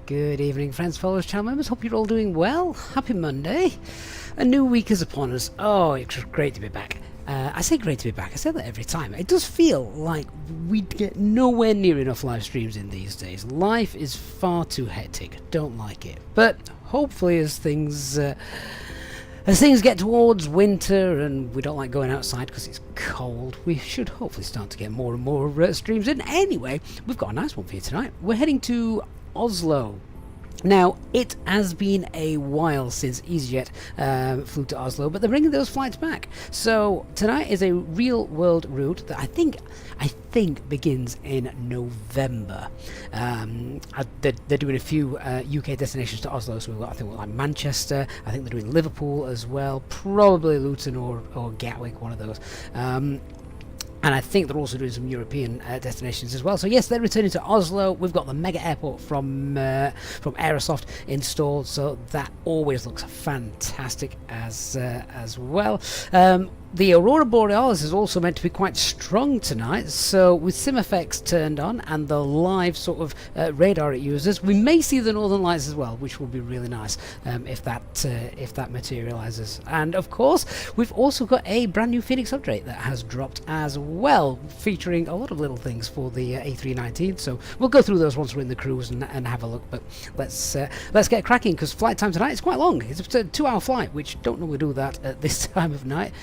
Good evening, friends, followers, channel members. Hope you're all doing well. Happy Monday. A new week is upon us. Oh, it's great to be back. I say great to be back. I say that every time. It does feel like we get nowhere near enough live streams in these days. Life is far too hectic. Don't like it. But hopefully, as things get towards winter and we don't like going outside because it's cold, we should hopefully start to get more and more streams in. Anyway, we've got a nice one for you tonight. We're heading to Oslo. Now, it has been a while since Easyjet flew to Oslo, but they're bringing those flights back. So tonight is a real-world route that I think begins in November. They're doing a few UK destinations to Oslo, so we've got, I think, like Manchester. I think they're doing Liverpool as well, probably Luton or Gatwick, one of those. And I think they're also doing some European destinations as well. So yes, they're returning to Oslo. We've got the mega airport from Aerosoft installed, so that always looks fantastic as well. The Aurora Borealis is also meant to be quite strong tonight, so with SimFX turned on and the live sort of radar it uses, we may see the Northern Lights as well, which will be really nice if that materialises. And of course, we've also got a brand new Fenix update that has dropped as well, featuring a lot of little things for the A319. So we'll go through those once we're in the cruise and have a look. But let's get cracking, because flight time tonight is quite long. It's a 2-hour flight, which don't normally do that at this time of night.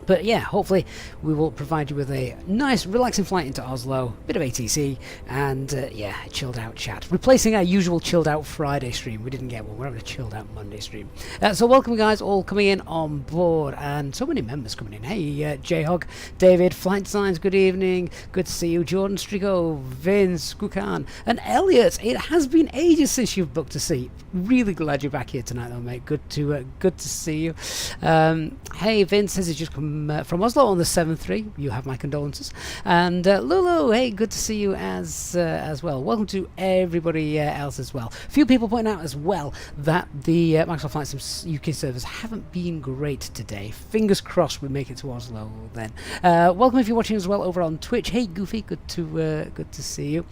But yeah, hopefully we will provide you with a nice relaxing flight into Oslo, bit of ATC, and yeah, a chilled out chat. Replacing our usual chilled out Friday stream. We didn't get one, we're having a chilled out Monday stream. So welcome guys, all coming in on board, and so many members coming in. Hey, J-Hog, David, Flight Designs, good evening, good to see you. Jordan Strigo, Vince, Kukan, and Elliot. It has been ages since you've booked a seat. Really glad you're back here tonight though, mate. Good to see you. Hey, Vince says he's just come from Oslo on the 7-3. You have my condolences. And Lulu, hey, good to see you as well. Welcome to everybody else as well. A few people pointing out as well that the Microsoft Flight Sim UK servers haven't been great today. Fingers crossed we make it to Oslo then. Welcome if you're watching as well over on Twitch. Hey, Goofy, good to see you.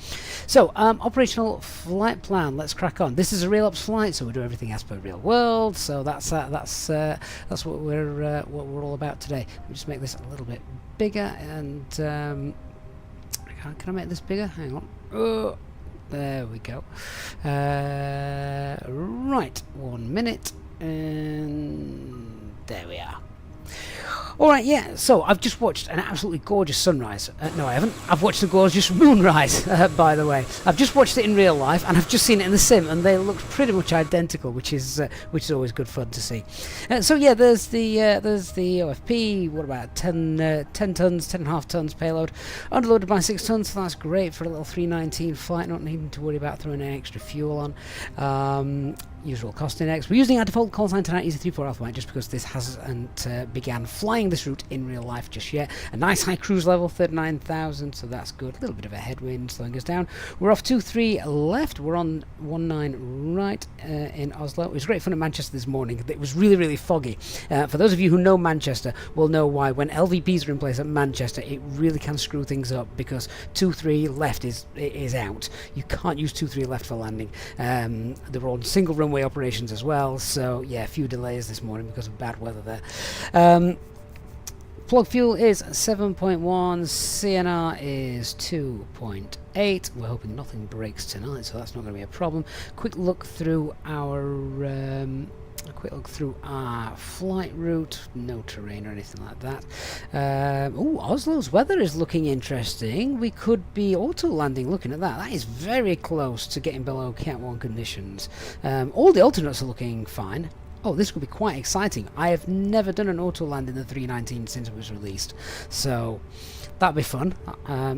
So, operational flight plan. Let's crack on. This is a real ops flight, so we do everything as per real world. So that's what we're all about today. Let me just make this a little bit bigger, and can I make this bigger? Hang on. Oh, there we go. Right, 1 minute, and there we are. Alright, yeah, so I've just watched an absolutely gorgeous sunrise. No, I haven't. I've watched a gorgeous moonrise, by the way. I've just watched it in real life, and I've just seen it in the sim, and they look pretty much identical, which is always good fun to see. So yeah, there's the OFP. What about 10 tons, 10.5 tons payload, underloaded by 6 tons. So that's great for a little 319 flight, not needing to worry about throwing any extra fuel on. Usual cost index. We're using our default call sign tonight, Easy34 Alpha Mike, just because this hasn't began flying this route in real life just yet. A nice high cruise level, 39,000, so that's good. A little bit of a headwind slowing us down. We're off 23 left. We're on 19 right in Oslo. It was great fun at Manchester this morning. It was really, really foggy. For those of you who know Manchester will know why when LVPs are in place at Manchester, it really can screw things up, because 23 left is out. You can't use 23 left for landing. They're on single runway operations as well, so yeah, a few delays this morning because of bad weather there. Plug fuel is 7.1, CNR is 2.8. We're hoping nothing breaks tonight, so that's not going to be a problem. Quick look through our flight route. No terrain or anything like that. Oslo's weather is looking interesting. We could be auto landing. Looking at that, that is very close to getting below Cat 1 conditions. All the alternates are looking fine. Oh, this could be quite exciting. I have never done an auto land in the 319 since it was released, so that'll be fun.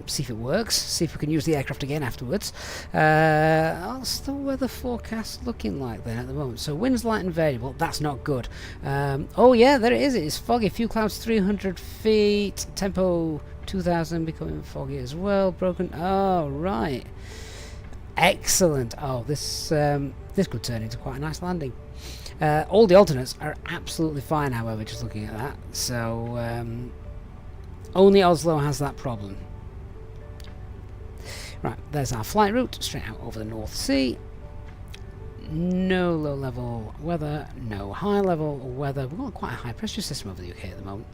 See if it works, see if we can use the aircraft again afterwards. What's the weather forecast looking like then at the moment? So winds light and variable, that's not good. Oh yeah, there it is. It's foggy, few clouds 300 feet, tempo 2000, becoming foggy as well, broken. Oh, right. Excellent. Oh, this could turn into quite a nice landing. All the alternates are absolutely fine, however, just looking at that. So only Oslo has that problem. Right, there's our flight route, straight out over the North Sea. No low-level weather, no high-level weather. We've got quite a high-pressure system over the UK at the moment.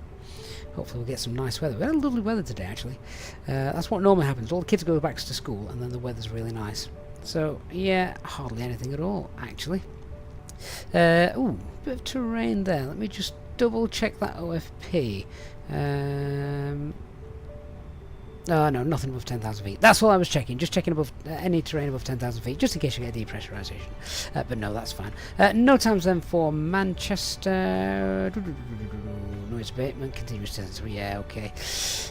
Hopefully we'll get some nice weather. We had a lovely weather today, actually. That's what normally happens. All the kids go back to school, and then the weather's really nice. So, yeah, hardly anything at all, actually. Ooh, bit of terrain there. Let me just double-check that OFP. Oh, no, nothing above 10,000 feet. That's all I was checking. Just checking above any terrain above 10,000 feet, just in case you get depressurization. But no, that's fine. No times then for Manchester. Noise abatement, continuous tendency. Yeah, okay.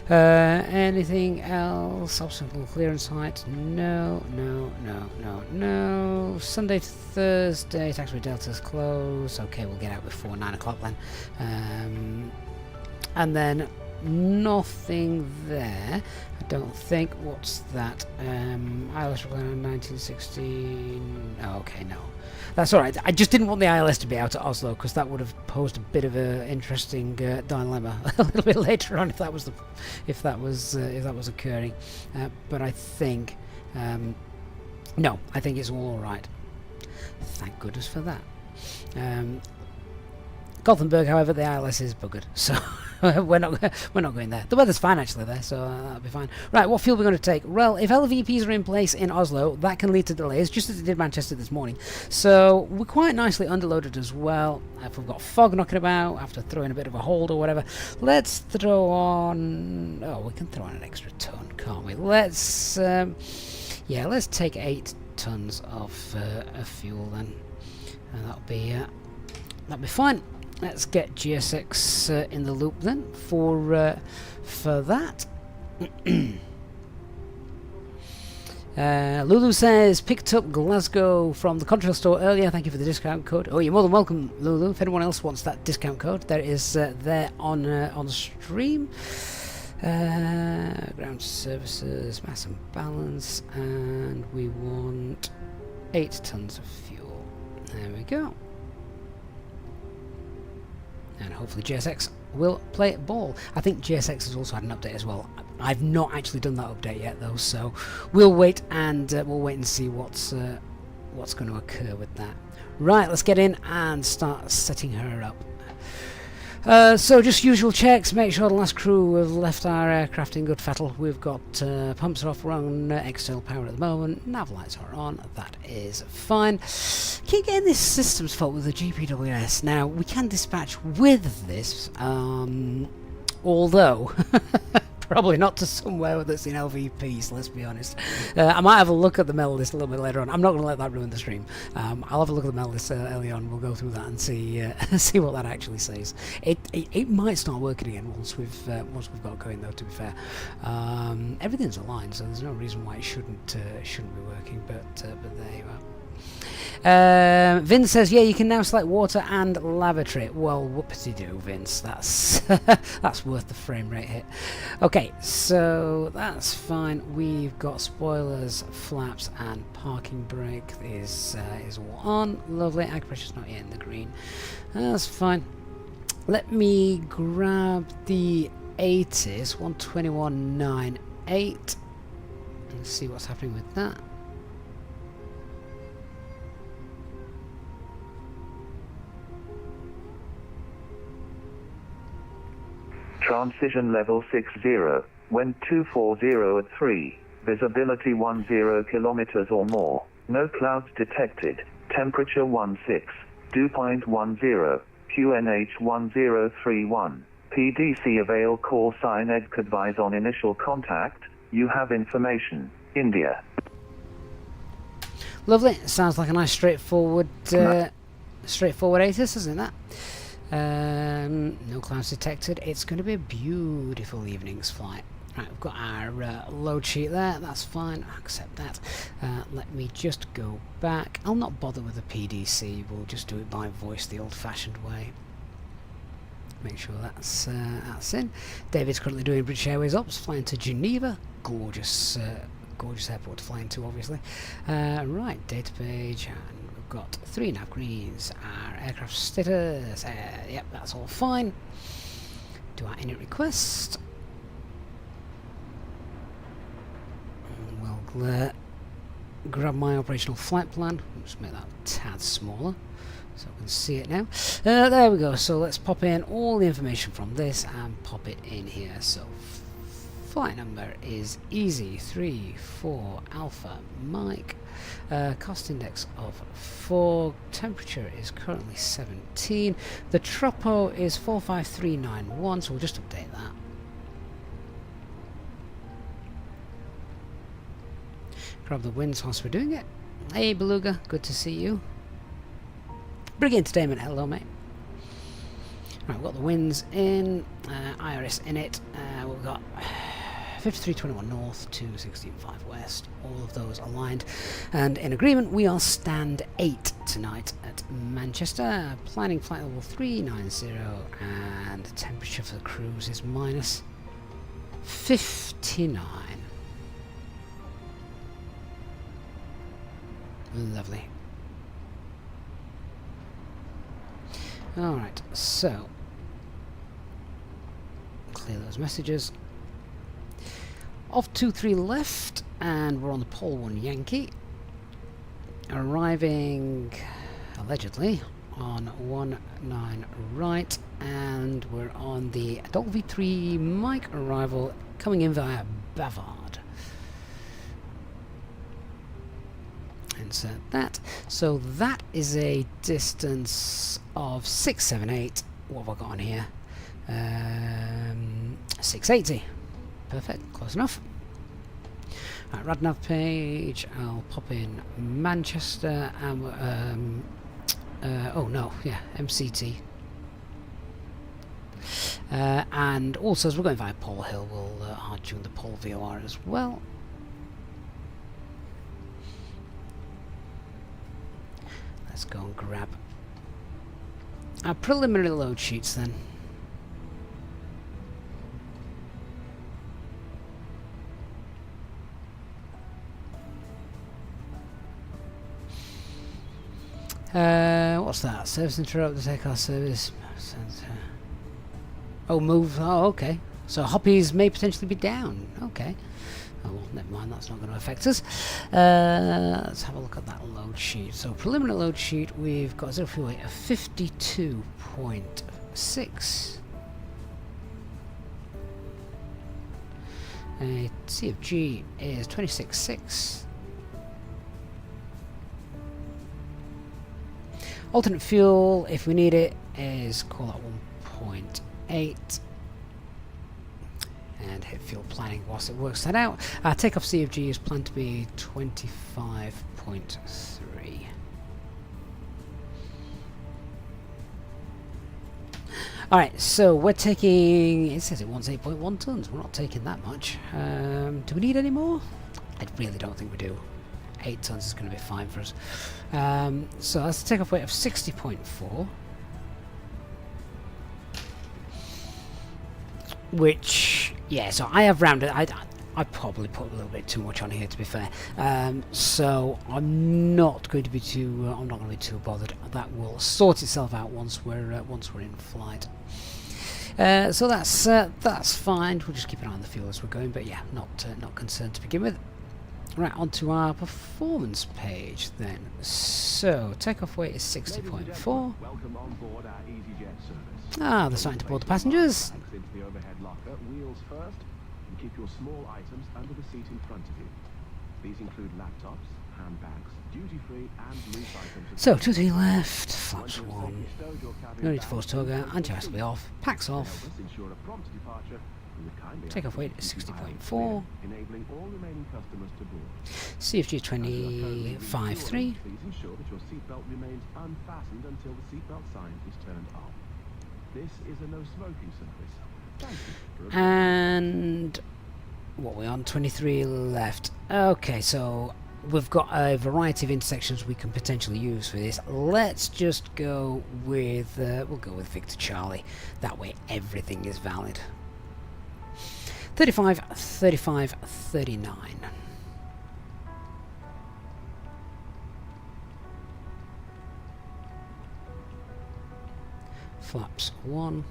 Anything else? Obstacle clearance height? No, no, no, no, no. Sunday to Thursday, taxiway delta's closed. Okay, we'll get out before 9 o'clock then. And then nothing there. I don't think. What's that? ILS recline 1916. Oh, okay, no. That's alright. I just didn't want the ILS to be out at Oslo because that would have posed a bit of an interesting dilemma a little bit later on if that was occurring. But I think no, I think it's all alright. Thank goodness for that. Gothenburg, however, the ILS is buggered, so we're not going there. The weather's fine actually there, so that'll be fine. Right, what fuel are we going to take? Well, if LVPs are in place in Oslo, that can lead to delays, just as it did Manchester this morning. So we're quite nicely underloaded as well. If we've got fog knocking about, after throwing a bit of a hold or whatever, let's throw on. Oh, we can throw on an extra ton, can't we? Let's yeah, let's take 8 tons of fuel then, and that'll be fine. Let's get GSX in the loop then for that. Lulu says, picked up Glasgow from the Contrail store earlier. Thank you for the discount code. Oh, you're more than welcome, Lulu. If anyone else wants that discount code, there is there on stream. Ground services, mass and balance, and we want 8 tons of fuel. There we go. And hopefully GSX will play ball. I think GSX has also had an update as well. I've not actually done that update yet though, so we'll wait and see what's going to occur with that. Right, let's get in and start setting her up. So just usual checks, make sure the last crew have left our aircraft in good fettle. We've got pumps are off, we're on external power at the moment, nav lights are on, that is fine. Keep getting this systems fault with the GPWS. Now, we can dispatch with this, although probably not to somewhere that's in LVPs, let's be honest. I might have a look at the medal list a little bit later on. I'm not going to let that ruin the stream. I'll have a look at the medal list early on. We'll go through that and see see what that actually says. It might start working again once we've got going though. To be fair, everything's aligned, so there's no reason why it shouldn't be working. But there you are. Vince says, yeah, you can now select water and lavatory. Well, whoopsie-doo, Vince. That's that's worth the frame rate hit. Okay, so that's fine. We've got spoilers, flaps, and parking brake is all on. Lovely. Ag pressure's not yet in the green. That's fine. Let me grab the 80s, 121.98, and see what's happening with that. Transition level 60, wind 240 at 3, visibility 10 kilometers or more, no clouds detected, temperature 16, dew point 10, QNH 1031, PDC avail call sign advise on initial contact, you have information, India. Lovely, sounds like a nice straightforward ATIS, isn't that? No clouds detected. It's going to be a beautiful evening's flight. Right, we've got our load sheet there. That's fine. I accept that. Let me just go back. I'll not bother with the PDC. We'll just do it by voice the old-fashioned way. Make sure that's in. David's currently doing British Airways Ops, flying to Geneva. Gorgeous, gorgeous airport to fly into, obviously. Right, data page. And got 3 nav greens, our aircraft status, yep, that's all fine. Do our init request. And we'll grab my operational flight plan. I'll just make that a tad smaller so I can see it now. There we go. So let's pop in all the information from this and pop it in here. So flight number is Easy34 Alpha Mike. Cost index of 4. Temperature is currently 17. The tropo is 45391, so we'll just update that. Grab the winds whilst we're doing it. Hey Beluga, good to see you. Brig Entertainment, hello mate. Right, we've got the winds in, IRS in it. We've got 5321 north to 16.5 west, all of those aligned and in agreement. We are stand 8 tonight at Manchester, planning flight level 390, and the temperature for the cruise is minus 59. Lovely. Alright, so clear those messages. Off 23 left, and we're on the Pole 1 Yankee. Arriving, allegedly, on 19 right, and we're on the Adult V3 Mike arrival, coming in via Bavard. Insert that. So that is a distance of 678. What have I got on here? 680. Perfect, close enough. Right, RadNav page, I'll pop in Manchester and oh no, yeah, MCT. And also as we're going via Pole Hill, we'll hard tune the Pole VOR as well. Let's go and grab our preliminary load sheets then. What's that? Service interrupt the takeoff service. Oh, move. Oh, okay. So Hoppies may potentially be down. Okay. Oh, well, never mind. That's not going to affect us. Let's have a look at that load sheet. So preliminary load sheet, we've got 0 fuel weight of 52.6. CFG is 26.6. Alternate fuel, if we need it, is call at 1.8. And hit fuel planning whilst it works that out. Takeoff CFG is planned to be 25.3. Alright, so we're taking, it says it wants 8.1 tons. We're not taking that much. Do we need any more? I really don't think we do. 8 tons is going to be fine for us. So that's a takeoff weight of 60.4. Which, yeah, so I have rounded. I probably put a little bit too much on here, to be fair. So I'm not going to be too. I'm not going to be too bothered. That will sort itself out once we're in flight. So that's fine. We'll just keep an eye on the fuel as we're going. But yeah, not concerned to begin with. Right, onto our performance page then. So takeoff weight is 60.4. Welcome on board our Easyjet service. Ah, they're starting to board the passengers. Into the overhead locker, wheels first, and keep your small items under the seat in front of you. These include laptops, handbags, duty-free and loose items. So 2-3 left, flaps 1. No need to force toga, anti-ice will be off, packs off. Ensure a prompt departure. Takeoff weight is 60.4. Enabling all remaining customers to board. CFG 25.3. Please ensure that your seatbelt remains unfastened until the seatbelt sign is turned off. This is a no smoking service. Thank you. And what are we on? 23 left. Okay, so we've got a variety of intersections we can potentially use for this. Let's just go with we'll go with Victor Charlie. That way everything is valid. 35, 35, 39. Flaps 1.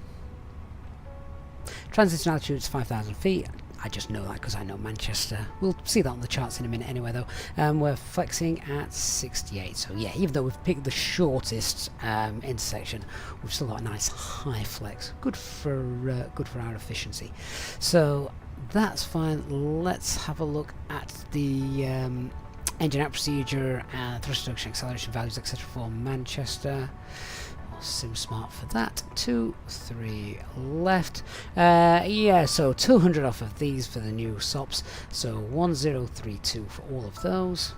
Transition altitude is 5,000 feet. I just know that because I know Manchester. We'll see that on the charts in a minute anyway though. We're flexing at 68, so yeah, even though we've picked the shortest intersection, we've still got a nice high flex. Good for our efficiency. So that's fine. Let's have a look at the engine out procedure and thrust reduction, acceleration values, etc. for Manchester. Sim smart for that. 2, 3 left. Yeah, so 200 off of these for the new SOPs. So 1032 for all of those.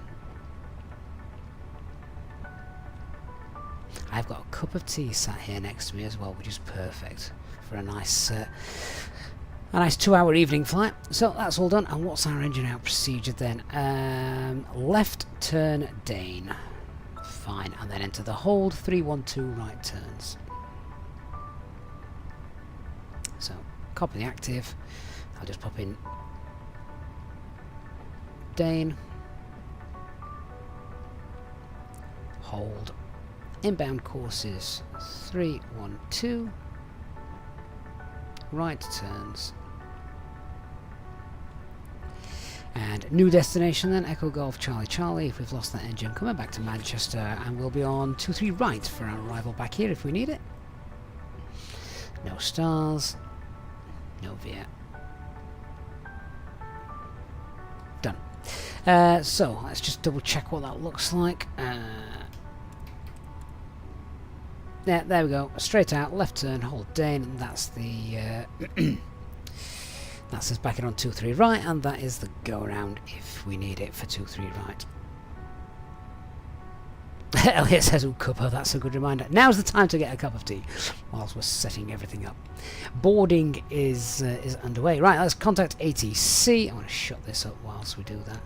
I've got a cup of tea sat here next to me as well, which is perfect for a nice 2-hour evening flight. So that's all done. And what's our engine out procedure then? Left turn Dane. Fine, and then enter the hold, 312 right turns. So, copy the active. I'll just pop in Dane. Hold. Inbound courses, 312. Right turns. And new destination then, Echo Golf Charlie Charlie. If we've lost that engine, coming back to Manchester, and we'll be on 23 right for our arrival back here if we need it. No stars, no veer. Done. So let's just double check what that looks like. Yeah, there we go. Straight out, left turn, hold Dane, and that's the. That's us back in on 23 right, and that is the go around if we need it for 23 right. Elliot says, "Oh, cuppa, that's a good reminder." Now's the time to get a cup of tea whilst we're setting everything up. Boarding is underway. Right, let's contact ATC. I want to shut this up whilst we do that.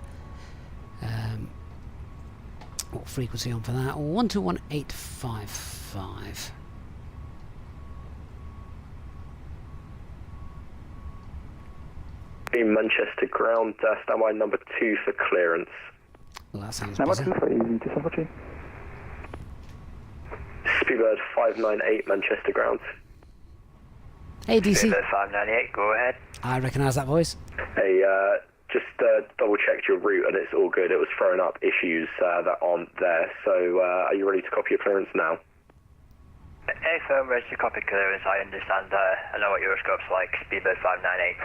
What frequency on for that? 121855. Manchester ground, standby number 2 for clearance. Well, that sounds Number busy. 2 for easy to support you. Speedbird 598 Manchester ground. Hey DC. Speedbird 598, go ahead. I recognise that voice. Hey, just double checked your route and it's all good. It was throwing up issues that aren't there. So are you ready to copy your clearance now? Hey firm, ready to copy clearance. I understand. I know what your scope's like. Speedbird 598.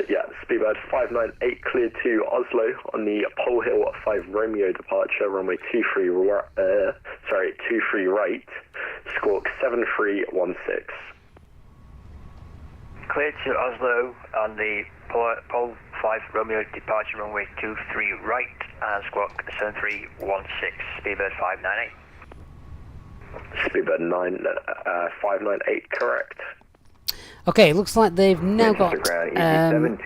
Yeah, Speedbird 598 cleared to Oslo on the Pole Hill 5 Romeo departure, runway 23 right, squawk 7316. Cleared to Oslo on the Pole 5 Romeo departure, runway 23 right, and squawk 7316. Speedbird 598. Speedbird 598, correct. Okay, looks like they've now got Ground,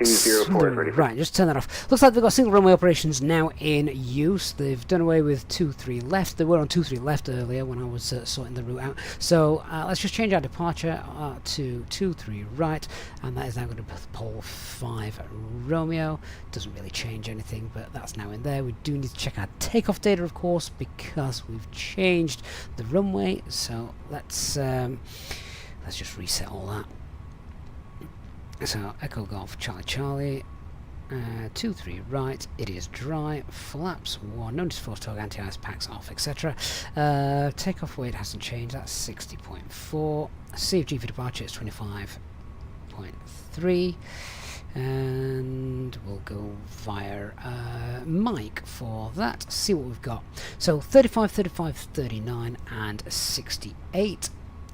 easy 7204 is ready for right, just turn that off. Looks like they've got single runway operations now in use. They've done away with 23 left. They were on 23 left earlier when I was sorting the route out. So let's just change our departure to 23 right, and that is now going to be Pole 5 Romeo. Doesn't really change anything, but that's now in there. We do need to check our takeoff data, of course, because we've changed the runway. So let's just reset all that. So Echo Golf Charlie Charlie, 23 right, it is dry, flaps 1, notice force torque, anti-ice packs off, etc. Takeoff weight hasn't changed, that's 60.4. CFG for departure is 25.3, and we'll go via Mike for that, see what we've got. So 35, 35, 39 and 68,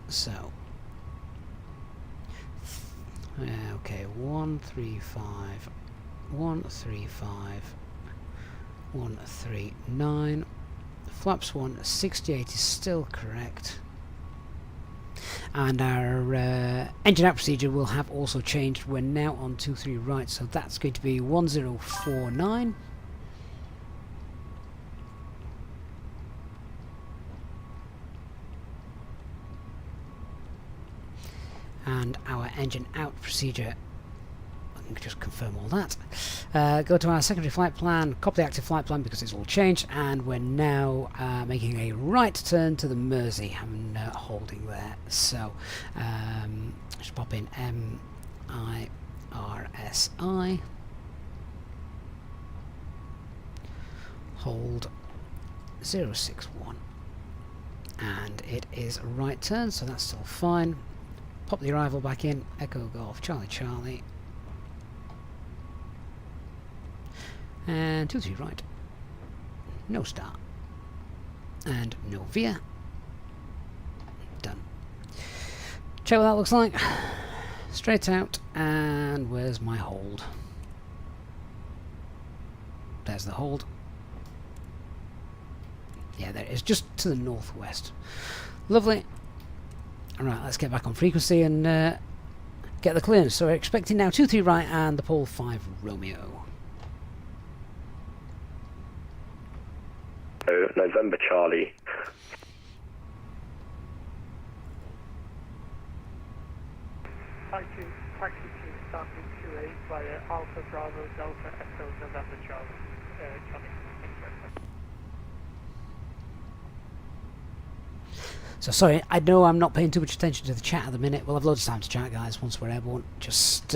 so okay, 135, 135, 139. Flaps 1, 68 is still correct. And our engine out procedure will have also changed. We're now on 23 right, so that's going to be 1049. And our engine out procedure, I can just confirm all that. Go to our secondary flight plan, copy the active flight plan because it's all changed, and we're now making a right turn to the Mersey and holding there. So just pop in RSI. Hold 061. And it is a right turn, so that's still fine. Pop the arrival back in. Echo Golf Charlie Charlie. And 23 right. No start. And no veer. Done. Check what that looks like. Straight out. And where's my hold? There's the hold. Yeah, there it is. Just to the northwest. Lovely. Alright, let's get back on frequency and get the clearance. So we're expecting now 23 right and the pole 5 Romeo. November Charlie. Taxi 2 starting 28 via Alpha Bravo Delta Echo November Charlie. Charlie. So sorry, I know I'm not paying too much attention to the chat at the minute. We'll have loads of time to chat, guys, once we're airborne. Just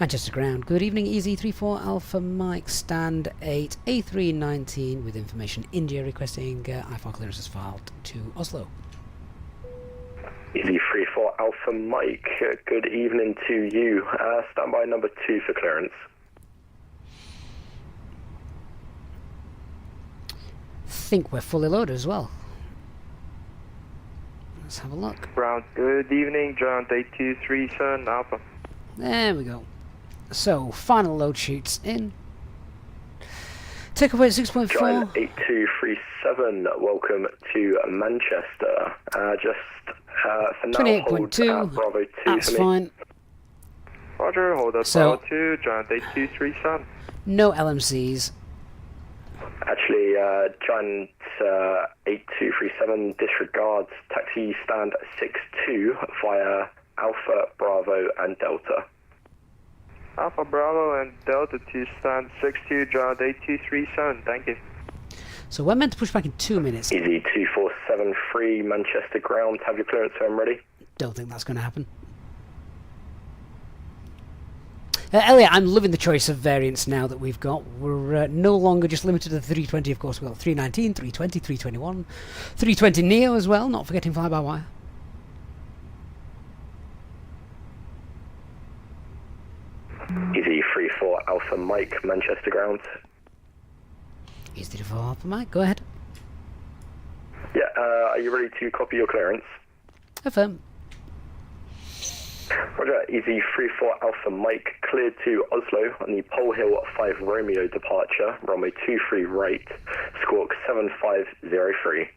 Manchester ground. Good evening, Easy34 Alpha Mike, stand 8 A319 with information India requesting IFR clearances filed to Oslo. Easy34 Alpha Mike, good evening to you. Standby number 2 for clearance. Think we're fully loaded as well. Let's have a look. Ground, good evening, ground 823 Alpha. There we go. So, final load sheets in. Takeoff weight 6.4. Giant 8237, welcome to Manchester. Just for now, hold 28.2. Bravo 2 That's for me. fine. Roger, hold up So- Bravo 2, giant 823 No LMCs. Actually, Giant 8237 disregards taxi stand 62 via Alpha, Bravo and Delta. Alpha Bravo and Delta 2 stand 62, giant 8237, thank you. So we're meant to push back in 2 minutes. Easy 2473 Manchester ground, have your clearance when ready. Don't think that's going to happen. Elliot, I'm loving the choice of variants now that we've got. We're no longer just limited to the 320, of course. We've got 319, 320, 321, 320 Neo as well, not forgetting fly-by-wire. Easy 34 Alpha Mike, Manchester ground. Easy to follow up, Mike. Go ahead. Yeah, are you ready to copy your clearance? Affirm. Roger, Easy 34 Alpha Mike, cleared to Oslo on the Pole Hill 5 Romeo departure, runway 23 right, squawk 7503.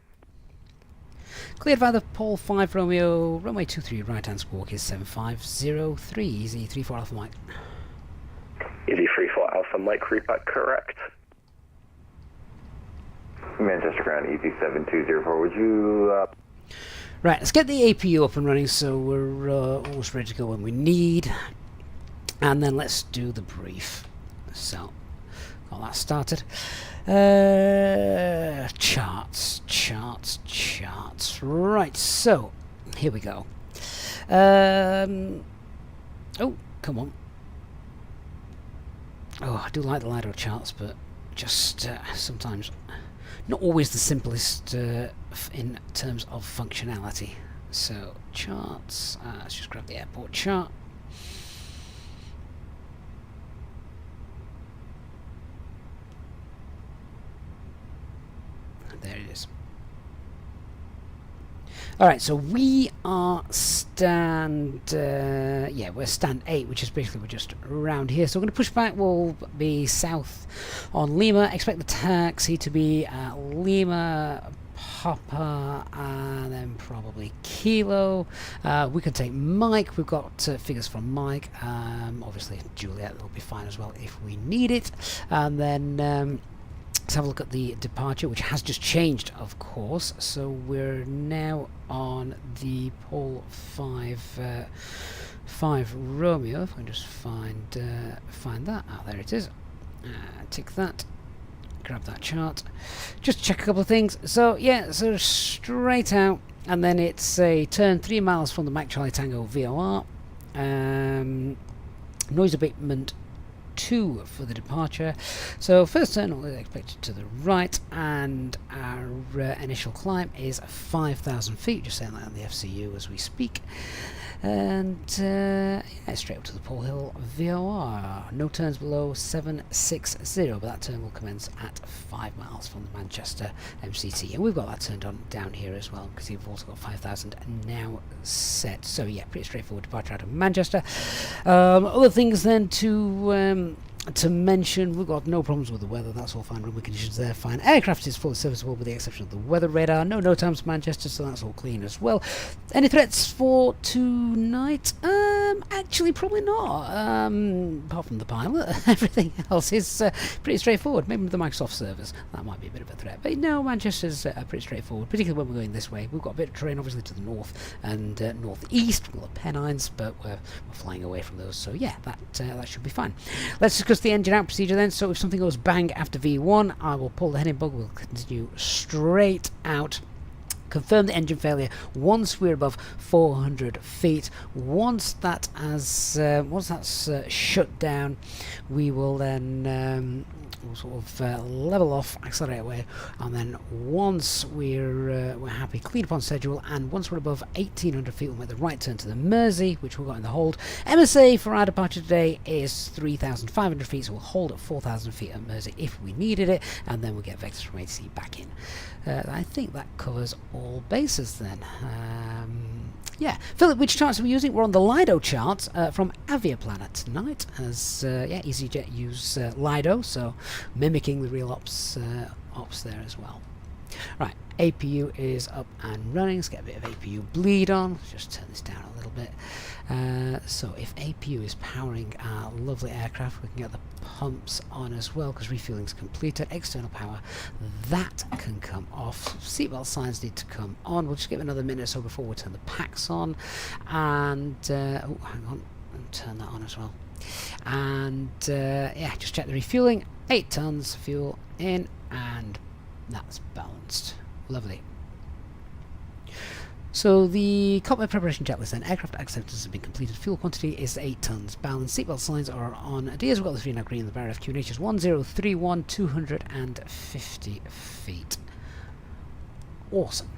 Cleared by the Pole 5 Romeo, runway 23 right-hand squawk is 7503. Easy 34 Alpha Mike. Easy 34 Alpha Mike, read back correct. Manchester ground, ET7204. Would you Right, let's get the APU up and running so we're almost ready to go when we need. And then let's do the brief. So, got that started. Charts. Right, so, here we go. Oh, come on. Oh, I do like the LiDAR charts, but just sometimes not always the simplest in terms of functionality. So, charts. Let's just grab the airport chart. There it is. Alright, so we are we're stand 8, which is basically we're just around here. So we're going to push back, we'll be south on Lima. Expect the taxi to be at Lima, Papa, and then probably Kilo. We could take Mike, we've got figures from Mike. Obviously Juliet will be fine as well if we need it. And then let's have a look at the departure, which has just changed, of course. So we're now on the Pole 5 Romeo. If I can just find that. Ah, there it is. Tick that. Grab that chart. Just check a couple of things. So yeah, so straight out. and then it's a turn 3 miles from the Mike Charlie Tango VOR. Noise abatement 2 for the departure. So first turn is expected to the right, and our initial climb is 5,000 feet. Just saying that on the FCU as we speak. And yeah, straight up to the Pole Hill VOR. No turns below 760, but that turn will commence at 5 miles from the Manchester MCT. And we've got that turned on down here as well, because you've also got 5,000 now set. So yeah, pretty straightforward departure out of Manchester. Other things then to mention, we've got no problems with the weather, that's all fine, runway conditions there fine. Aircraft is fully serviceable with the exception of the weather radar. No times to Manchester, so that's all clean as well. Any threats for tonight? Actually probably not, apart from the pilot. Everything else is pretty straightforward. Maybe the Microsoft servers, that might be a bit of a threat, but no, Manchester's pretty straightforward, particularly when we're going this way. We've got a bit of terrain obviously to the north and northeast. We've got the Pennines, but we're flying away from those, so yeah, that should be fine. Let's discuss the engine out procedure then. So if something goes bang after V1, I will pull the heading bug, we'll continue straight out. Confirm the engine failure once we're above 400 feet. Once that's shut down, we will then we'll sort of level off, accelerate away, and then once we're happy, clean upon schedule, and once we're above 1,800 feet, we'll make the right turn to the Mersey, which we've got in the hold. MSA for our departure today is 3,500 feet, so we'll hold at 4,000 feet at Mersey if we needed it, and then we'll get vectors from ATC back in. I think that covers all bases then. Yeah, Philip, which charts are we using? We're on the Lido chart from Aviaplanet tonight, as yeah, Easyjet use Lido, so mimicking the real ops there as well. Right, APU is up and running. Let's get a bit of APU bleed on. Let's just turn this down a little bit. So if APU is powering our lovely aircraft, we can get the pumps on as well, because refueling's completed. External power, that can come off. Seatbelt signs need to come on. We'll just give it another minute or so before we turn the packs on. And oh, hang on, and turn that on as well. And yeah, just check the refueling. 8 tons fuel in, and that's balanced. Lovely. So the cockpit preparation checklist then. Aircraft acceptance has been completed. Fuel quantity is 8 tons. Balanced. Seatbelt signs are on. Diaz, we've got the 3 now green. The bar FQNH is 1031, 250 feet. Awesome.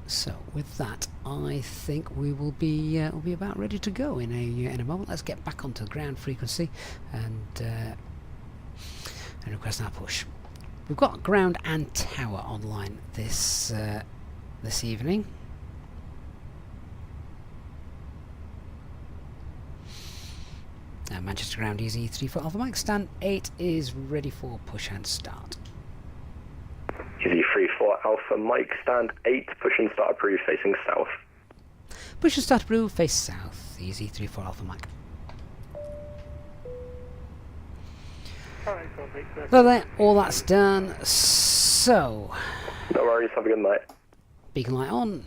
So with that, I think we will be about ready to go in a moment. Let's get back onto ground frequency and request our push. We've got ground and tower online this evening. Manchester ground easy 3 for Alpha Mike. Stand 8 is ready for push and start. Easy 3 for Alpha Mike. Stand 8. Push and start approved. Facing south. Push and start approved. Face south. Easy 3 for Alpha Mike. So then, all that's done. So, no worries. Have a good night. Beacon light on.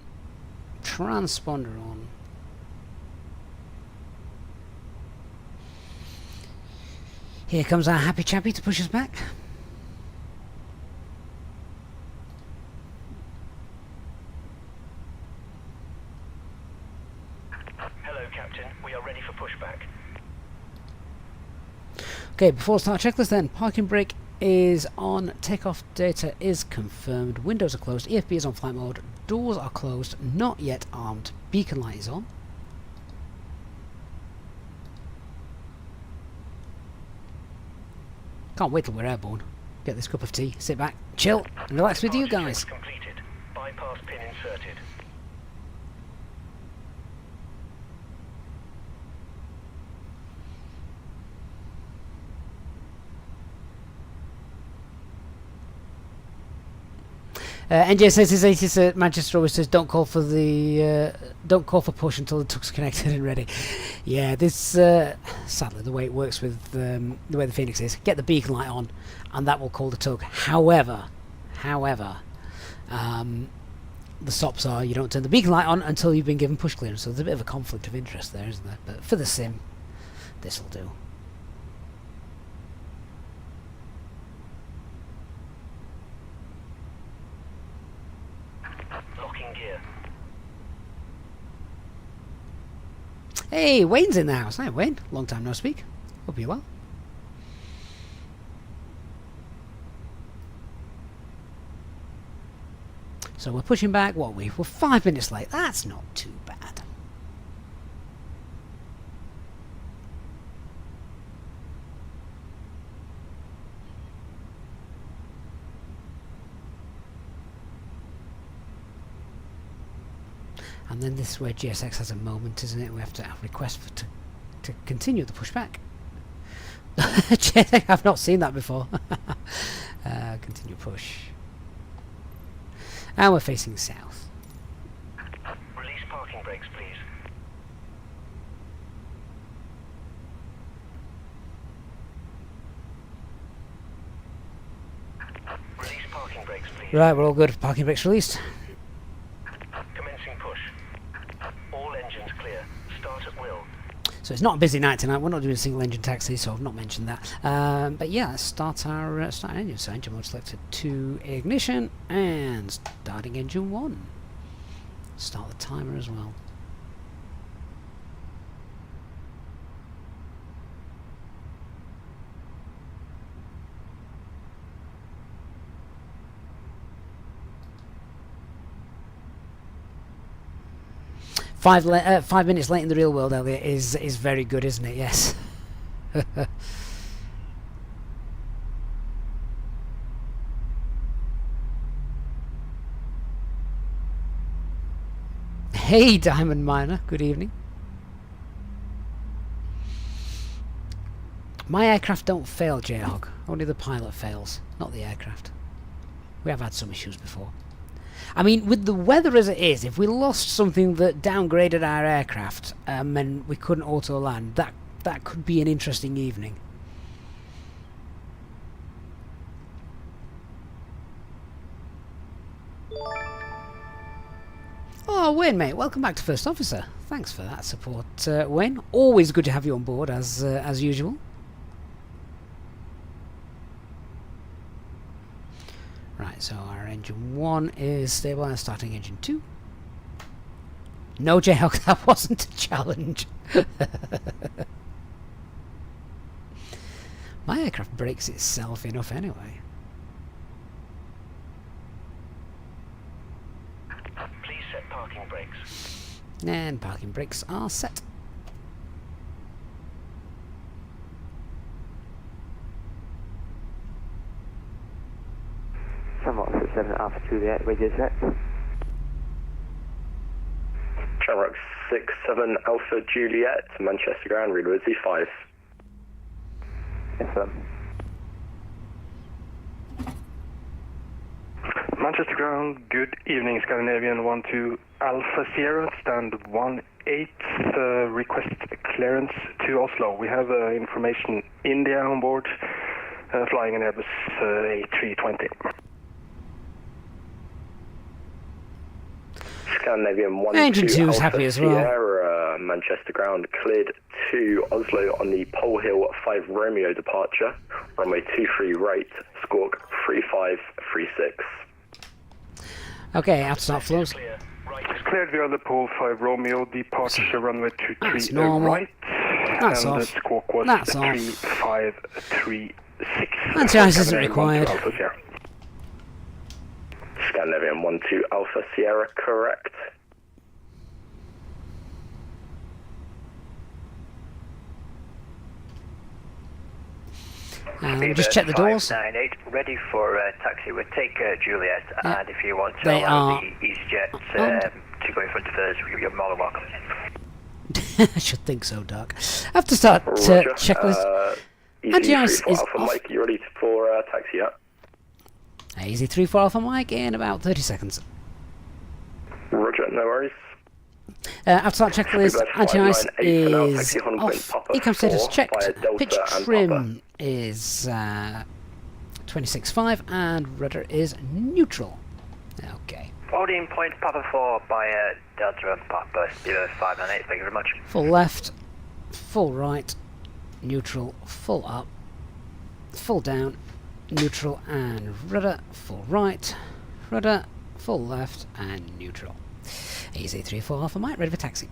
Transponder on. Here comes our happy chappy to push us back. Hello, Captain. We are ready for pushback. Okay, before start checklist then. Parking brake is on. Takeoff data is confirmed. Windows are closed. EFB is on flight mode. Doors are closed. Not yet armed. Beacon light is on. Can't wait till we're airborne. Get this cup of tea, sit back, chill, and relax with you guys. Completed. Bypass pin inserted. NJ says his 80s at Manchester always says don't call for push until the tug's connected and ready. Yeah, this sadly the way it works with the way the Fenix is. Get the beacon light on, and that will call the tug. However, the stops are you don't turn the beacon light on until you've been given push clearance. So there's a bit of a conflict of interest there, isn't there? But for the sim, this will do. Hey, Wayne's in the house. Hi, Wayne. Long time no speak. Hope you're well. So we're pushing back. What are we? We're 5 minutes late. That's not too bad. And then this is where GSX has a moment, isn't it? We have to request to continue the pushback. GSX, I've not seen that before. Continue push. And we're facing south. Release parking brakes, please. Release parking brakes, please. Right, we're all good. Parking brakes released. Commencing push. All engines clear. Start at will. So it's not a busy night tonight. We're not doing a single engine taxi, so I've not mentioned that. But yeah, let's start our engine. So engine mode selected to ignition and starting engine 1. Start the timer as well. Five minutes late in the real world, Elliot, is very good, isn't it? Yes. Hey, Diamond Miner. Good evening. My aircraft don't fail, Jayhog. Only the pilot fails, not the aircraft. We have had some issues before. I mean, with the weather as it is, if we lost something that downgraded our aircraft and we couldn't auto land, that could be an interesting evening. Oh, Wayne, mate, welcome back to First Officer. Thanks for that support, Wayne. Always good to have you on board, as usual. Right, so our engine 1 is stabilized, starting engine 2. No, Jayhawk, that wasn't a challenge. My aircraft breaks itself enough anyway. Please set parking brakes. And parking brakes are set. Somewhat 7 Alpha Juliet, radio set. Shamrock 67 Alpha Juliet, Manchester ground, read with Z5. Yes, sir. Manchester ground, good evening, Scandinavian 12 Alpha Sierra, stand 18, request clearance to Oslo. We have information India on board, flying an Airbus A320. Scandinavian 12 Engine 2 is Alpha happy as well. Sierra, Manchester ground, cleared to Oslo on the Pole Hill 5 Romeo departure, runway 23 right, squawk 3536. Okay, out start flows. It's cleared via the Pole 5 Romeo departure, runway 23 That's normal. right. That's and off. the squawk was That's off. 3536. Anti-ice isn't required. Alpha Sierra. Scandinavian 12 Alpha Sierra, correct. Just check the doors. 598, ready for taxi with Take Juliet, Yeah. and if you want to They allow are the Easyjet to go in front of us, you're more than welcome. I should think so, Doc. I have to start checklist. Anti-ice is Alpha off. Mike, you ready for taxi, yeah? Easy 3 for Alpha Mike in about 30 seconds. Roger, no worries. Outside checklist, anti-ice 598 for now, is taxi Honda off. Papa Ecam status 4 checked. via Delta Pitch and trim is 26.5 and rudder is neutral. Okay. Holding point Papa 4 by Delta and Papa, 598, thank you very much. Full left, full right, neutral, full up, full down, neutral and rudder, full right, rudder, full left and neutral. Easy 3-4 Alpha Mike, ready for taxi.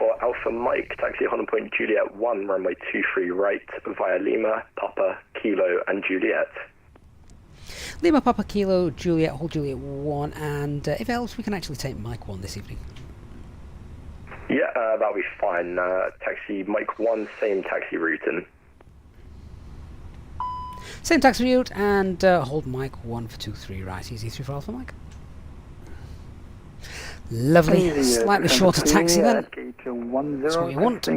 34 Alpha Mike, taxi Holland Point Juliet 1, runway 23 right via Lima, Papa, Kilo and Juliet. Lima, Papa, Kilo, Juliet, hold Juliet 1, and if it helps, we can actually take Mike 1 this evening. Yeah, that'll be fine. Taxi Mike 1, same taxi routing. Same taxi route, and hold Mike 1 for 23 right, easy 3 for Alpha Mike. Lovely, slightly shorter taxi then. That's what you want.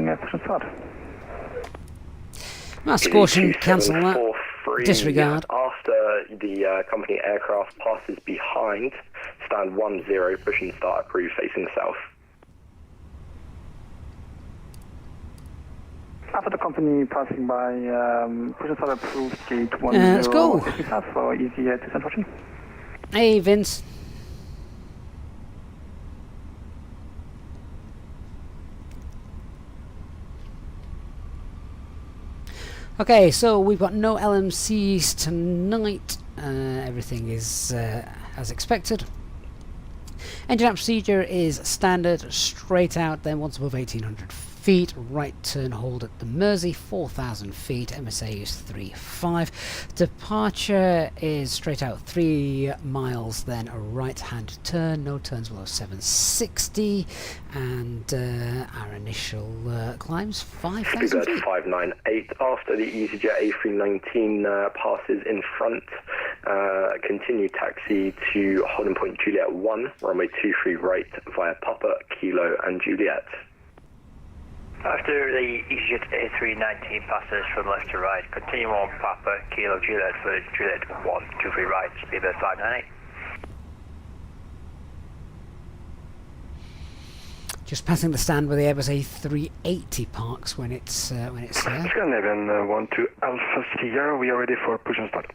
Mass caution, cancel that. Disregard. After the company aircraft passes behind, stand 10, push and start approved facing south. After the company passing by, push and start approved gate 10. Let's go. For Easyjet to Central. Hey Vince. Okay, so we've got no LMCs tonight. Everything is as expected. Engine out procedure is standard, straight out, then once above 1800 feet, right turn hold at the Mersey, 4000 feet, MSA is 35. Departure is straight out 3 miles, then a right hand turn, no turns below 760, and our initial climbs 5000 feet. 598 after the Easyjet A319 passes in front. Continue taxi to Holland Point Juliet 1, runway 23 right via Papa, Kilo and Juliet. After the Easyjet A319 passes from left to right, continue on Papa, Kilo, Juliet for Juliet 1, 23 right, speedbird 598. Just passing the stand where the Airbus A380 parks when it's there. Scandinavian 1 to Alpha Sierra, we are ready for push and start.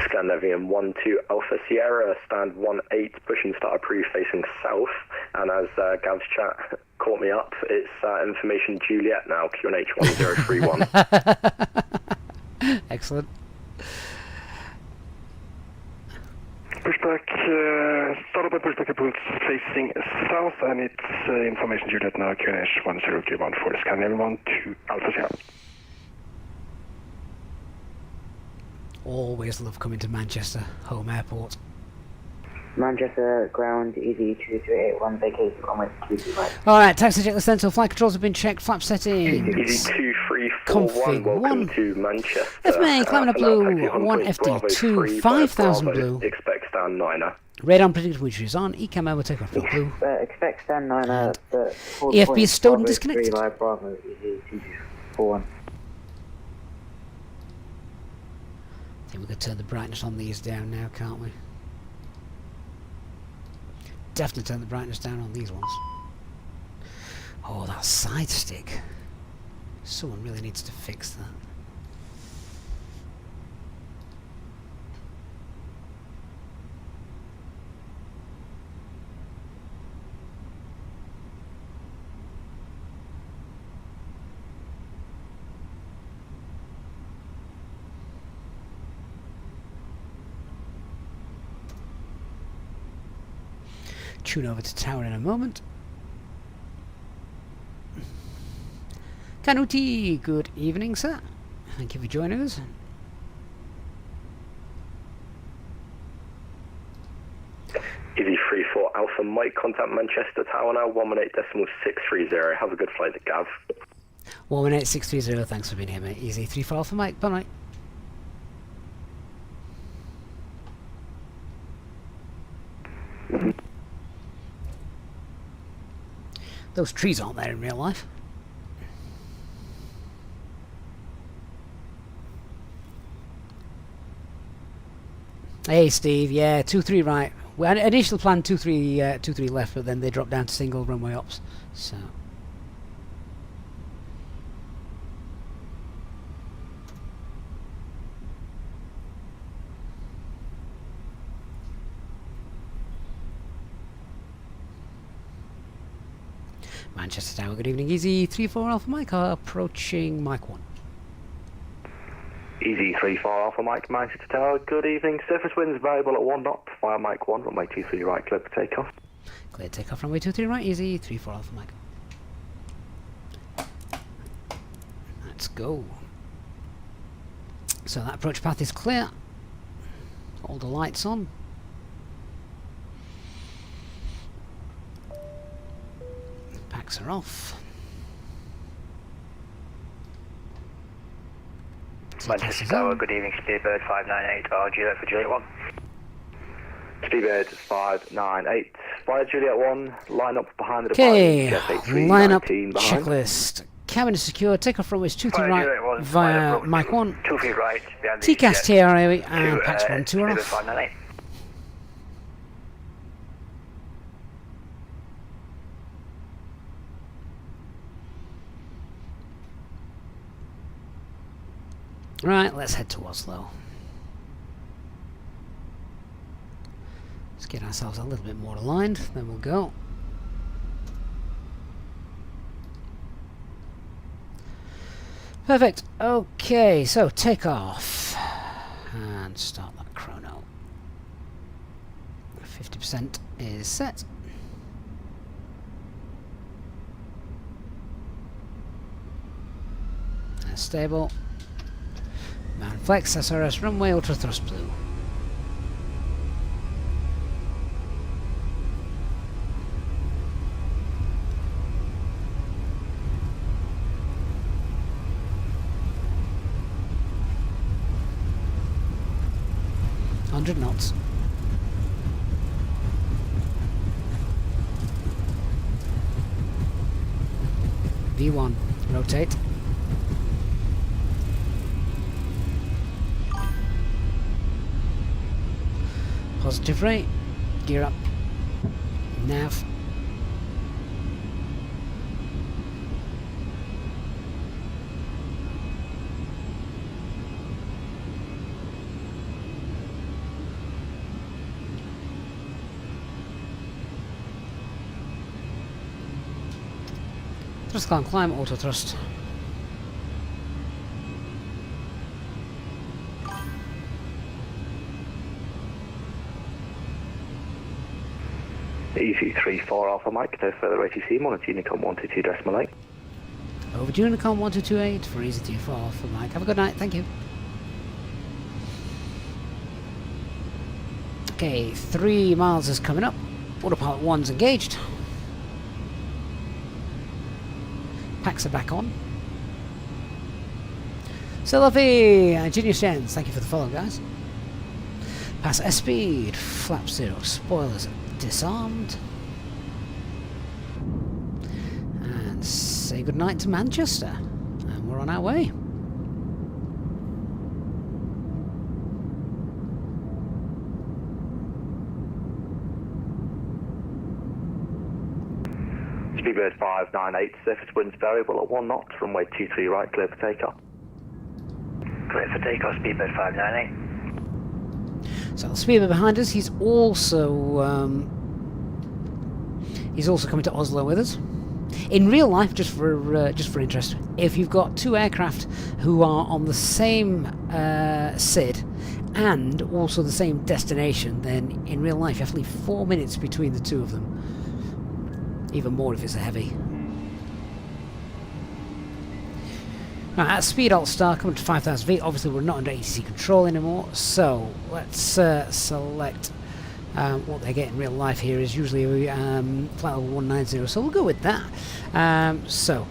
Scandinavian 1-2 Alpha Sierra, stand 18, push and start approved facing south. And as Gav's chat caught me up, it's information Juliet now, QNH 1031. Excellent. Pushback, start up and pushback approved facing south, and it's information Juliet now, QNH 1031 for Scandinavian 1 to Alpha Sierra. Always love coming to Manchester, home airport. Manchester ground, easy 2381, vacate runway 23 right. Alright, taxi jet Central, flight controls have been checked, flap settings. Easy 2341, welcome to Manchester. FMA, climbing up blue, 1 FD2, 5000 blue. Expect stand 9er. Radar predicted which is on, ECAM over takeoff blue. Expect stand 9er, but EFB is stowed and disconnected. 3 live Bravo, easy 2241. I think we could turn the brightness on these down now, can't we? Definitely turn the brightness down on these ones. Oh, that side stick. Someone really needs to fix that. Tune over to tower in a moment. Kanuti, good evening, sir. Thank you for joining us. Easy 34 Alpha Mike, contact Manchester Tower now, 118.630. Have a good flight to Gav. 118.630, thanks for being here, mate. Easy 34 Alpha Mike, bye night. Those trees aren't there in real life. Hey Steve, yeah, 23 right. We had initial plan 23 left, but then they dropped down to single runway ops. So Manchester Tower, good evening. Easy 34 Alpha Mike, approaching Mike 1. Easy 34 Alpha Mike, Manchester Tower, good evening. Surface winds variable at 1 knot via Mike 1, runway 23 right, clear for takeoff. Clear takeoff runway 23 right, easy, 34 Alpha Mike. Let's go. So that approach path is clear. All the lights on. Packs are off. Manchester Tower, good evening, Speedbird 598, Juliet for Juliet 1. Speedbird 598, via Juliet 1, line up behind the Okay, departing line up behind. checklist. Cabin is secure, takeoff runways 23 Juliet right 1, via Mike 1. 2 feet right, behind the TCAS Easyjet TRA and to, Pax 1, 2 are Speedbird off. 598. Right, let's head to Oslo. Let's get ourselves a little bit more aligned, then we'll go. Perfect. Okay, so take off and start that chrono. 50% is set. And stable. Man flex, SRS runway, ultra thrust blue. Knots. V1, rotate. Positive rate, gear up, nav. Thrust climb, auto thrust. EC34 Alpha Mike, no further ATC, monitor Unicom 122.8. Over to Unicom 1228 for EasyT4 for Mike. Have a good night, thank you. Okay, 3 miles is coming up. Autopilot 1's engaged. Packs are back on. Sylvie, Genius Gens, thank you for the follow, guys. Pass S-speed, flap 0, spoilers disarmed. And say goodnight to Manchester. And we're on our way. Speedbird 598, surface winds variable at 1 knot, runway 23 right, clear for takeoff. Clear for takeoff, Speedbird 598. So the speedbird behind us, he's also coming to Oslo with us. In real life, just for interest, if you've got 2 aircraft who are on the same SID and also the same destination, then in real life you have to leave 4 minutes between the 2 of them. Even more if it's a heavy. Right, at speed alt star coming to 5,000 feet. Obviously we're not under ATC control anymore, so let's select what they get in real life here is usually flight level 190, so we'll go with that. So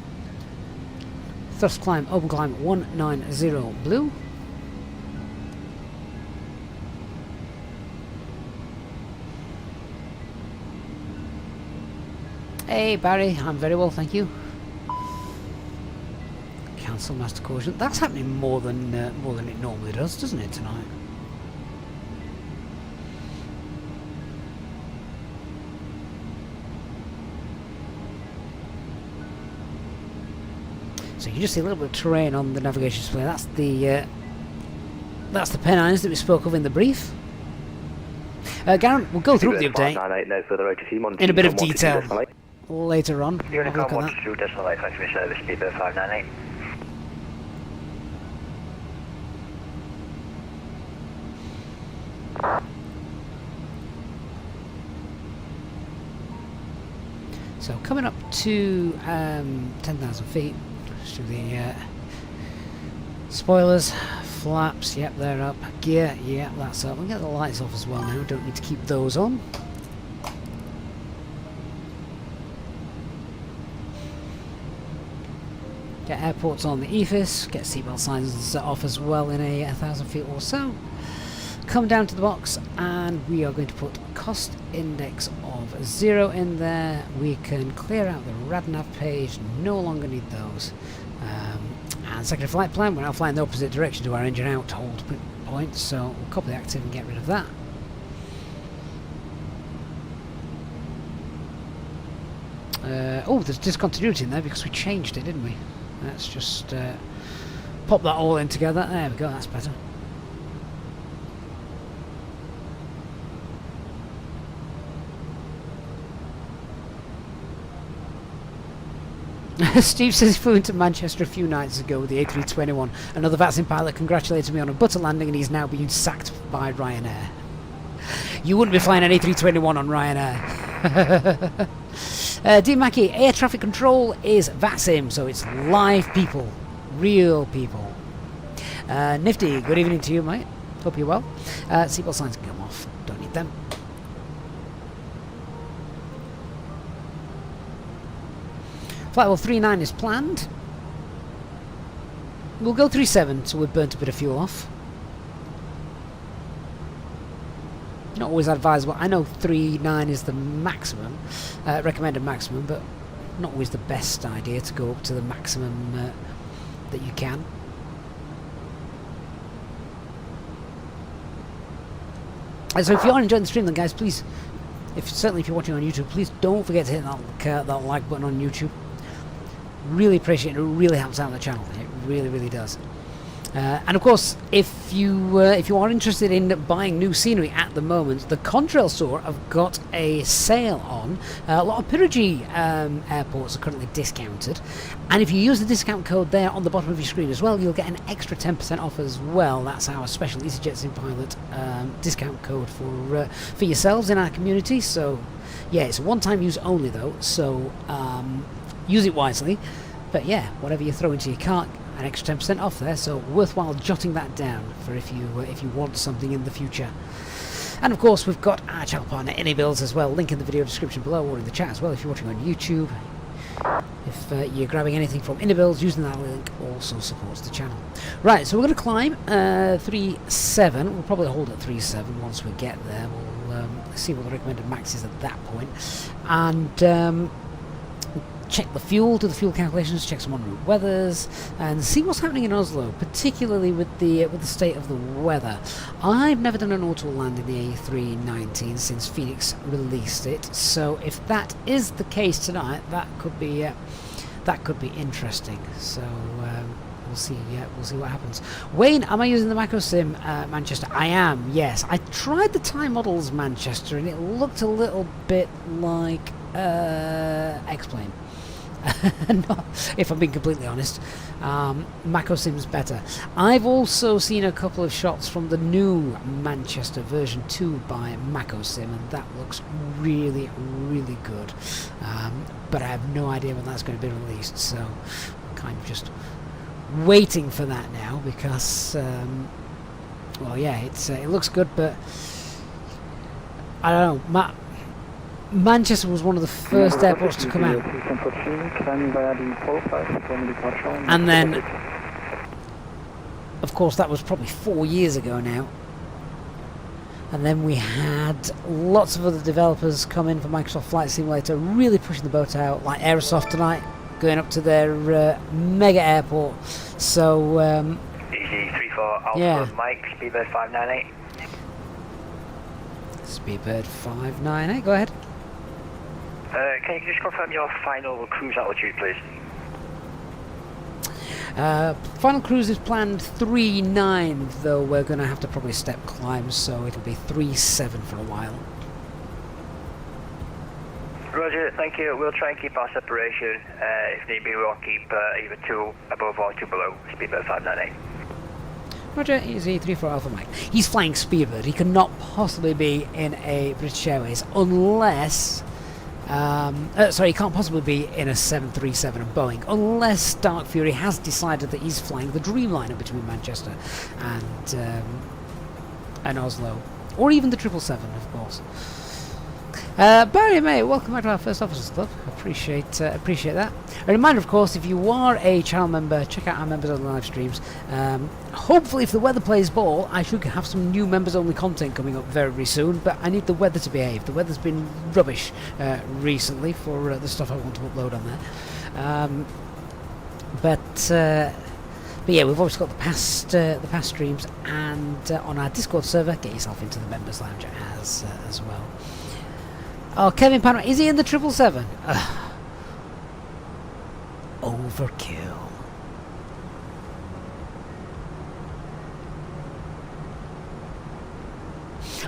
thrust climb, open climb 190 blue. Hey Barry, I'm very well, thank you. Cancel master caution. That's happening more than it normally does, doesn't it, tonight? So you just see a little bit of terrain on the navigation display. That's the Pennines that we spoke of in the brief. Garen, we'll go through the update in a bit of detail later on. Unicom 122.8, thanks for your service, Speedbird 598. coming up to 10,000 feet. Let's do the spoilers, flaps, yep, they're up. Gear, yeah, that's up. We'll get the lights off as well now, don't need to keep those on. Get airports on the EFIS, get seatbelt signs off as well in a 1,000 feet or so. Come down to the box and we are going to put cost index of 0 in there. We can clear out the RadNav page, no longer need those. And secondary flight plan, we're now flying the opposite direction to our engine out hold point, so we'll copy the active and get rid of that. Oh, there's discontinuity in there because we changed it, didn't we? Let's just pop that all in together. There we go, that's better. Steve says he flew into Manchester a few nights ago with the A321. Another VATSIM pilot congratulated me on a butter landing and he's now being sacked by Ryanair. You wouldn't be flying an A321 on Ryanair. Dean Mackey, air traffic control is VATSIM, so it's live people. Real people. Nifty, good evening to you, mate. Hope you're well. Seatbelt signs can come off. Don't need them. Flight level 39 is planned. We'll go 37, so we've burnt a bit of fuel off. Not always advisable. I know 39 is the maximum, recommended maximum, but not always the best idea to go up to the maximum that you can. And so if you are enjoying the stream then guys, please, certainly if you're watching on YouTube, please don't forget to hit that like button on YouTube. Really appreciate it. It really helps out the channel. It really, really does. And of course, if you are interested in buying new scenery at the moment, the Contrail store have got a sale on. A lot of Perugia airports are currently discounted, and if you use the discount code there on the bottom of your screen as well, you'll get an extra 10% off as well. That's our special Easyjet Sim Pilot discount code for yourselves in our community. So yeah, it's a one-time use only though, so use it wisely. But yeah, whatever you throw into your cart, an extra 10% off there, so worthwhile jotting that down for if you want something in the future. And of course we've got our channel partner AnyBuilds as well, link in the video description below or in the chat as well if you're watching on YouTube. If you're grabbing anything from AnyBuilds, using that link also supports the channel. Right, so we're going to climb 37. We'll probably hold at 37 once we get there. We'll see what the recommended max is at that point. And check the fuel, do the fuel calculations, check some en route weathers, and see what's happening in Oslo, particularly with the state of the weather. I've never done an auto land in the A319 since Fenix released it, so if that is the case tonight, that could be interesting. So we'll see what happens. Wayne, am I using the Macro Sim Manchester? I am. Yes, I tried the Time Models Manchester, and it looked a little bit like X-Plane. No, if I'm being completely honest, Mako Sim's better. I've also seen a couple of shots from the new Manchester version 2 by Mako Sim, and that looks really, really good. But I have no idea when that's going to be released, so I'm kind of just waiting for that now because, well, yeah, it looks good, but I don't know. Manchester was one of the first airports to come out, and then of course that was probably 4 years ago now, and then we had lots of other developers come in for Microsoft Flight Simulator, really pushing the boat out, like Aerosoft tonight, going up to their mega airport. So Easy 34 Alpha yeah. Mike, Speedbird 598. Speedbird 598, go ahead. Can you just confirm your final cruise altitude, please? Final cruise is planned 3.9, though we're going to have to probably step climb, so it'll be 3.7 for a while. Roger, thank you. We'll try and keep our separation. If need be, we'll keep either 2 above or 2 below. Speedbird 598. Roger, Easy 34 Alpha Mike. He's flying Speedbird. He cannot possibly be in a British Airways unless Sorry, he can't possibly be in a 737 of Boeing, unless Dark Fury has decided that he's flying the Dreamliner between Manchester and Oslo. Or even the 777, of course. Barry, mate, welcome back to our First Officers Club. Appreciate that. A reminder, of course, if you are a channel member, check out our members only live streams. Hopefully, if the weather plays ball, I should have some new members only content coming up very, very soon. But I need the weather to behave. The weather's been rubbish recently for the stuff I want to upload on there. But yeah, we've always got the past streams, and on our Discord server, get yourself into the members lounge as well. Oh, Kevin Panama, is he in the 777? Overkill.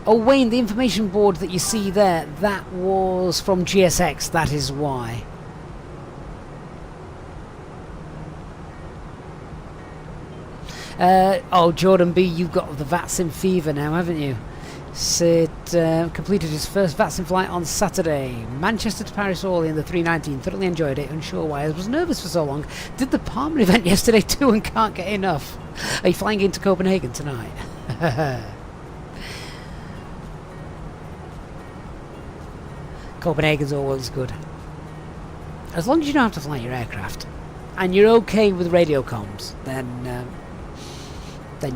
Oh, Wayne, the information board that you see there, that was from GSX, that is why. Oh, Jordan B, you've got the VATSIM fever now, haven't you? Sid completed his first VATSIM flight on Saturday. Manchester to Paris Orly in the 319. Thoroughly enjoyed it. Unsure why. I was nervous for so long. Did the Palmer event yesterday too and can't get enough. Are you flying into Copenhagen tonight? Copenhagen's always good. As long as you don't have to fly your aircraft and you're okay with radio comms, then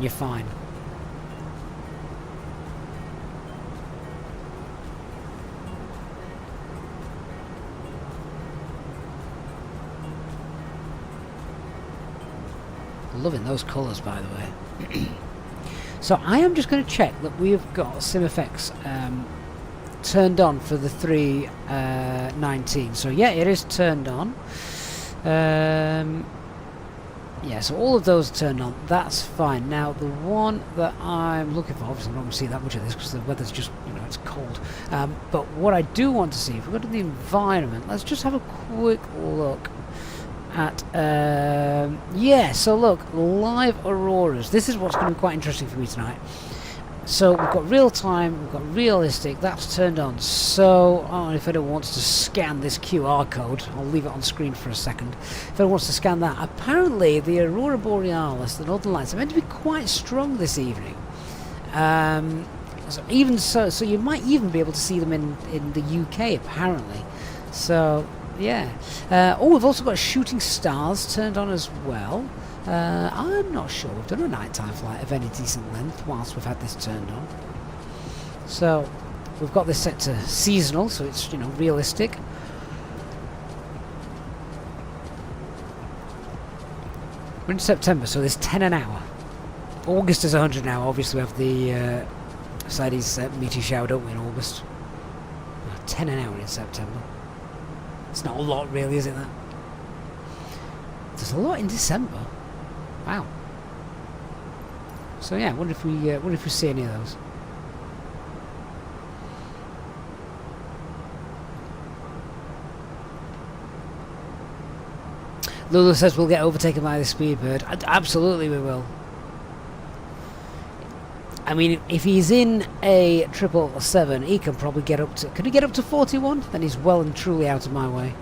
you're fine. Loving those colours, by the way. So I am just going to check that we have got SimFX turned on for the 319. So yeah, it is turned on. Yeah, so all of those are turned on. That's fine. Now the one that I'm looking for, obviously I'm not going to see that much of this because the weather's just, you know, it's cold. But what I do want to see, if we go to the environment, let's just have a quick look at yeah, so look, live auroras. This is what's going to be quite interesting for me tonight. So we've got real time, we've got realistic, that's turned on. So if anyone wants to scan this QR code, I'll leave it on screen for a second. If anyone wants to scan that, apparently the Aurora Borealis, the Northern Lights, are meant to be quite strong this evening. So even so you might even be able to see them in the UK apparently. So yeah. Oh, we've also got shooting stars turned on as well. I'm not sure we've done a nighttime flight of any decent length whilst we've had this turned on. So we've got this set to seasonal, so it's, you know, realistic. We're in September, so there's 10 an hour. August is 100 an hour. Obviously we have the Sidey's meteor shower, don't we, in August? 10 an hour in September. It's not a lot, really, is it? That there's a lot in December. Wow. So yeah, wonder if we see any of those. Lulu says we'll get overtaken by the Speedbird. Absolutely, we will. I mean, if he's in a 777, he can probably get up to... Could he get up to 41? Then he's well and truly out of my way.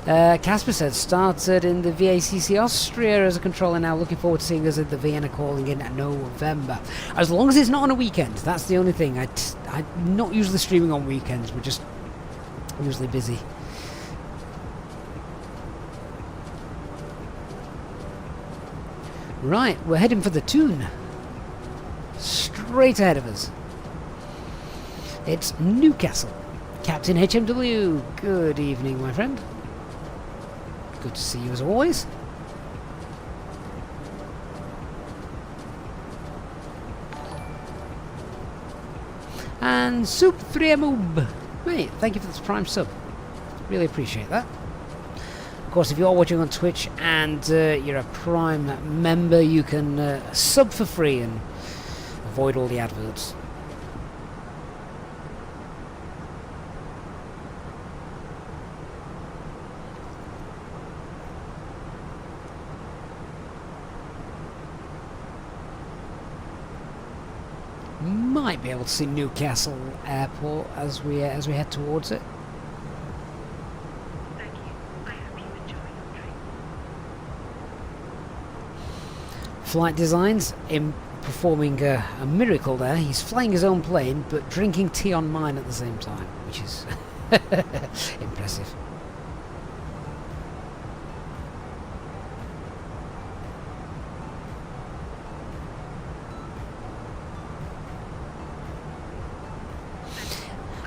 Casper said, started in the VACC Austria as a controller now, looking forward to seeing us at the Vienna calling in November. As long as it's not on a weekend, that's the only thing. I'm not usually streaming on weekends, we're just usually busy. Right, we're heading for the Toon. Straight ahead of us. It's Newcastle. Captain HMW, good evening, my friend. Good to see you as always. And Soup 3Moob. Mate, thank you for this Prime sub. Really appreciate that. Of course, if you're watching on Twitch and you're a Prime member, you can sub for free and avoid all the adverts. might be able to see Newcastle Airport as we head towards it. Flight Designs in performing a miracle there. He's flying his own plane but drinking tea on mine at the same time, which is impressive.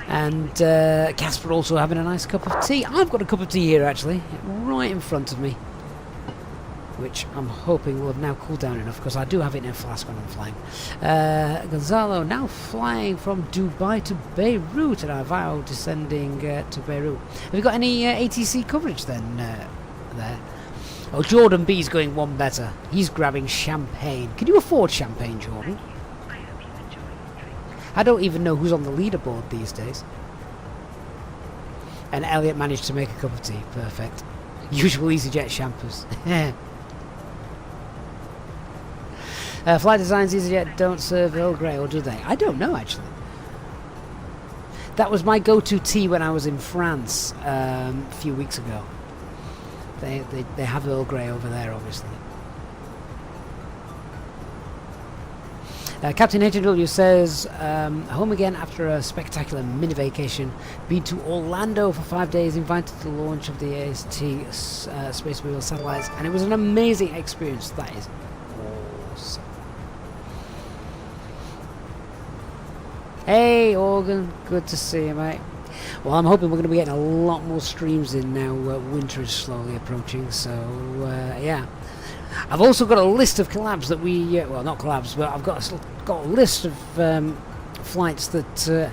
And Casper also having a nice cup of tea. I've got a cup of tea here actually, right in front of me, which I'm hoping will have now cooled down enough because I do have it in a flask when I'm flying. Gonzalo now flying from Dubai to Beirut, and Ivao descending to Beirut. Have you got any ATC coverage then there? Oh, Jordan B's going one better. He's grabbing champagne. Can you afford champagne, Jordan? I don't even know who's on the leaderboard these days. And Elliot managed to make a cup of tea. Perfect. Usual Easyjet shampers. Flight Designs Easyjet don't serve Earl Grey, or do they? I don't know actually. That was my go-to tea when I was in France a few weeks ago. They have Earl Grey over there, obviously. Captain HW says, home again after a spectacular mini vacation. Been to Orlando for 5 days, invited to the launch of the AST Space Wheel satellites, and it was an amazing experience. That is awesome. Hey Organ, good to see you, mate. Well, I'm hoping we're going to be getting a lot more streams in now. Winter is slowly approaching, so yeah. I've also got a list of collabs that we, well, not collabs, but I've got a list of flights that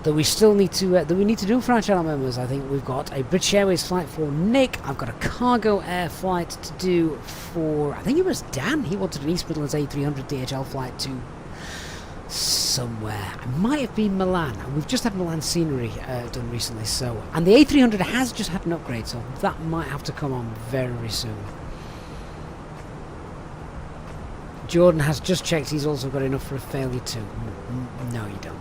we still need to do for our channel members. I think we've got a British Airways flight for Nick. I've got a cargo air flight to do for, I think it was Dan. He wanted an East Midlands A300 DHL flight to somewhere. It might have been Milan, and we've just had Milan scenery done recently. So, and the A300 has just had an upgrade, so that might have to come on very soon. Jordan has just checked he's also got enough for a failure too. No, you don't.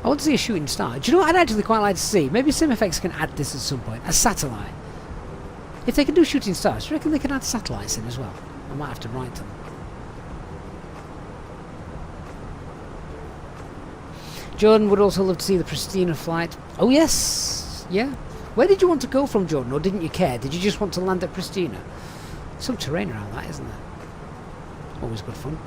I want to see a shooting star. Do you know what I'd actually quite like to see? Maybe SimFX can add this at some point. A satellite. If they can do shooting stars, do you reckon they can add satellites in as well? I might have to write them. Jordan would also love to see the Pristina flight. Oh yes, yeah. Where did you want to go from, Jordan, or didn't you care? Did you just want to land at Pristina? Some terrain around that, isn't there? Always good fun.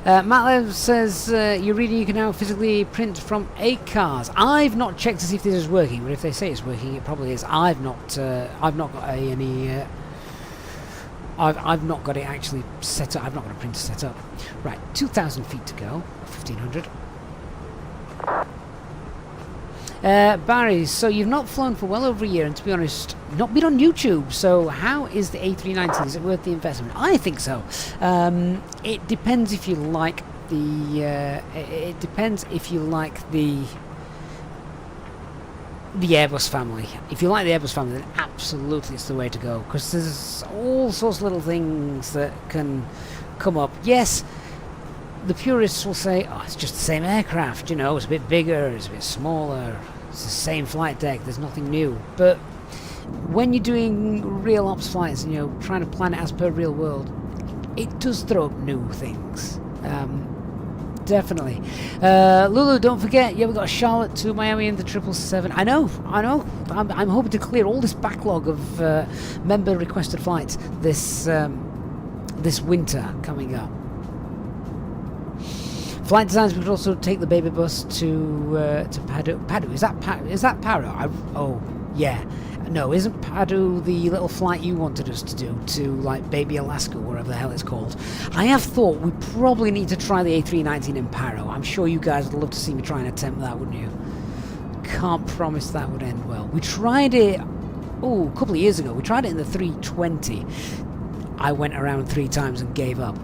Matlev says you're reading you can now physically print from 8 cars. I've not checked to see if this is working, but if they say it's working, it probably is. I've not got any. I've not got it actually set up. I've not got a printer set up. Right, 2,000 feet to go. 1,500. Barry, so you've not flown for well over a year, and to be honest, not been on YouTube. So how is the A319? Is it worth the investment? I think so. It depends if you like the. It depends if you like the Airbus family. If you like the Airbus family, then absolutely it's the way to go, because there's all sorts of little things that can come up. Yes, the purists will say, oh, it's just the same aircraft, you know, it's a bit bigger, it's a bit smaller, it's the same flight deck, there's nothing new. But when you're doing real ops flights and you're trying to plan it as per real world, it does throw up new things. Definitely. Lulu, don't forget, yeah, we've got Charlotte to Miami in the 777. I know. I'm hoping to clear all this backlog of member requested flights this winter coming up. Flight Designs, we could also take the baby bus to Padu. Padu, is that Paro? Oh, yeah. No, isn't Padu the little flight you wanted us to do to, like, Baby Alaska, wherever the hell it's called? I have thought we probably need to try the A319 in Paro. I'm sure you guys would love to see me try and attempt that, wouldn't you? Can't promise that would end well. We tried it, a couple of years ago. We tried it in the 320. I went around 3 times and gave up.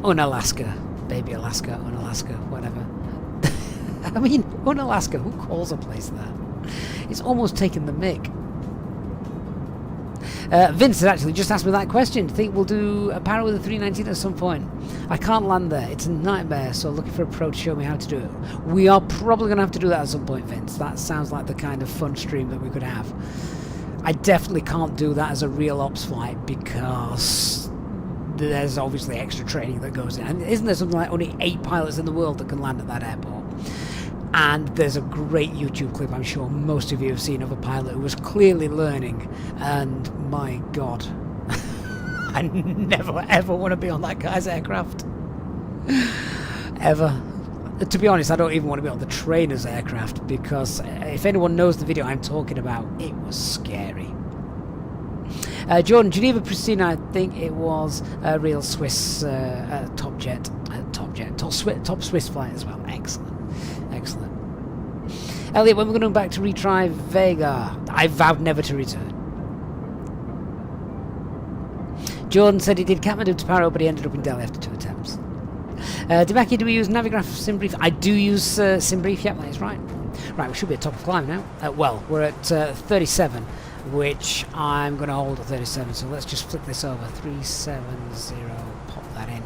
Oh, in Alaska. Baby Alaska, Unalaska, whatever. I mean, Unalaska, who calls a place that? It's almost taken the mick. Vince has actually just asked me that question. Think we'll do a para with a 319 at some point? I can't land there. It's a nightmare, so looking for a pro to show me how to do it. We are probably going to have to do that at some point, Vince. That sounds like the kind of fun stream that we could have. I definitely can't do that as a real ops flight because there's obviously extra training that goes in. And isn't there something like only 8 pilots in the world that can land at that airport? And there's a great YouTube clip I'm sure most of you have seen of a pilot who was clearly learning, and my god, I never ever want to be on that guy's aircraft. Ever. To be honest, I don't even want to be on the trainer's aircraft, because if anyone knows the video I'm talking about, it was scary. Jordan, Geneva Pristina, I think it was a real Swiss top Swiss flight as well. Excellent. Excellent. Elliot, when we're going back to retry Vega? I vowed never to return. Jordan said he did Kathmandu to Paro, but he ended up in Delhi after 2 attempts. Debaki, do we use Navigraph SimBrief? I do use SimBrief, yep, that is right. Right, we should be at top of climb now. Well, we're at 37, which I'm going to hold at 37, so let's just flick this over. 370, pop that in.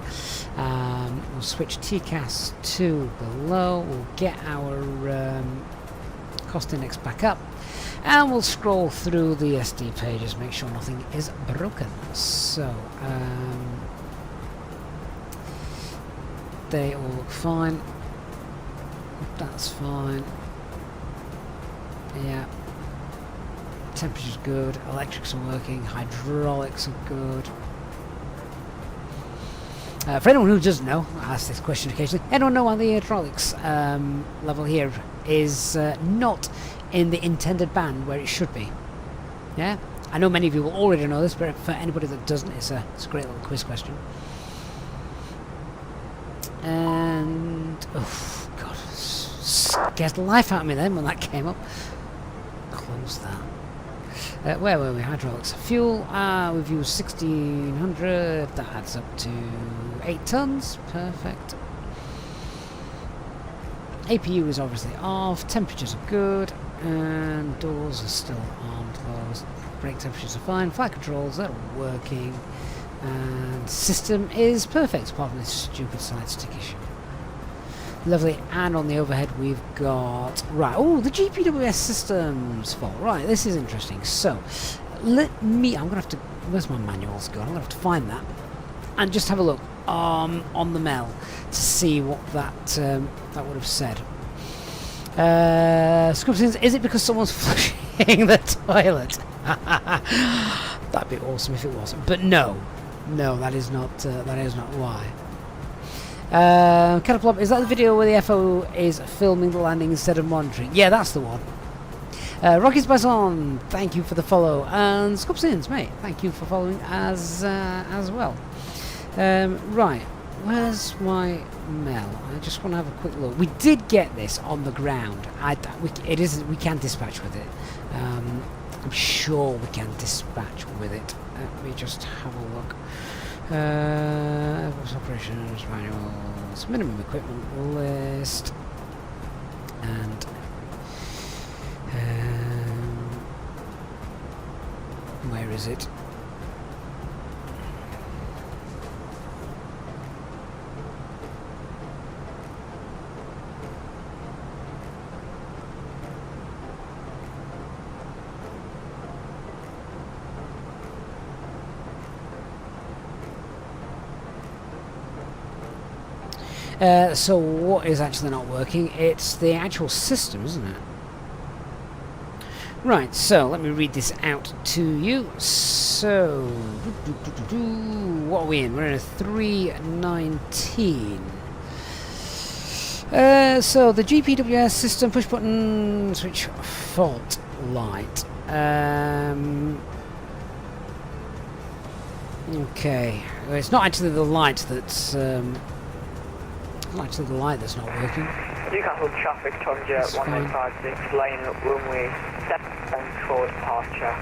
We'll switch TCAS to below. We'll get our cost index back up, and we'll scroll through the SD pages, make sure nothing is broken. So they all look fine. That's fine. Yeah. Temperature's good. Electrics are working. Hydraulics are good. For anyone who doesn't know, I ask this question occasionally, anyone know why the hydraulics level here is not in the intended band where it should be? Yeah? I know many of you will already know this, but for anybody that doesn't, it's a great little quiz question. And, oh god, scared the life out of me then when that came up. Close that. Where were we? Hydraulics. Fuel, we've used 1600, that adds up to 8 tons, perfect. APU is obviously off, temperatures are good, and doors are still on closed. Brake temperatures are fine, flight controls are working, and system is perfect, apart from this stupid side stick issue. Lovely, and on the overhead we've got, right, oh, the GPWS system's fault. Right, this is interesting. So, let me, I'm going to have to, where's my manuals gone? I'm going to have to find that, and just have a look on the Mel to see what that that would have said. Scriptings, is it because someone's flushing the toilet? That'd be awesome if it wasn't, but no, that is not why. Catapult, is that the video where the FO is filming the landing instead of monitoring? Yeah, that's the one. Rocky's Bison, thank you for the follow, and Scopsins, mate, thank you for following as well. Right, where's my Mel? I just want to have a quick look. We did get this on the ground. We can dispatch with it. I'm sure we can dispatch with it. Let me just have a look. Operations manuals, minimum equipment list, and where is it? So what is actually not working? It's the actual system, isn't it? Right, so let me read this out to you. So, what are we in? We're in a 319. So the GPWS system push button switch fault light. Okay, well, it's not actually the light that's not working. Newcastle traffic, Tonja 1856, lane runway 7 for departure.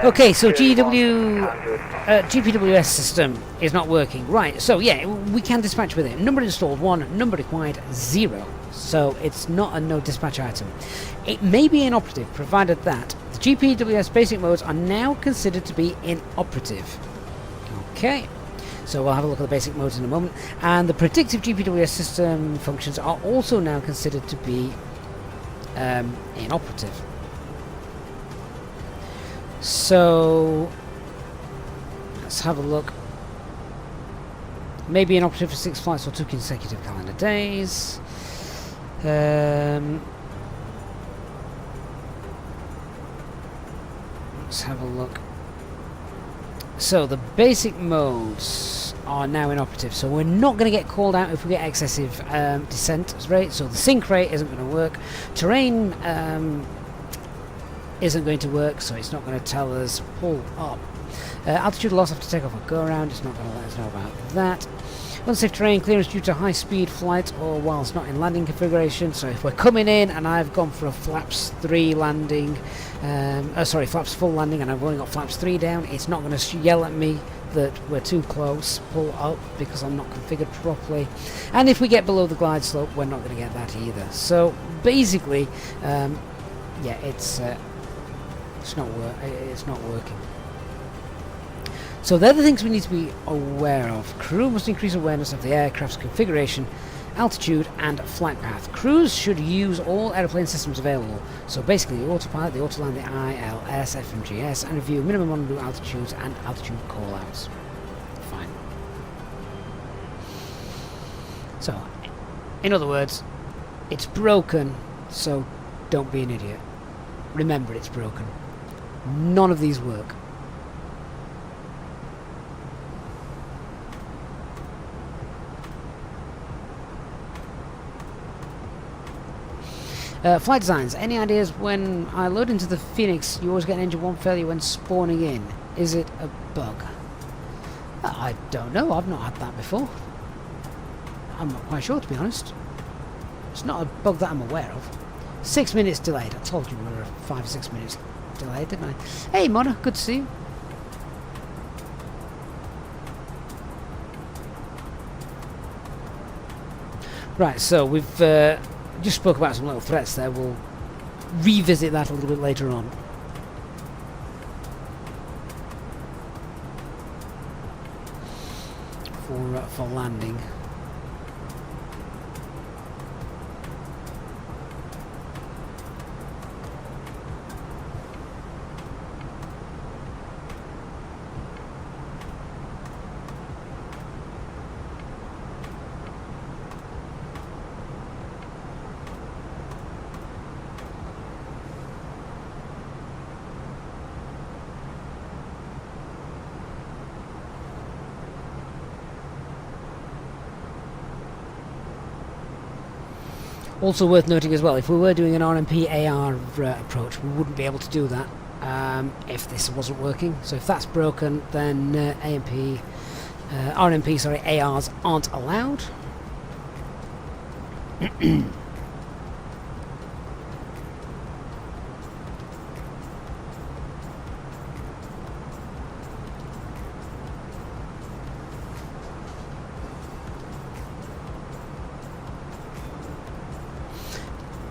Okay, so GPWS system is not working. Right, so yeah, we can dispatch with it. Number installed 1, number required 0. So it's not a no dispatch item. It may be inoperative, provided that the GPWS basic modes are now considered to be inoperative. Okay, so we'll have a look at the basic modes in a moment. And the predictive GPWS system functions are also now considered to be inoperative. So let's have a look. Maybe inoperative for 6 flights or 2 consecutive calendar days. Let's have a look. So the basic modes are now inoperative, so we're not going to get called out if we get excessive descent rate. So the sync rate isn't going to work. Terrain isn't going to work, so it's not going to tell us pull up. Altitude loss after takeoff or go around, it's not going to let us know about that. Unsafe terrain clearance due to high speed flight or whilst not in landing configuration. So if we're coming in and I've gone for a flaps 3 landing, flaps full landing, and I've only got flaps 3 down, it's not going to yell at me that we're too close, pull up, because I'm not configured properly. And if we get below the glide slope, we're not going to get that either. So basically, yeah, it's not working. So they're the things we need to be aware of. Crew must increase awareness of the aircraft's configuration, altitude and flight path. Crews should use all aeroplane systems available. So basically the autopilot, the autoland, the ILS, FMGS, and review minimum en route altitudes and altitude callouts. Fine. So, in other words, it's broken, so don't be an idiot. Remember, it's broken. None of these work. Flight designs. Any ideas when I load into the Phoenix, you always get an engine 1 failure when spawning in? Is it a bug? I don't know. I've not had that before. I'm not quite sure, to be honest. It's not a bug that I'm aware of. 6 minutes delayed. I told you we were 5 or 6 minutes delayed, didn't I? Hey, Mona. Good to see you. Right, so we've just spoke about some little threats there. We'll revisit that a little bit later on. For landing. Also worth noting as well, if we were doing an RMP AR approach, we wouldn't be able to do that if this wasn't working. So if that's broken, then ARs aren't allowed.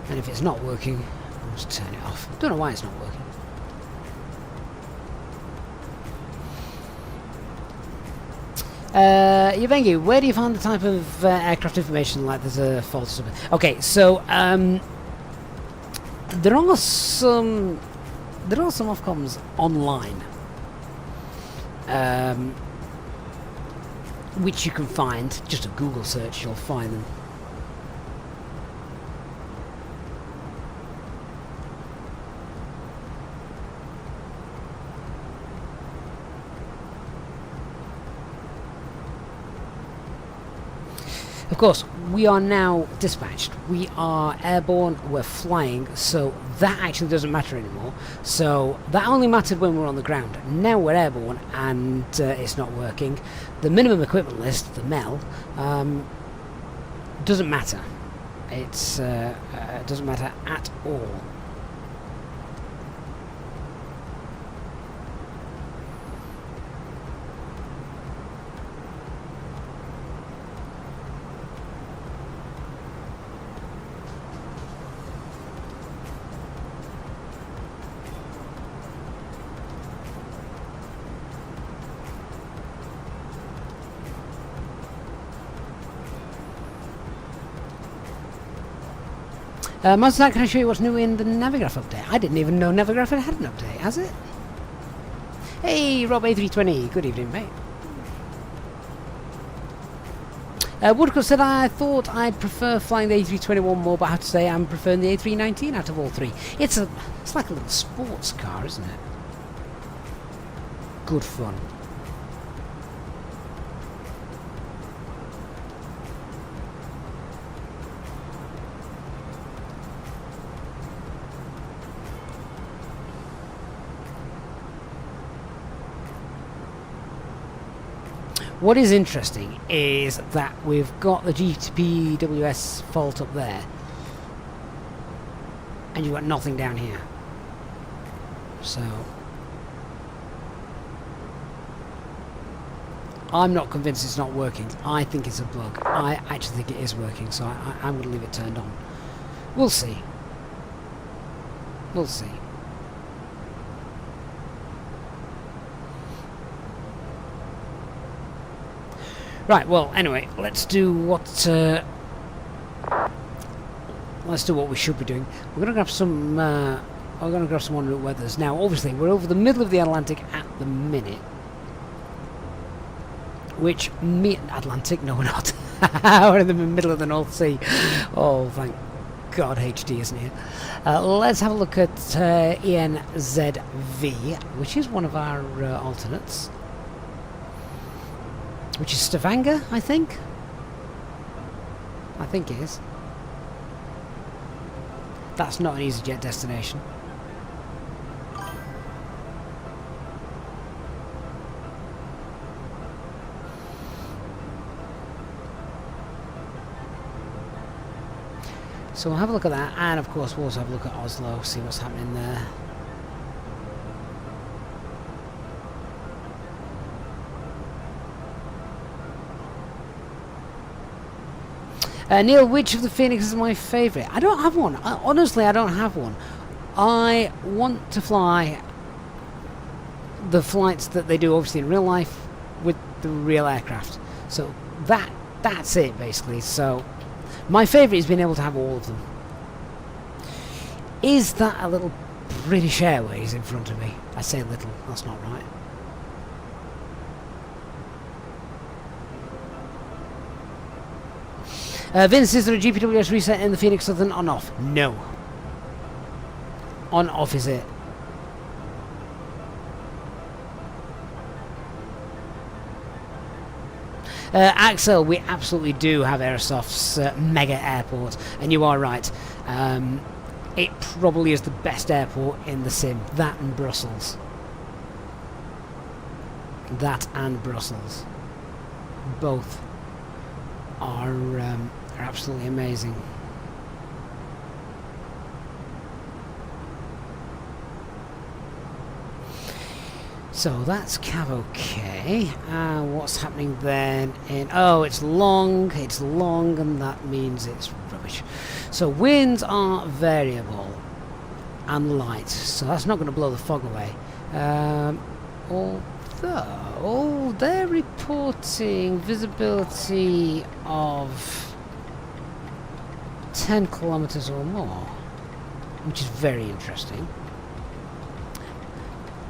And if it's not working, I'll just turn it off. Don't know why it's not working. Yavengi, where do you find the type of aircraft information, like there's a fault or something? Okay, so there are some Ofcoms online, which you can find. Just a Google search, you'll find them. Of course, we are now dispatched. We are airborne, we're flying, so that actually doesn't matter anymore. So that only mattered when we were on the ground. Now we're airborne and it's not working. The minimum equipment list, the MEL, doesn't matter. It doesn't matter at all. Monster, can I show you what's new in the Navigraph update? I didn't even know Navigraph had an update, has it? Hey, Rob A320, good evening, mate. Woodcut said, I thought I'd prefer flying the A321 more, but I have to say I'm preferring the A319 out of all three. It's like a little sports car, isn't it? Good fun. What is interesting is that we've got the GPWS fault up there, and you've got nothing down here. So I'm not convinced it's not working. I think it's a bug. I actually think it is working, so I'm going to leave it turned on. We'll see. We'll see. Right, well, anyway, let's do what we should be doing. We're gonna grab some en route weathers. Now, obviously, we're over the middle of the Atlantic at the minute. Which Atlantic? No, we're not. We're in the middle of the North Sea. Oh, thank God, HD isn't here. Let's have a look at ENZV, which is one of our alternates. Which is Stavanger, I think. I think it is. That's not an Easyjet destination. So we'll have a look at that, and of course we'll also have a look at Oslo, see what's happening there. Neil, which of the Fenix is my favourite? I don't have one. Honestly, I don't have one. I want to fly the flights that they do, obviously, in real life with the real aircraft. So that's it, basically. So my favourite is being able to have all of them. Is that a little British Airways in front of me? I say little. That's not right. Vince, is there a GPWS reset in the Fenix Southern on off? No. On off is it? Axel, we absolutely do have Aerosoft's mega airport, and you are right. It probably is the best airport in the sim. That and Brussels. That and Brussels. Both are absolutely amazing. So that's Cav okay. What's happening then in... Oh, it's long, and that means it's rubbish. So winds are variable and light, so that's not going to blow the fog away. Although they're reporting visibility of 10 kilometers or more, which is very interesting.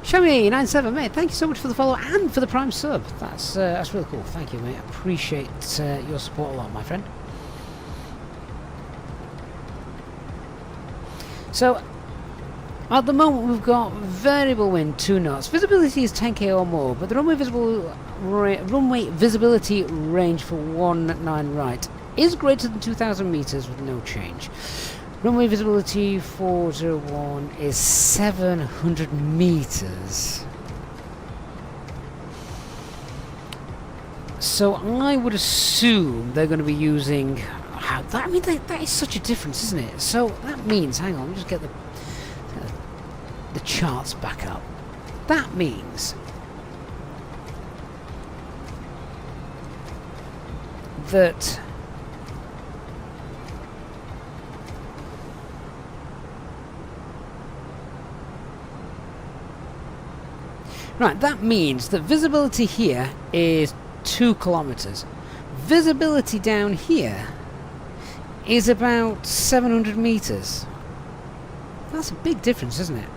Xiaomi97, mate, thank you so much for the follow and for the Prime sub. That's really cool. Thank you, mate. Appreciate your support a lot, my friend. So at the moment we've got variable wind 2 knots. Visibility is 10k or more, but the runway visibility range for 19 right is greater than 2,000 meters with no change. Runway visibility 401 is 700 meters. So I would assume they're going to be using... I mean, that is such a difference, isn't it? So that means... Hang on, let me just get the charts back up. That means that... Right, that means that visibility here is 2 kilometers. Visibility down here is about 700 meters. That's a big difference, isn't it?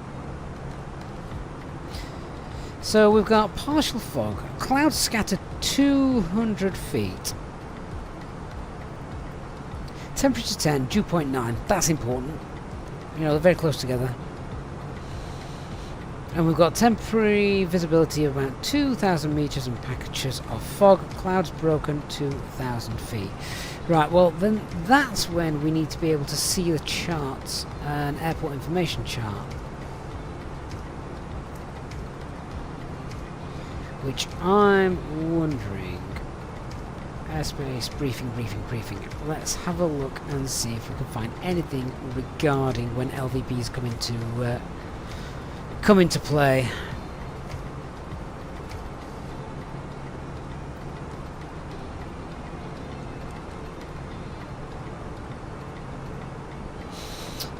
So we've got partial fog, clouds scattered 200 feet. Temperature 10, dew point 9, that's important. You know, they're very close together. And we've got temporary visibility of about 2,000 meters and patches of fog, clouds broken 2,000 feet. Right, well then that's when we need to be able to see the charts, an airport information chart. Which I'm wondering, airspace, briefing. Let's have a look and see if we can find anything regarding when LVPs come into play.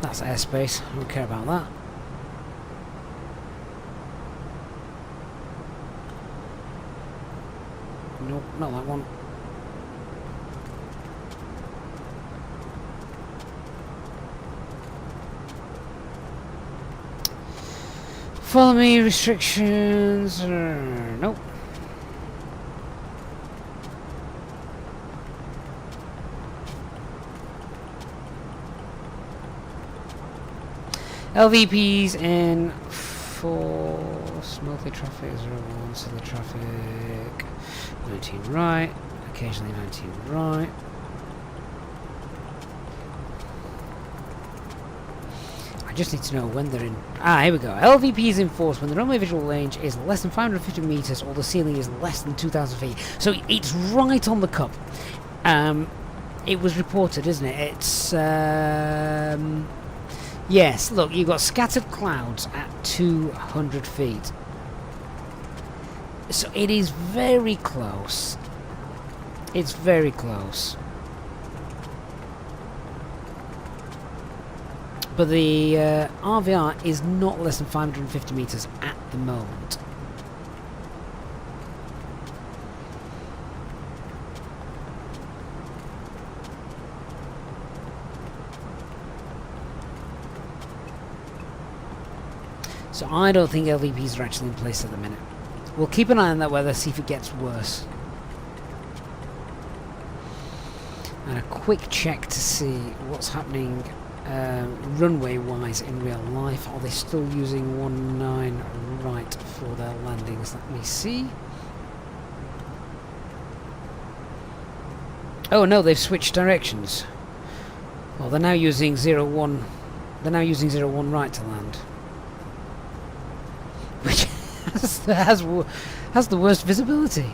That's airspace, I don't care about that. Nope, not that one. Follow me, restrictions, nope. LVPs in force, monthly traffic 01, so the traffic 19 right, occasionally 19 right. I just need to know when they're in. Ah, here we go. LVP is in force when the runway visual range is less than 550 meters or the ceiling is less than 2,000 feet. So it's right on the cup. It was reported, isn't it? It's yes. Look, you've got scattered clouds at 200 feet. So it is very close. It's very close. But the RVR is not less than 550 meters at the moment. So I don't think LVPs are actually in place at the minute. We'll keep an eye on that weather, see if it gets worse. And a quick check to see what's happening runway wise in real life. Are they still using 19 right for their landings? Let me see. Oh no, they've switched directions. Well, they're now using 01. They're now using 01 right to land, which has the worst visibility.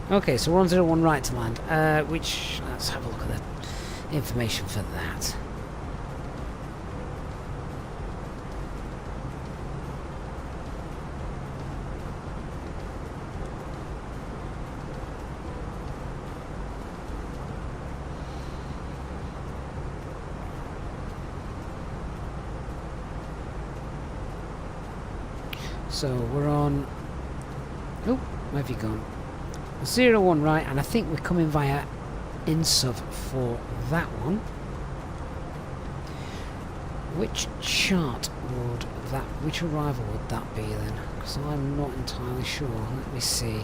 Okay, so we're on 01 right to land, which, let's have a look at the information for that. So we're on, oh, where have you gone? 01 right, and I think we're coming via INSUV for that one. Which chart would that, which arrival would that be then? Because I'm not entirely sure. Let me see.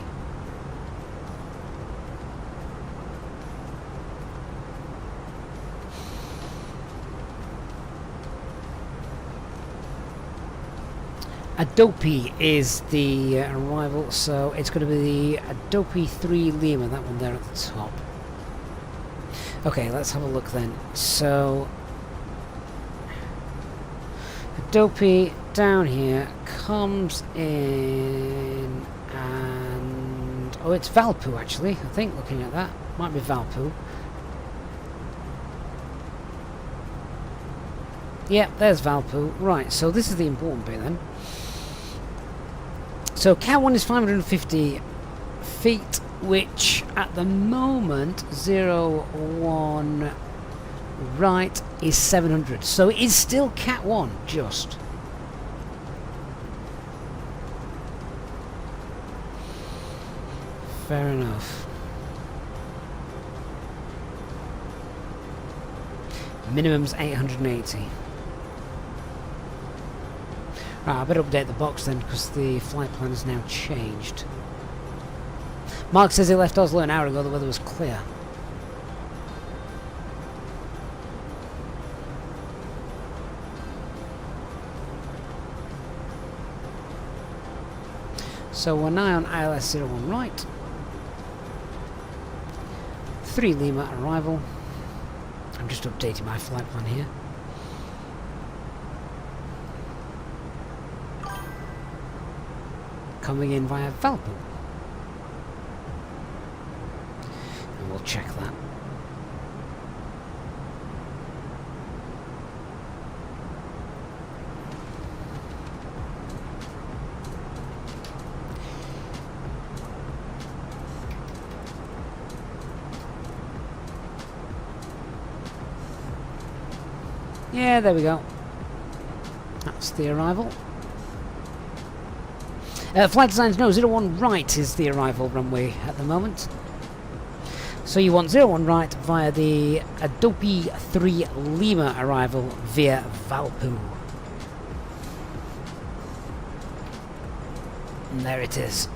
Adopi is the arrival, so it's going to be the Adopi 3 Lima, that one there at the top. Okay, let's have a look then. So Adopi down here comes in, and oh, it's Valpu actually, I think, looking at that. Might be Valpu. Yeah, there's Valpu. Right, so this is the important bit then. So Cat 1 is 550 feet, which at the moment 01 right is 700. So it is still Cat 1, just. Fair enough. Minimum's 880. Right, I better update the box then, because the flight plan has now changed. Mark says he left Oslo an hour ago, the weather was clear. So we're now on ILS 01 right. 3 Lima arrival. I'm just updating my flight plan here. Coming in via Valpo. And we'll check that. Yeah, there we go. That's the arrival. Flight designs no, 01 right is the arrival runway at the moment. So you want 01 right via the Adobe 3 Lima arrival via Valpo. And there it is.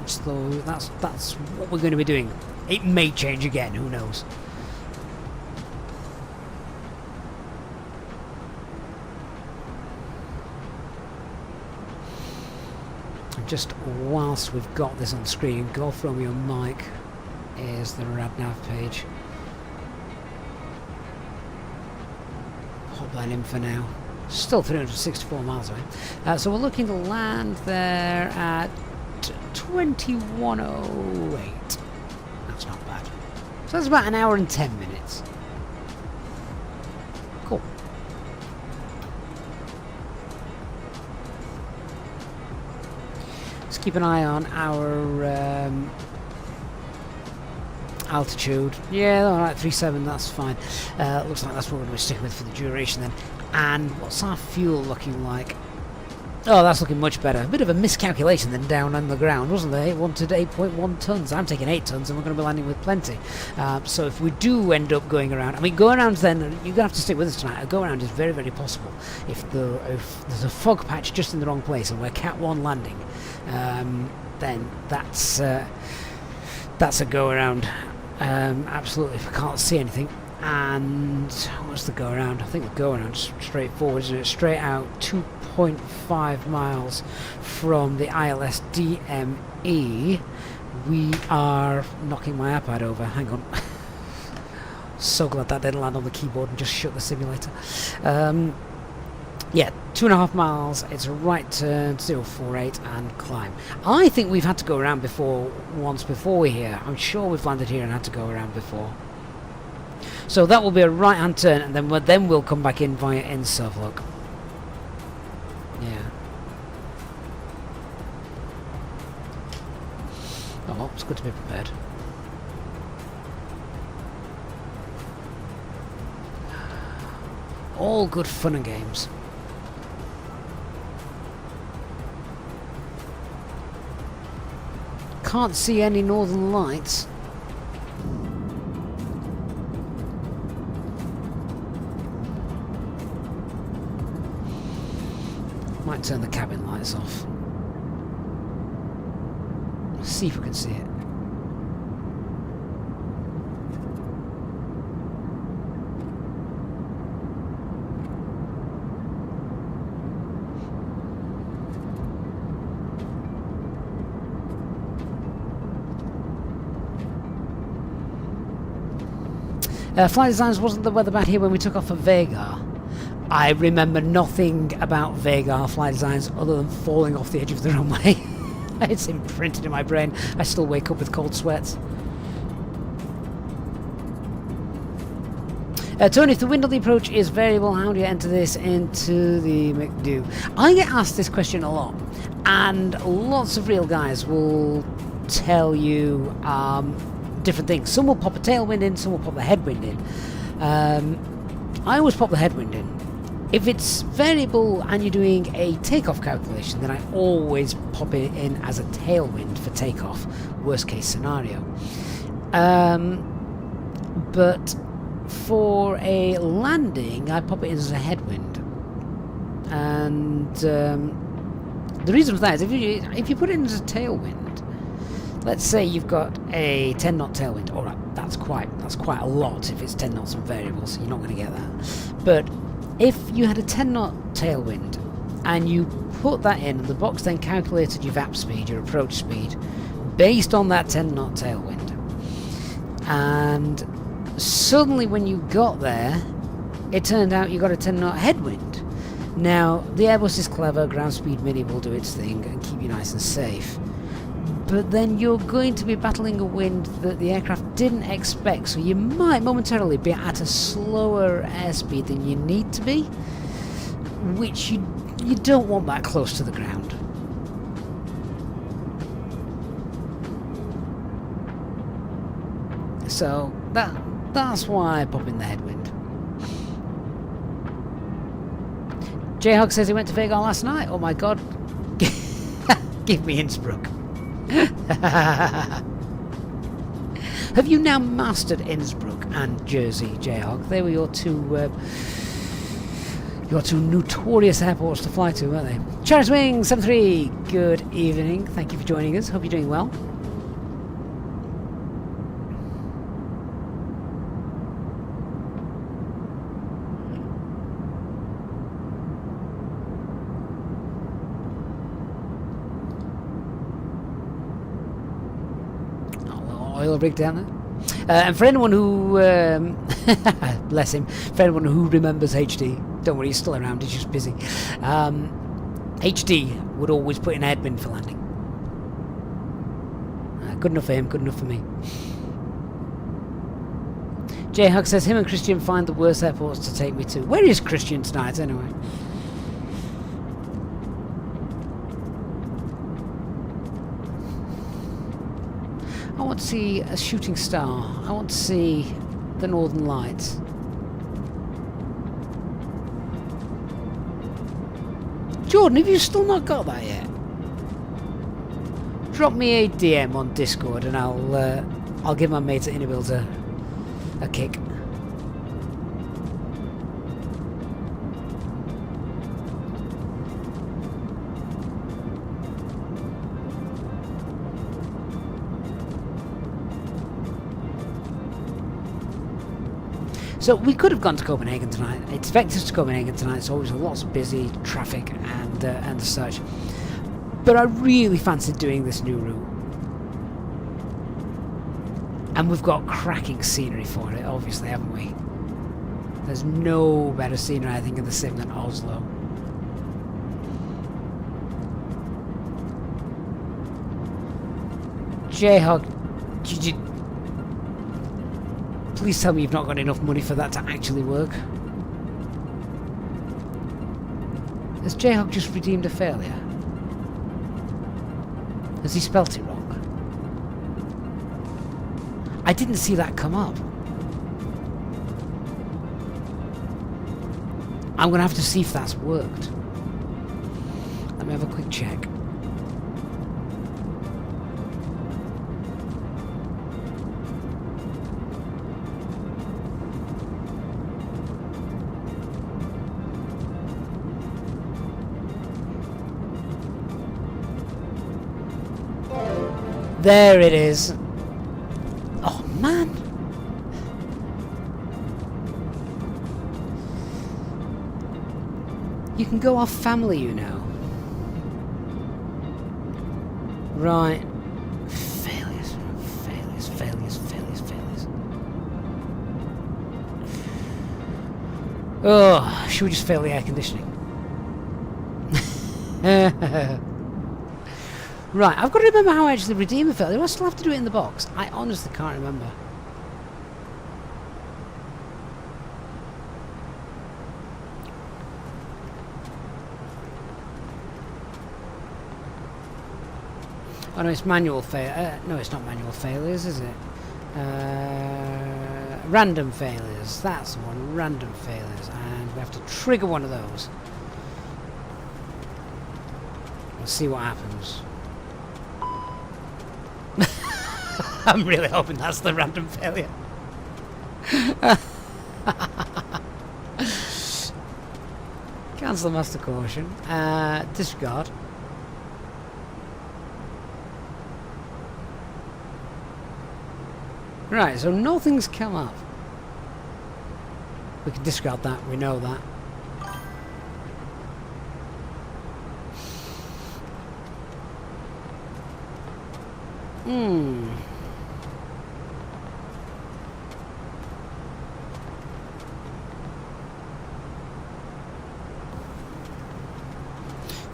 So that's what we're going to be doing. It may change again, who knows. Just whilst we've got this on screen, Golf Romeo Mike is the RadNav page. Hotline in for now. Still 364 miles away. So we're looking to land there at 21:08. That's not bad. So that's about an hour and 10 minutes. Cool. Keep an eye on our altitude. Yeah, alright, 37, that's fine. Looks like that's what we're going to be sticking with for the duration then. And what's our fuel looking like? Oh, that's looking much better. A bit of a miscalculation then down on the ground, wasn't there? It wanted 8.1 tons. I'm taking 8 tons and we're going to be landing with plenty. So if we do end up going around, I mean, go around then, you're going to have to stick with us tonight. A go around is very, very possible. If there's a fog patch just in the wrong place and we're Cat 1 landing, then that's a go around. Absolutely, if I can't see anything. And what's the go around? I think the go around is straightforward, isn't it? Straight out 2.5 miles from the ILS DME. We are knocking my iPad over. Hang on. So glad that didn't land on the keyboard and just shut the simulator. Yeah, 2.5 miles. It's a right turn, 048, and climb. I think we've had to go around once before we're here. I'm sure we've landed here and had to go around before. So that will be a right-hand turn, and then we'll come back in via INSOV. Look. Yeah. Oh, well, it's good to be prepared. All good fun and games. Can't see any northern lights. Might turn the cabin lights off. See if we can see it. Flight Designs, wasn't the weather bad here when we took off for Vega? I remember nothing about Vega Flight Designs other than falling off the edge of the runway. It's imprinted in my brain. I still wake up with cold sweats. Tony, if the wind on the approach is variable, how do you enter this into the McDo? I get asked this question a lot, and lots of real guys will tell you different things. Some will pop a tailwind in, some will pop a headwind in. I always pop the headwind in. If it's variable and you're doing a takeoff calculation, then I always pop it in as a tailwind for takeoff, worst case scenario. But for a landing, I pop it in as a headwind. And the reason for that is if you put it in as a tailwind, let's say you've got a 10 knot tailwind. All right, that's quite a lot if it's 10 knots and variable, so you're not going to get that. But if you had a 10 knot tailwind and you put that in, and the box then calculated your VAP speed, your approach speed, based on that 10 knot tailwind, and suddenly when you got there, it turned out you got a 10 knot headwind. Now, the Airbus is clever, ground speed mini will do its thing and keep you nice and safe. But then you're going to be battling a wind that the aircraft didn't expect, so you might momentarily be at a slower airspeed than you need to be, which you don't want that close to the ground. So that's why I pop in the headwind. J-Hog says he went to Vegas last night. Oh my god. Give me Innsbruck. Have you now mastered Innsbruck and Jersey, J-Hog? They were your two notorious airports to fly to, weren't they? Charles Wing 73, good evening. Thank you for joining us. Hope you're doing well. Oil rig down there. And for anyone who, bless him, for anyone who remembers HD, don't worry, he's still around, he's just busy. HD would always put in headwind for landing. Good enough for him, good enough for me. J-Hug says him and Christian find the worst airports to take me to. Where is Christian tonight, anyway? I want to see a shooting star. I want to see the Northern Lights. Jordan, have you still not got that yet? Drop me a DM on Discord and I'll give my mates at Innerbuild a kick. So we could have gone to Copenhagen tonight. It's vectors to Copenhagen tonight, so always lots of busy traffic and such. But I really fancied doing this new route. And we've got cracking scenery for it, obviously, haven't we? There's no better scenery, I think, in the sim than Oslo. J-Hog, please tell me you've not got enough money for that to actually work. Has J-Hog just redeemed a failure? Has he spelt it wrong? I didn't see that come up. I'm going to have to see if that's worked. Let me have a quick check. There it is. Oh, man. You can go off family, you know. Right. Failures. Failures, failures, failures, failures. Oh, should we just fail the air conditioning? Right, I've got to remember how I actually redeem a failure. Do I still have to do it in the box? I honestly can't remember. Oh no, it's manual fail. No, it's not manual failures, is it? Random failures. That's the one. Random failures, and we have to trigger one of those. Let's see what happens. I'm really hoping that's the random failure. Cancel master caution. Disregard. Right, so nothing's come up. We can disregard that, we know that.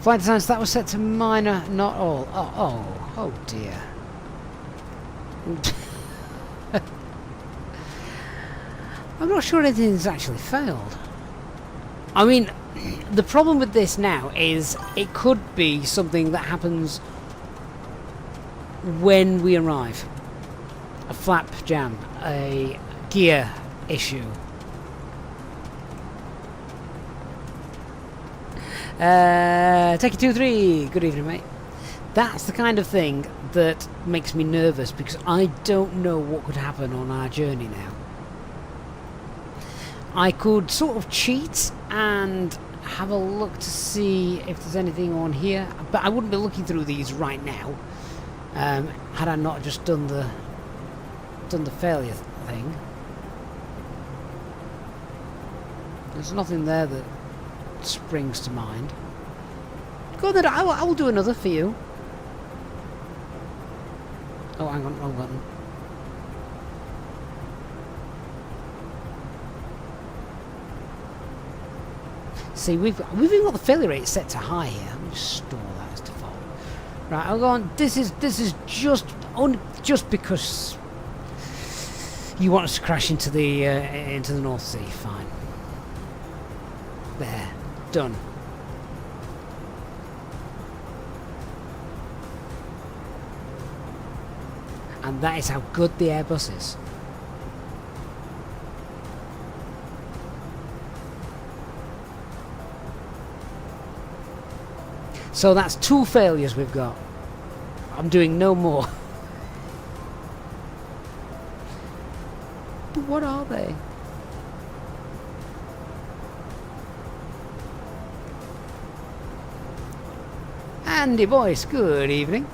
Flight designs, that was set to minor, not all. Oh dear. I'm not sure anything's actually failed. I mean, the problem with this now is it could be something that happens when we arrive. A flap jam, a gear issue. Take it 2-3. Good evening, mate. That's the kind of thing that makes me nervous because I don't know what could happen on our journey now. I could sort of cheat and have a look to see if there's anything on here, but I wouldn't be looking through these right now had I not just done the failure thing. There's nothing there that springs to mind. Go on then, I will do another for you. Oh, hang on, wrong button. See, we've even got the failure rate set to high here. Let me just store that as default. Right, I'll go on. This is just because you want us to crash into the North Sea. Fine. There, done. And that is how good the Airbus is. So that's 2 failures we've got. I'm doing no more. But what are they? Andy Boyce, good evening.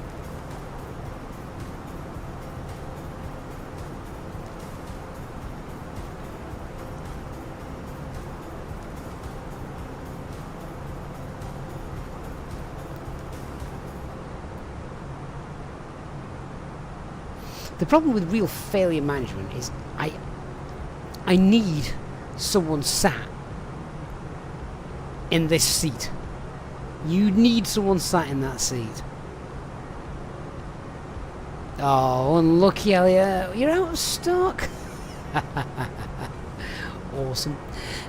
The problem with real failure management is I need someone sat in this seat. You need someone sat in that seat. Oh, unlucky, Elliot. You're out of stock. Awesome.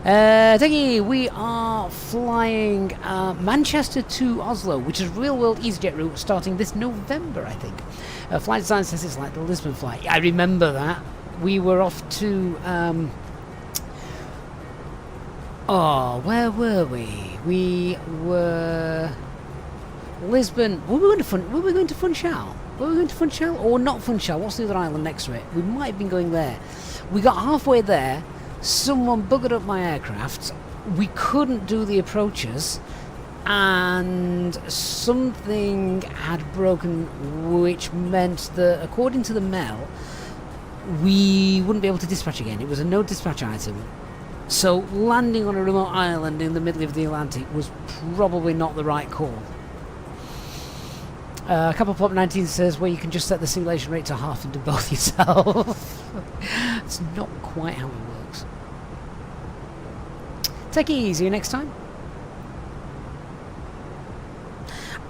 Teggy, we are flying Manchester to Oslo, which is real-world EasyJet route starting this November, I think. Flight design says it's like the Lisbon flight. I remember that. We were off to... oh, where were we? We were... Lisbon. Were we going to Funchal? Were we going to Funchal or not Funchal? What's the other island next to it? We might have been going there. We got halfway there. Someone buggered up my aircraft. We couldn't do the approaches. And something had broken, which meant that, according to the Mel, we wouldn't be able to dispatch again. It was a no dispatch item. So landing on a remote island in the middle of the Atlantic was probably not the right call. Couple Pop 19 says, well, you can just set the simulation rate to half and do both yourself. It's not quite how it works. Take it easy next time.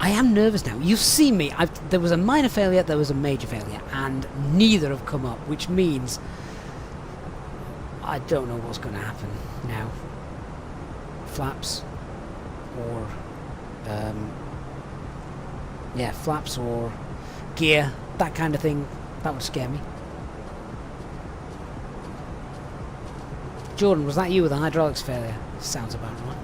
I am nervous now. You've seen me. There was a minor failure, there was a major failure, and neither have come up, which means I don't know what's going to happen now. Flaps, or yeah, flaps or gear, that kind of thing. That would scare me. Jordan, was that you with the hydraulics failure? Sounds about right.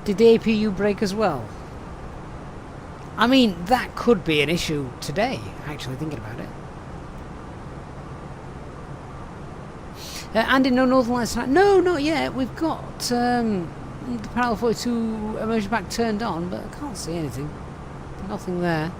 Did the APU break as well? I mean, that could be an issue today, actually, thinking about it. Andy, no Northern Lights tonight? No, not yet. We've got the Parallel 42 immersion pack turned on, but I can't see anything. Nothing there.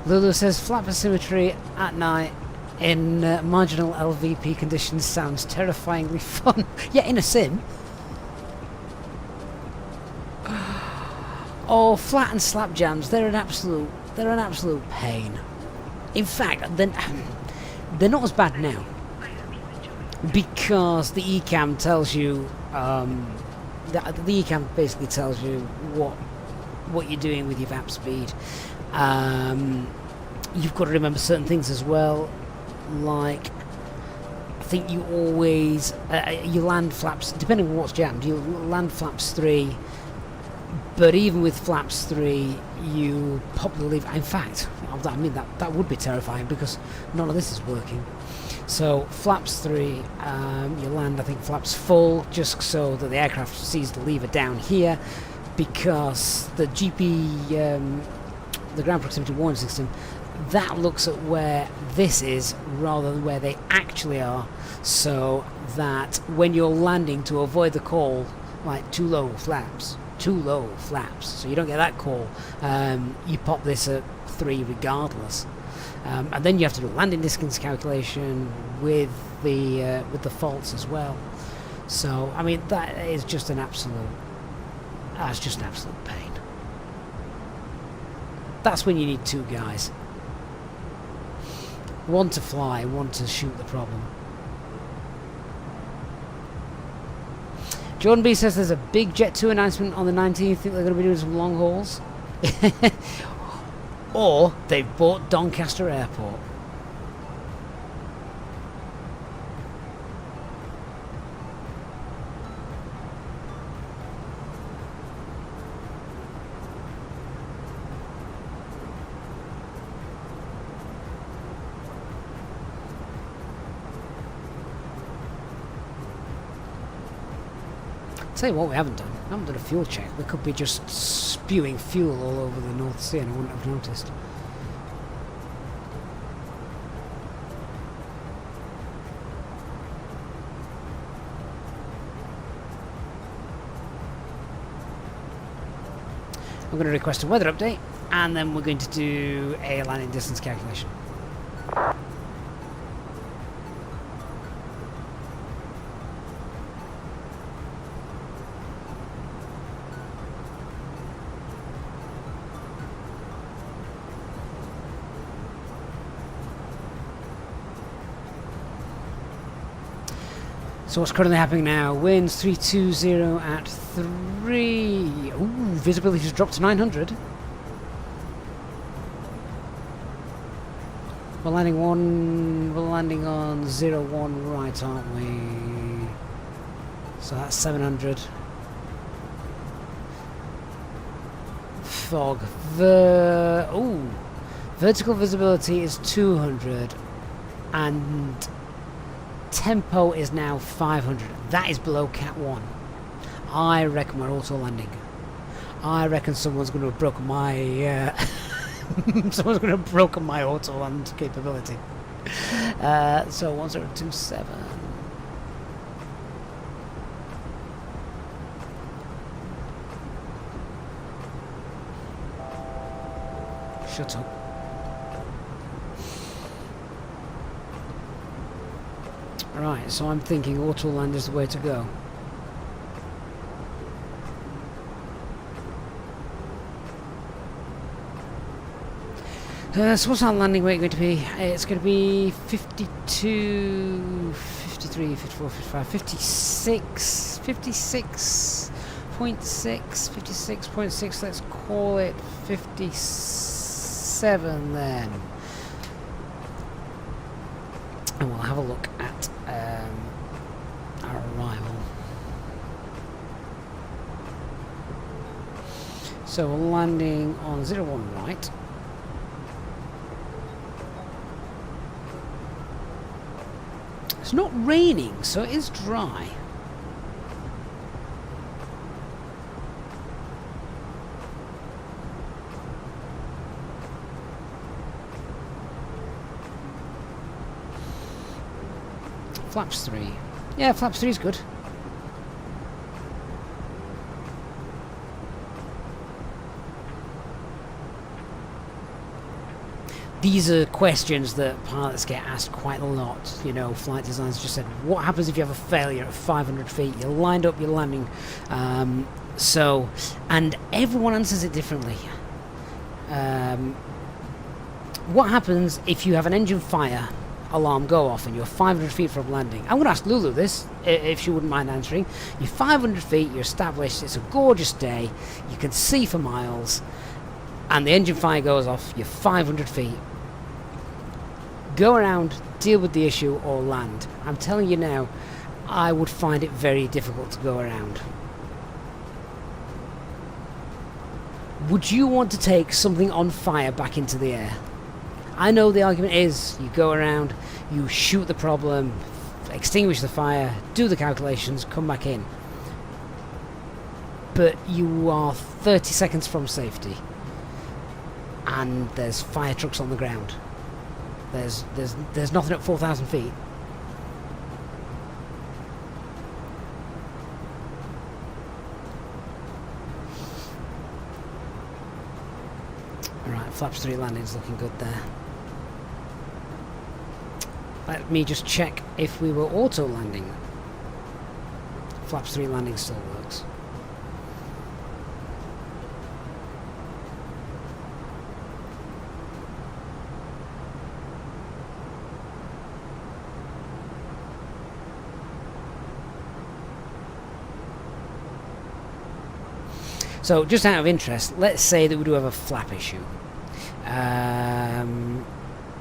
Lulu says flap asymmetry at night in marginal LVP conditions sounds terrifyingly fun. Yeah, in a sim. Oh, flat and slap jams, they're an absolute pain. In fact, they're not as bad now because the eCam tells you the eCam basically tells you what you're doing with your VAP speed. You've got to remember certain things as well, like I think you always you land flaps, depending on what's jammed, you land flaps 3, but even with flaps 3 you pop the lever. In fact, I mean that would be terrifying because none of this is working. So flaps 3, you land I think flaps full just so that the aircraft sees the lever down here, because the GP the ground proximity warning system, that looks at where this is rather than where they actually are, so that when you're landing, to avoid the call like too low flaps, so you don't get that call, you pop this at 3 regardless, and then you have to do a landing distance calculation with the faults as well. So I mean that is just an absolute pain. That's when you need 2 guys. One to fly, one to shoot the problem. Jordan B says there's a big Jet 2 announcement on the 19th. Think they're going to be doing some long hauls? Or they've bought Doncaster Airport. Tell you what we haven't done. We haven't done a fuel check. We could be just spewing fuel all over the North Sea and I wouldn't have noticed. I'm going to request a weather update and then we're going to do a landing distance calculation. So what's currently happening now? Winds 320 at 3. Ooh, visibility has dropped to 900. We're landing on 01 right, aren't we? So that's 700. Fog. Vertical visibility is 200 and tempo is now 500. That is below Cat 1. I reckon we're auto landing. I reckon someone's going to have broken my someone's going to have broken my auto land capability. So 1027. Shut up. Right, so I'm thinking auto land is the way to go. So what's our landing weight going to be? It's going to be 52, 53, 54, 55, 56, 56.6, let's call it 57 then. And we'll have a look at our arrival. So we're landing on 01 right. It's not raining, so it is dry. Flaps 3. Yeah, flaps 3 is good. These are questions that pilots get asked quite a lot. You know, flight designers just said, what happens if you have a failure at 500 feet? You're lined up, you're landing. And everyone answers it differently. What happens if you have an engine fire alarm go off and you're 500 feet from landing? I'm going to ask Lulu this, if she wouldn't mind answering. You're 500 feet, you're established, it's a gorgeous day, you can see for miles, and the engine fire goes off, you're 500 feet. Go around, deal with the issue, or land. I'm telling you now, I would find it very difficult to go around. Would you want to take something on fire back into the air? I know the argument is you go around, you shoot the problem, extinguish the fire, do the calculations, come back in. But you are 30 seconds from safety, and there's fire trucks on the ground. There's nothing at 4,000 feet. Alright, flaps 3 landing's looking good there. Let me just check if we were auto landing. Flaps 3 landing still works. So, just out of interest, let's say that we do have a flap issue.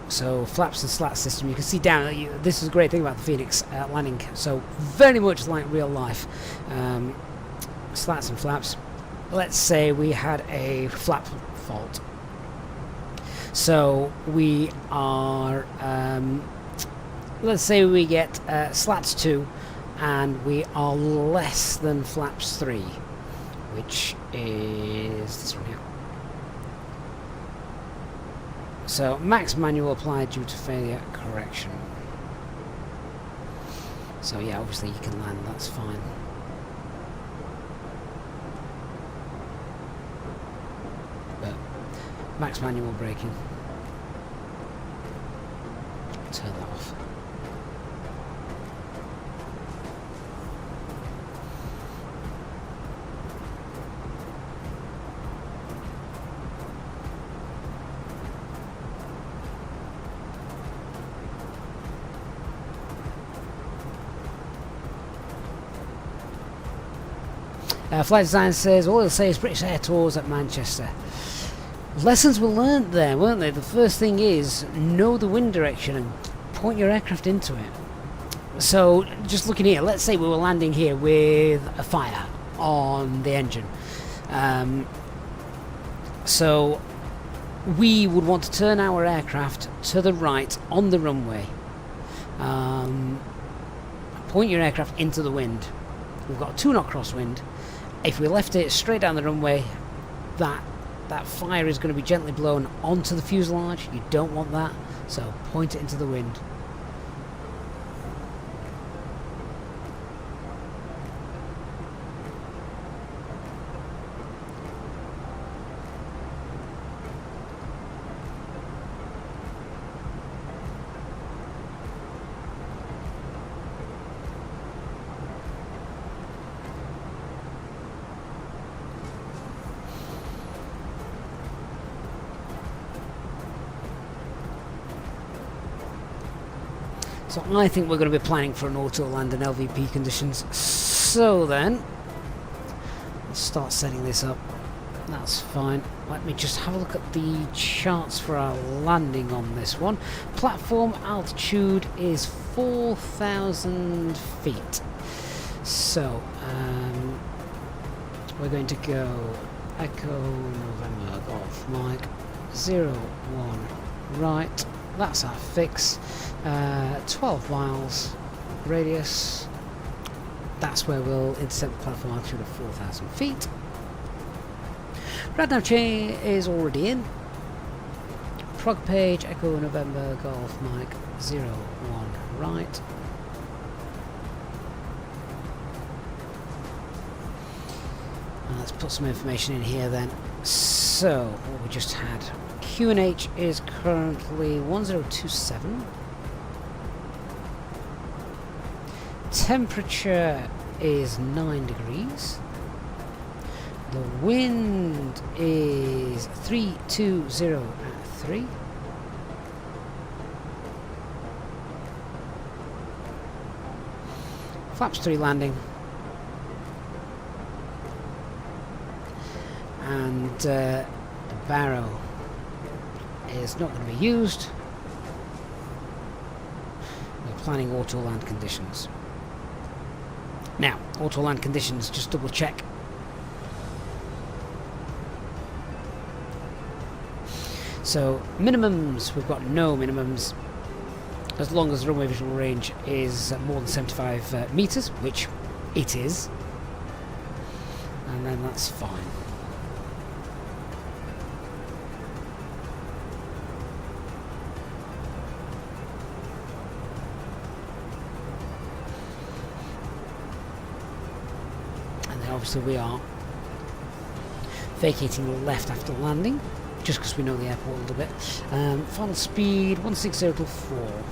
So, flaps and slats system, you can see down, this is a great thing about the Fenix landing, so very much like real life. Slats and flaps. Let's say we had a flap fault. So, we are, let's say we get slats 2, and we are less than flaps 3. Which is this one here. So, max manual applied due to failure correction. So yeah, obviously you can land, that's fine. But, max manual braking. Turn that off. Flight Design says, all it'll say is British Air Tours at Manchester. Lessons were learnt there, weren't they? The first thing is, know the wind direction and point your aircraft into it. So, just looking here, let's say we were landing here with a fire on the engine. So, we would want to turn our aircraft to the right on the runway. Point your aircraft into the wind. We've got a 2-knot crosswind. If we left it straight down the runway, that fire is going to be gently blown onto the fuselage. You don't want that, so point it into the wind. So I think we're going to be planning for an auto land in LVP conditions. So then, let's start setting this up. That's fine. Let me just have a look at the charts for our landing on this one. Platform altitude is 4,000 feet. So, we're going to go Echo November Golf Mike 01 right. That's our fix. 12 miles. radius. That's where we'll intercept the platform altitude of 4,000 feet. Radar chain is already in. Prog page, Echo November, Golf, Mike, 01 right. Let's put some information in here then. So, what we just had. QNH is currently 1027. Temperature is 9 degrees. The wind is 320 at 3. Flaps 3 landing. And the barrow is not going to be used. We're planning auto land conditions. Now, auto land conditions, just double check. So, minimums, we've got no minimums. As long as the runway visual range is more than 75 meters, which it is. And then that's fine. Obviously we are vacating left after landing, just because we know the airport a little bit. Final speed 160 till 4.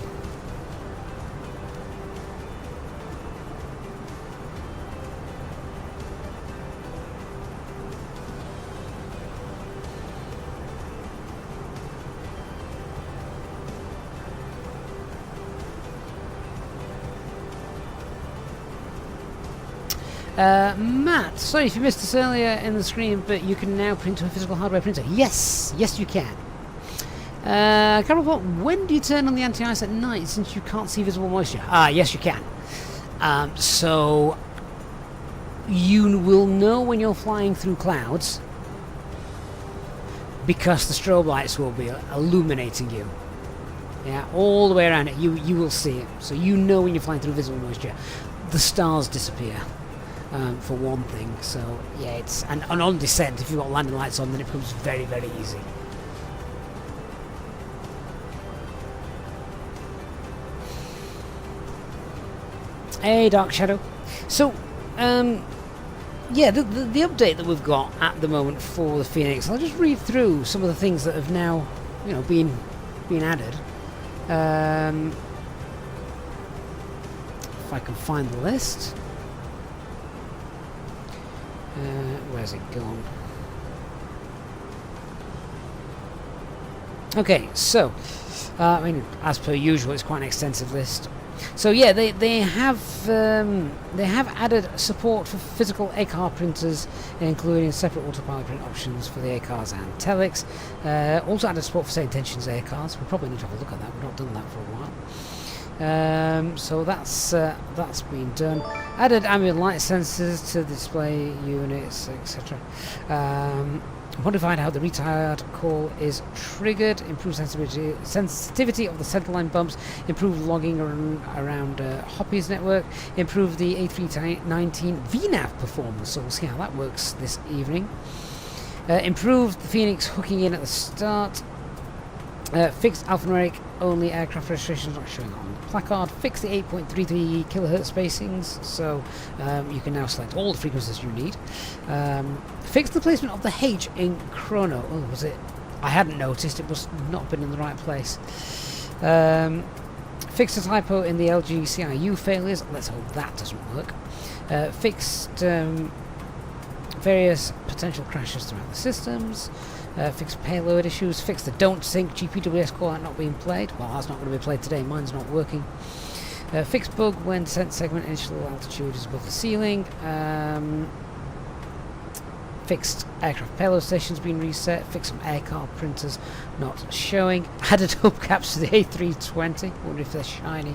Matt, sorry if you missed this earlier in the screen, but you can now print to a physical hardware printer. Yes, yes you can. Carol, when do you turn on the anti-ice at night since you can't see visible moisture? Yes you can. So you will know when you're flying through clouds because the strobe lights will be illuminating you. Yeah, all the way around it, you will see it. So you know when you're flying through visible moisture. The stars disappear. For one thing, so yeah, it's and on descent, if you've got landing lights on, then it becomes very, very easy. Hey, Dark Shadow. So, yeah, the update that we've got at the moment for the Phoenix, I'll just read through some of the things that have now, you know, been added. If I can find the list. Where's it gone? Okay, so I mean, as per usual, it's quite an extensive list. So yeah, they have added support for physical ACAR printers, including separate autopilot print options for the ACARs and Telex. Also added support for say intentions ACARs. We probably need to have a look at that. We've not done that for a while. So that's been done. Added ambient light sensors to the display units, etc. Modified how the retard call is triggered. Improved sensitivity of the centerline bumps. Improved logging around Hoppy's network. Improved the A319 VNAV performance. So we'll see how that works this evening. Improved the Phoenix hooking in at the start. Fixed alphanumeric only aircraft registrations not showing on the placard. Fixed the 8.33 kilohertz spacings, so you can now select all the frequencies you need. Fixed the placement of the H in chrono. Oh, was it? I hadn't noticed. It must not have been in the right place. Fixed a typo in the LG CIU failures. Let's hope that doesn't work. Fixed various potential crashes throughout the systems. Fixed payload issues, fixed the don't sync GPWS call out not being played. Well, that's not going to be played today, mine's not working. Fixed bug when descent segment initial altitude is above the ceiling. Fixed aircraft payload stations being reset. Fixed some aircar printers not showing. Added hubcaps to the A320, wonder if they're shiny.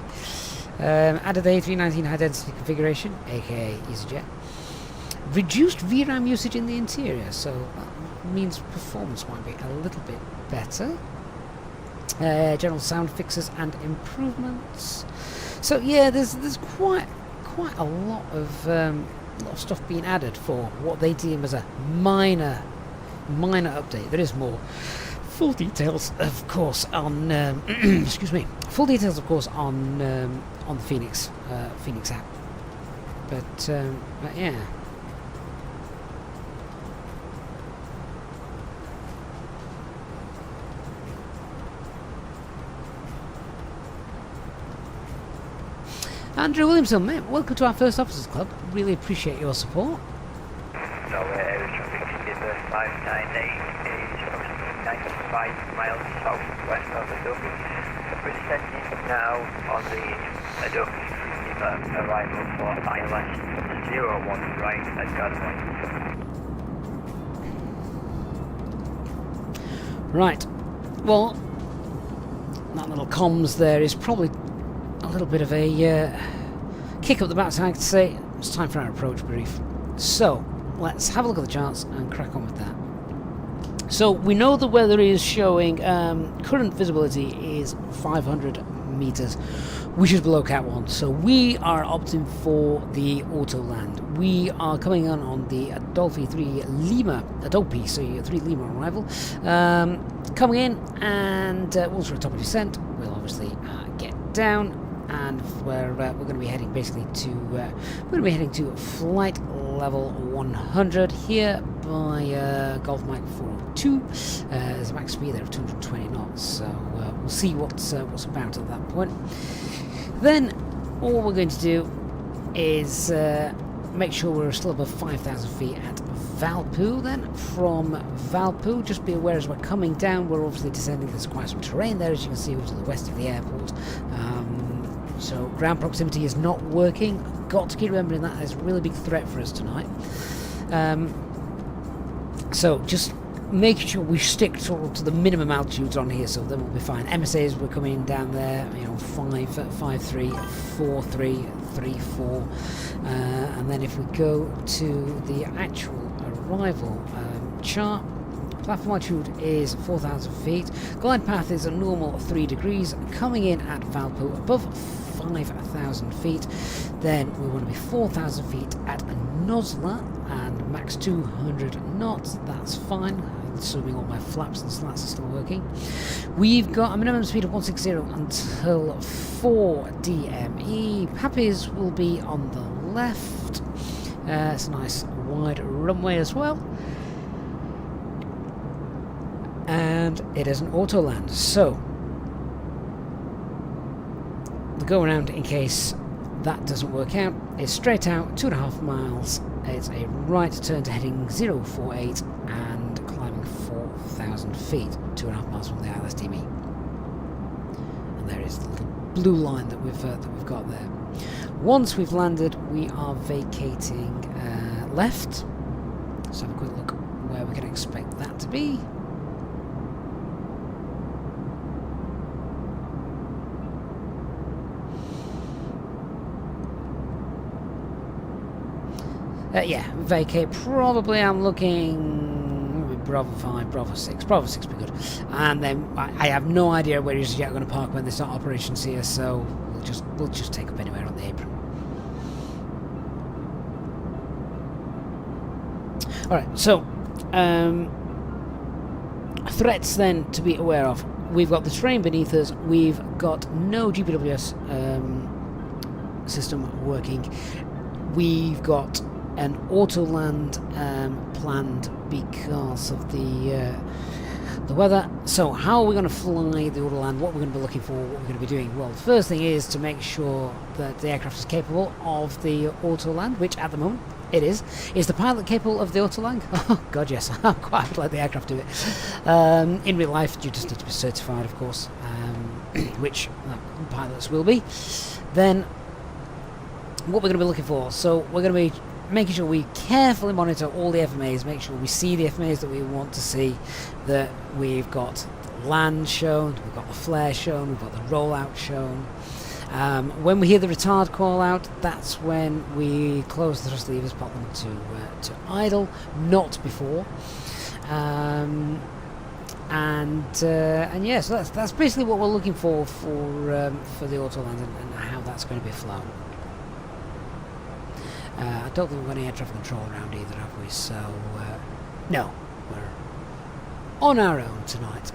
Added the A319 high density configuration, aka Easyjet. Reduced VRAM usage in the interior, so that means performance might be a little bit better. general sound fixes and improvements. So yeah, there's quite a lot of stuff being added for what they deem as a minor update. There is more. Full details, of course, on excuse me. Full details, of course, on the Fenix app. But yeah. Andrew Williamson, mate, welcome to our First Officers Club. Really appreciate your support. So air traffic number 598 is approximately 95 miles southwest of Adobe. We're descending now on the Adobe Lima arrival for ILS 01 right at gunpoint. Right, well, that little comms there is probably a little bit of a kick up the backside to say it's time for our approach brief. So let's have a look at the charts and crack on with that. So we know the weather is showing current visibility is 500 meters, which is below Cat 1. So we are opting for the auto land. We are coming in on the Adobe 3 Lima, so 3 Lima arrival. Coming in, and once we're at top of descent, we'll obviously get down, and we're going to be heading basically to flight level 100 here by Golf Mike 402. There's a max speed there of 220 knots, so we'll see what's about at that point. Then all we're going to do is make sure we're still above 5,000 feet at Valpo. Then from Valpo, just be aware as we're coming down, we're obviously descending. There's quite some terrain there, as you can see, over to the west of the airport. So ground proximity is not working. Got to keep remembering that is a really big threat for us tonight. So just making sure we stick to the minimum altitudes on here, so then we'll be fine. MSAs, we're coming down there, 5.3, 4.3, 3.4, and then if we go to the actual arrival chart, platform altitude is 4,000 feet. Glide path is a normal 3 degrees. Coming in at Valpo above 5,000 feet. Then we want to be 4,000 feet at Nosla and max 200 knots. That's fine, assuming all my flaps and slats are still working. We've got a minimum speed of 160 until 4 DME. Pappies will be on the left. It's a nice wide runway as well. And it is an auto land, so the go around, in case that doesn't work out, is straight out 2.5 miles. It's a right turn to heading 048 and climbing 4,000 feet, 2.5 miles from the ILS DME. And there is the little blue line that we've got there. Once we've landed, we are vacating left. Let's have a quick look where we can expect that to be. Yeah, vacate, probably I'm looking Bravo 5, Bravo 6. Bravo 6 would be good. And then I have no idea where Easyjet are going to park when they start operations here, so we'll just take up anywhere on the apron. Alright, so threats then to be aware of. We've got the terrain beneath us, we've got no GPWS system working, we've got an auto land planned because of the weather. So how are we going to fly the auto land? What we're going to be looking for? What we're going to be doing? Well, the first thing is to make sure that the aircraft is capable of the auto land, which at the moment it is. Is the pilot capable of the auto land? Oh God, yes. I quite let the aircraft do it. In real life, you just need to be certified, of course, which pilots will be. Then what we're going to be looking for? So we're going to be making sure we carefully monitor all the FMAs, make sure we see the FMAs that we want to see, that we've got the land shown, we've got the flare shown, we've got the rollout shown. When we hear the retard call out, that's when we close the thrust levers, pop them to idle, not before. and yeah, so that's basically what we're looking for the Autoland and how that's going to be flown. I don't think we've got any air traffic control around either, have we? So no, we're on our own tonight.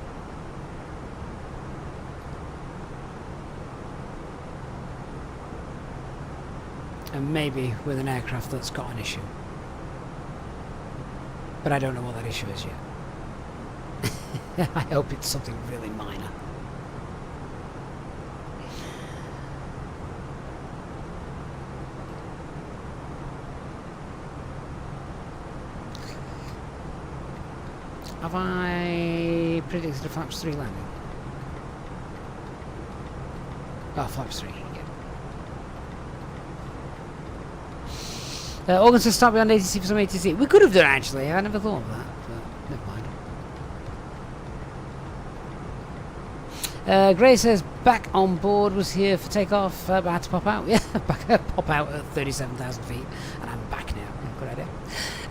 And maybe with an aircraft that's got an issue. But I don't know what that issue is yet. I hope it's something really minor. Have I predicted a flaps 3 landing? Oh, flaps 3, yeah. August to start beyond ATC for some ATC. We could have done actually, I never thought of that, but never mind. Gray says, back on board, was here for takeoff, but I had to pop out. Yeah, pop out at 37,000 feet, and I'm back now. Good idea.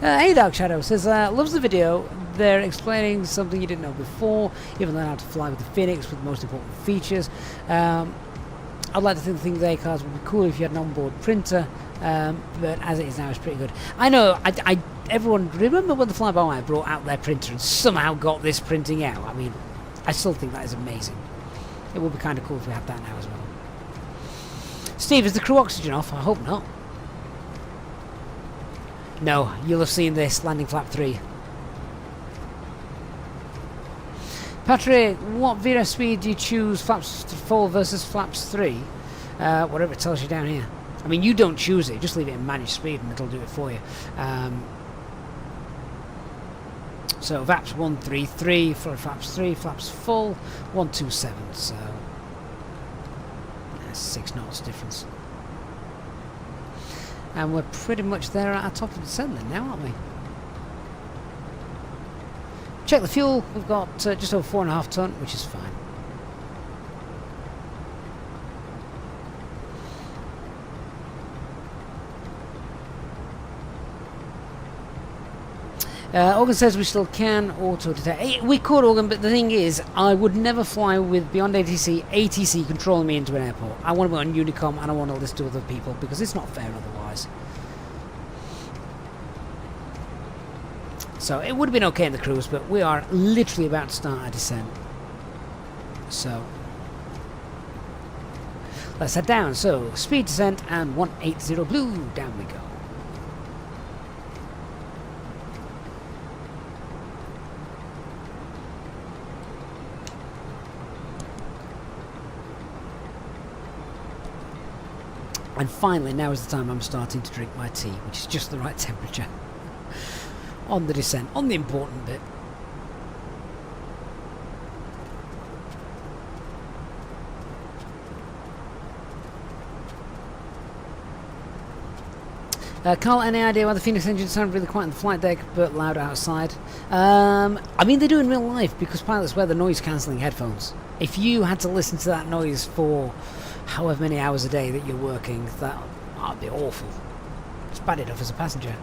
Hey Dark Shadow says, loves the video. They're explaining something you didn't know before. You haven't learned how to fly with the Fenix with the most important features. I'd like to think the thing with A-cars would be cool if you had an onboard printer, but as it is now, it's pretty good. I know, everyone, remember when the fly-by-wire brought out their printer and somehow got this printing out? I mean, I still think that is amazing. It would be kind of cool if we had that now as well. Steve, is the crew oxygen off? I hope not. No, you'll have seen this, landing flap 3. Patrick, what VRF speed do you choose, flaps 4 versus flaps 3? Whatever it tells you down here. I mean, you don't choose it, just leave it in managed speed and it'll do it for you. So VAPS 133 for flaps 3, flaps full 127, so that's 6 knots difference. And we're pretty much there at our top of the descent then now, aren't we? Check the fuel, we've got just over 4.5 tonne, which is fine. Organ says we still can auto detect. We could, Organ, but the thing is, I would never fly with beyond ATC controlling me into an airport. I want to be on Unicom and I want to listen to other people because it's not fair otherwise. So it would have been okay in the cruise, but we are literally about to start our descent. So let's head down. So speed descent and 180 blue, down we go. And finally, now is the time I'm starting to drink my tea, which is just the right temperature. On the descent, on the important bit. Carl, any idea why the Fenix engines sound really quiet on the flight deck but loud outside? I mean, they do in real life because pilots wear the noise cancelling headphones. If you had to listen to that noise for however many hours a day that you're working, that would be awful. It's bad enough as a passenger.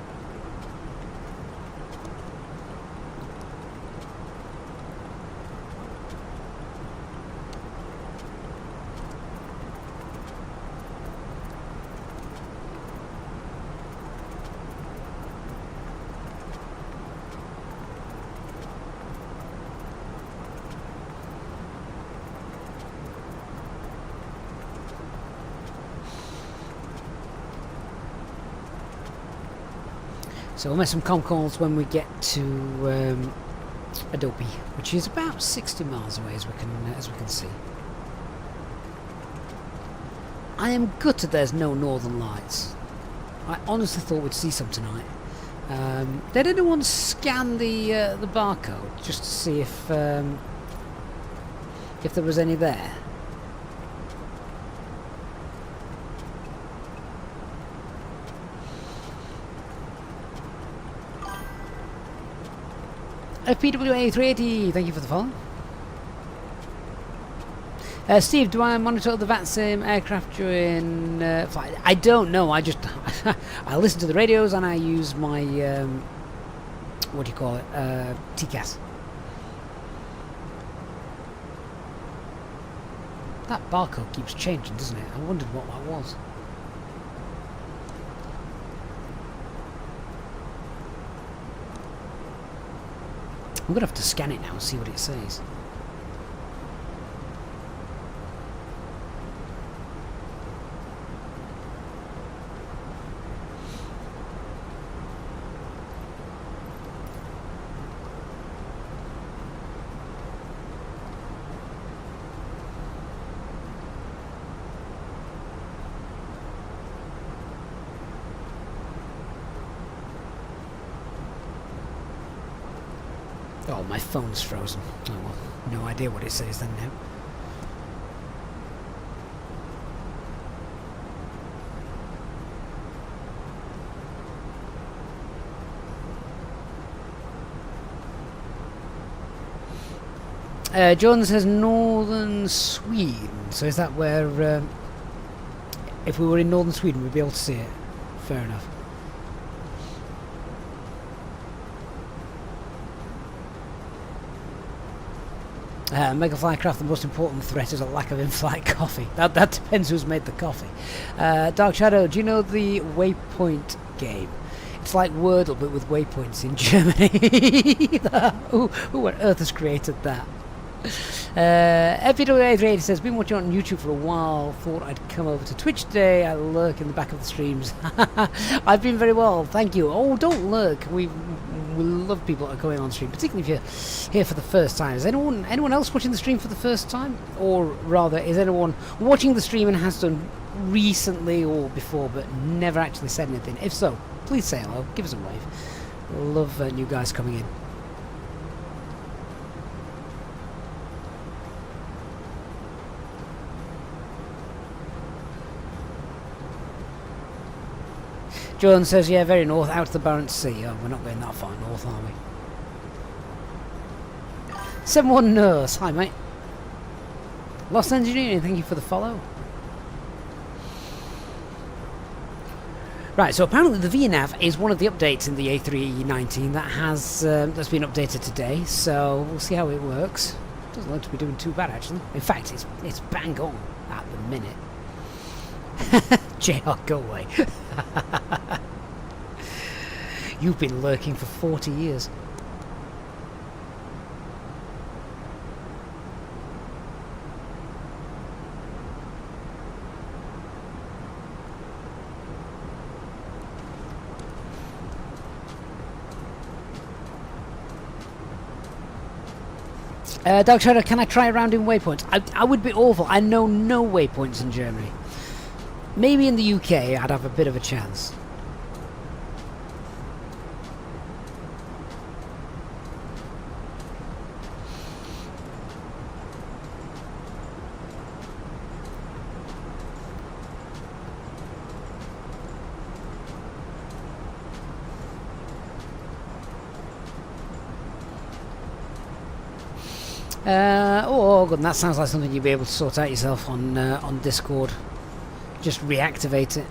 So we'll make some comm calls when we get to Adobe, which is about 60 miles away, as we can see. I am gutted there's no northern lights. I honestly thought we'd see some tonight. Did anyone scan the barcode just to see if there was any there? FPWA 380, thank you for the follow. Steve, do I monitor the VATSIM aircraft during flight? I don't know. I just I listen to the radios and I use my what do you call it? TCAS. That barcode keeps changing, doesn't it? I wondered what that was. I'm going to have to scan it now and see what it says. Oh, my phone's frozen. Oh well, no idea what it says then now. Jordan says northern Sweden. So is that where, if we were in northern Sweden, we'd be able to see it? Fair enough. Mega Flycraft, the most important threat is a lack of in-flight coffee. That depends who's made the coffee. Dark Shadow, do you know the Waypoint game? It's like Wordle, but with waypoints in Germany. who on earth has created that? FPW880 says, been watching on YouTube for a while, thought I'd come over to Twitch today. I lurk in the back of the streams. I've been very well, thank you. Oh, don't lurk. We love people that are going on stream, particularly if you're here for the first time. Is anyone else watching the stream for the first time? Or rather, is anyone watching the stream and has done recently or before but never actually said anything? If so, please say hello, give us a wave. Love new guys coming in. John says, yeah, very north, out to the Barents Sea. Oh, we're not going that far north, are we? 71 Nurse, hi mate. Lost Engineering, thank you for the follow. Right, so apparently the VNAV is one of the updates in the A319 that has that's been updated today, so we'll see how it works. Doesn't look to be doing too bad actually. In fact, it's bang on at the minute. JR, go away. You've been lurking for 40 years. Dark Shadow, can I try around in waypoints? I would be awful. I know no waypoints in Germany. Maybe in the UK I'd have a bit of a chance. Oh, good. That sounds like something you'll be able to sort out yourself on Discord. Just reactivate it.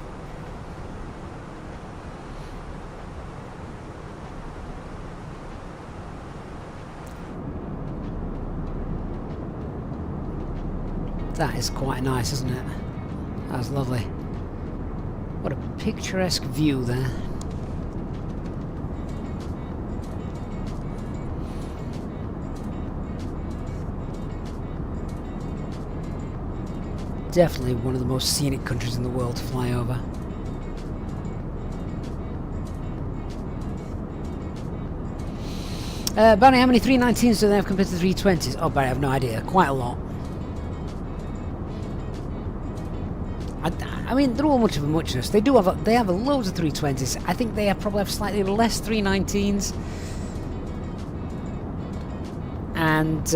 That is quite nice, isn't it? That's lovely. What a picturesque view there. Definitely one of the most scenic countries in the world to fly over. Barry, how many 319s do they have compared to 320s? Oh, Barry, I have no idea. Quite a lot. I mean, they're all much of a muchness. They have loads of 320s. I think they probably have slightly less 319s. And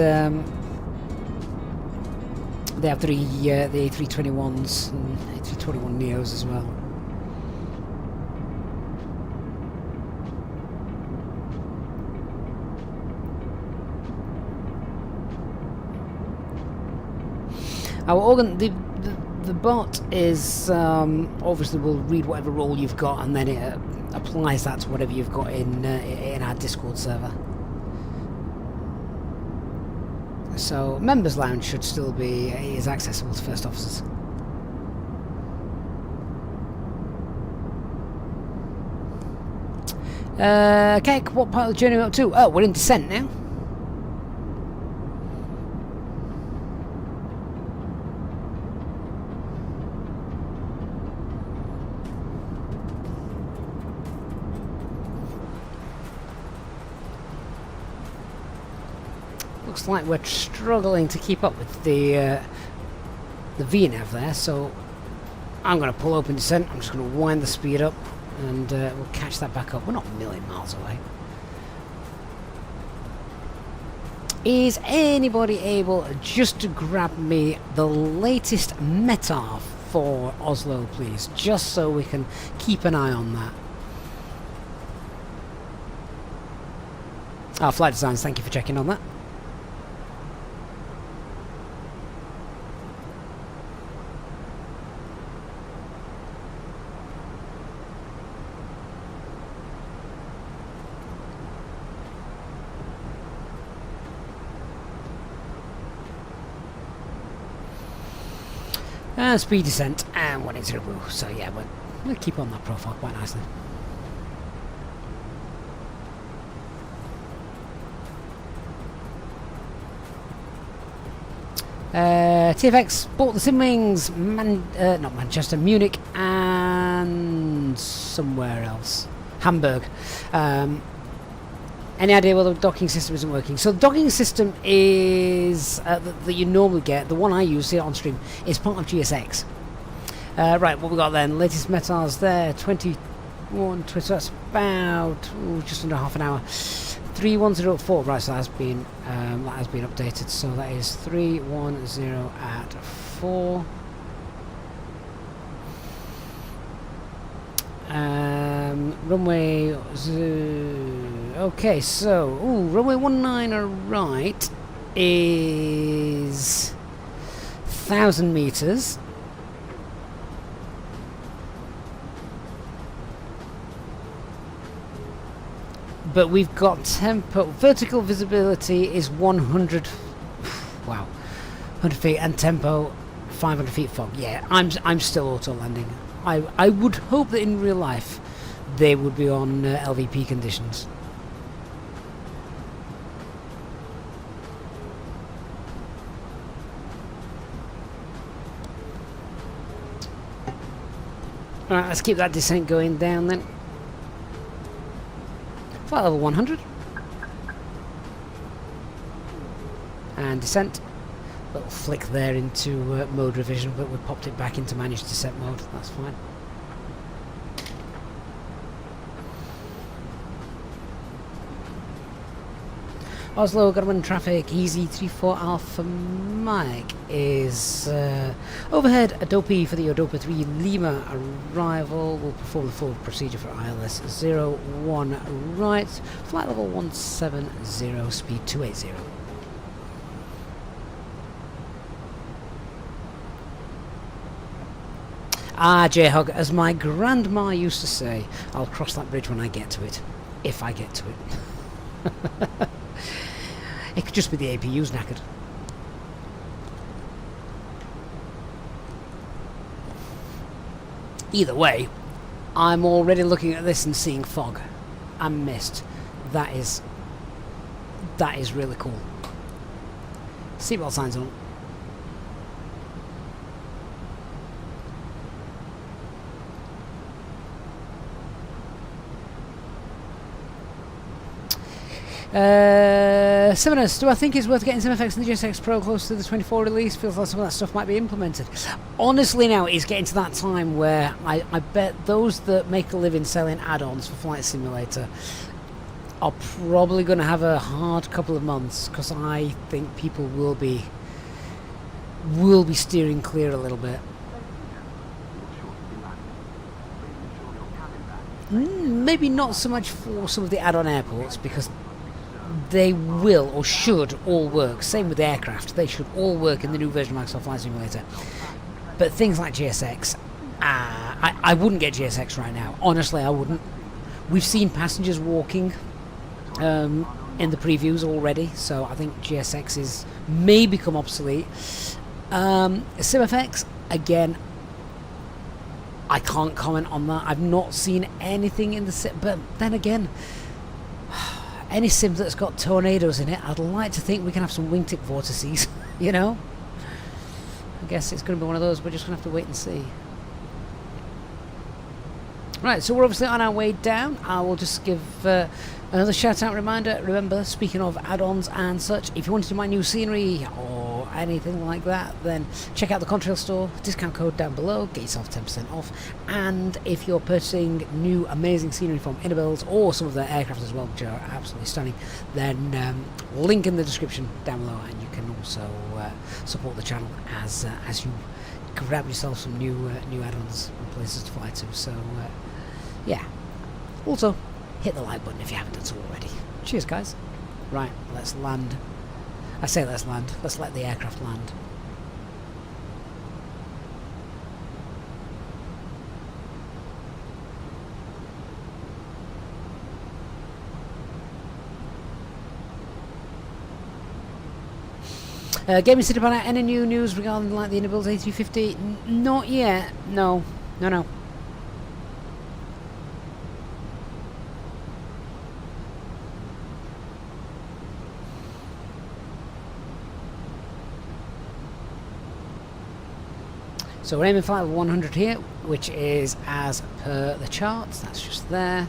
they have the A321s and A321 Neos as well. Our organ, the bot is obviously will read whatever role you've got and then it applies that to whatever you've got in our Discord server. So members lounge should still be is accessible to first officers. Okay, what part of the journey are we up to? Oh, we're in descent now. Looks like we're struggling to keep up with the VNAV there, so I'm going to pull open descent. I'm just going to wind the speed up, and we'll catch that back up. We're not a million miles away. Is anybody able just to grab me the latest METAR for Oslo, please? Just so we can keep an eye on that. Flight Designs, thank you for checking on that. Speed descent and 180 blue. So yeah, we'll keep on that profile quite nicely. TFX bought the Simwings, not Manchester, Munich, and somewhere else, Hamburg. Any idea whether the docking system isn't working? So the docking system is that you normally get, the one I use here on stream, is part of GSX. Right, what we got then? Latest METARs there, 21, so that's about just under half an hour. 3104, right, so that has been updated. So that is 310 at 4. Runway okay, so runway 19 right is 1,000 meters. But we've got tempo. Vertical visibility is 100. Wow, 100 feet, and tempo 500 feet fog. Yeah, I'm still auto landing. I would hope that in real life they would be on LVP conditions. Alright, let's keep that descent going down then. Flight level 100. And descent. Little flick there into mode revision, but we popped it back into managed descent mode. That's fine. Oslo, Garmin traffic, Easy34 Alpha Mike is overhead Adobe for the Odopa 3 Lima arrival. Will perform the full procedure for ILS 01 right, flight level 170, speed 280. Ah, J-Hog, as my grandma used to say, I'll cross that bridge when I get to it. If I get to it. It could just be the APU's knackered. Either way, I'm already looking at this and seeing fog and mist. That is really cool. Seatbelt signs on. Seminus, do I think it's worth getting some effects in the GSX Pro close to the 24 release? Feels like some of that stuff might be implemented. Honestly now, it's getting to that time where I bet those that make a living selling add-ons for Flight Simulator are probably going to have a hard couple of months, because I think people will be steering clear a little bit. Maybe not so much for some of the add-on airports, because they will or should all work. Same with the aircraft, they should all work in the new version of Microsoft Flight Simulator. But things like GSX, I wouldn't get GSX right now. Honestly, I wouldn't. We've seen passengers walking in in the previews already, so I think GSXs may become obsolete. SimFX, again, I can't comment on that. I've not seen anything in the sim, but then again, any sim that's got tornadoes in it, I'd like to think we can have some wingtip vortices, you know? I guess it's going to be one of those, we're just going to have to wait and see. Right, so we're obviously on our way down. I will just give another shout out reminder. Remember, speaking of add-ons and such, if you want to do my new scenery or anything like that, then check out the Contrail store, discount code down below, get yourself 10% off. And if you're purchasing new amazing scenery from Innobuilds or some of their aircraft as well, which are absolutely stunning, then link in the description down below, and you can also support the channel as you grab yourself some new add-ons and places to fly to. So yeah, also hit the like button if you haven't done so already. Cheers guys. Right, let's land. I say let's land, let's let the aircraft land. Gaming City Planet, any new news regarding like the Innobuilds A350? Not yet, no. So we're aiming for level 100 here, which is as per the charts, that's just there.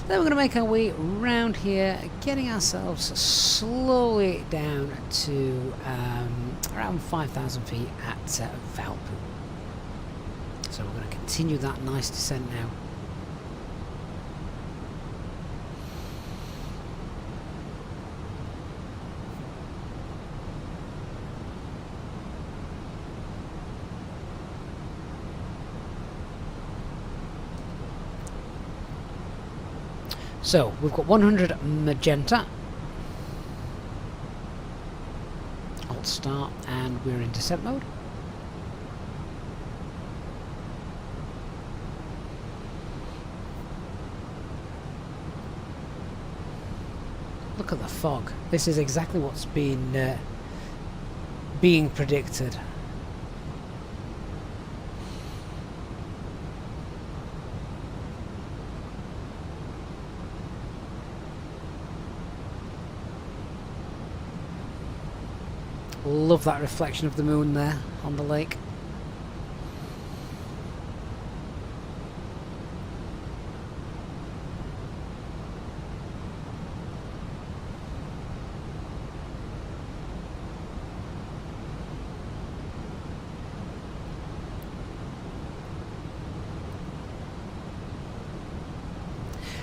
Then we're going to make our way round here, getting ourselves slowly down to around 5,000 feet at Valpo. So we're going to continue that nice descent now. So we've got 100 magenta. Alt start, and we're in descent mode. Look at the fog. This is exactly what's been being predicted. Love that reflection of the moon there on the lake.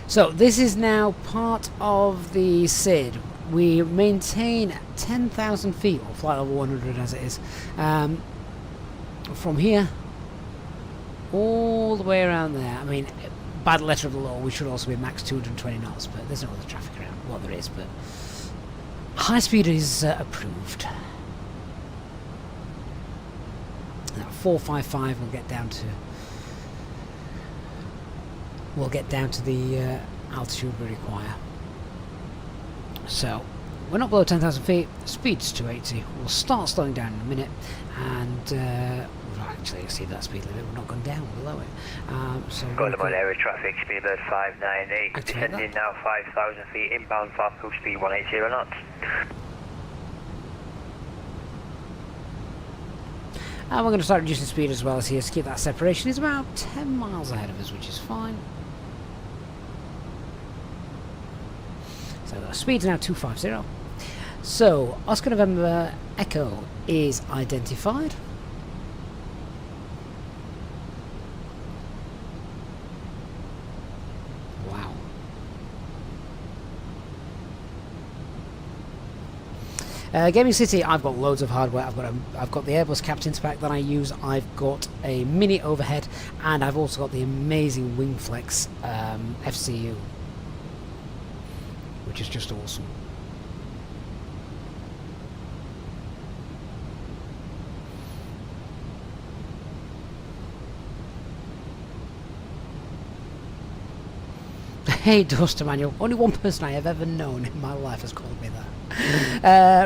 So this is now part of the SID. We maintain 10,000 feet, or flight level 100 as it is, from here all the way around there. I mean, by the letter of the law, we should also be max 220 knots, but there's no other traffic around. Well, there is, but high speed is approved. Now, 455 will get down to the altitude we require. So we're not below 10,000 feet, speed's 280. We'll start slowing down in a minute, and we'll actually exceed that speed limit. We're not going down below it. So got on area traffic, speedbird 598, descending now 5,000 feet, inbound for cruise speed 180 knots. And we're going to start reducing speed as well as here to keep that separation. It's about 10 miles ahead of us, which is fine. So the speed's now 250. So Oscar November Echo is identified. Wow. Gaming City, I've got loads of hardware. I've got the Airbus Captain's Pack that I use. I've got a mini overhead, and I've also got the amazing Wingflex FCU, which is just awesome. Hey, Dorster Manual. Only one person I have ever known in my life has called me that.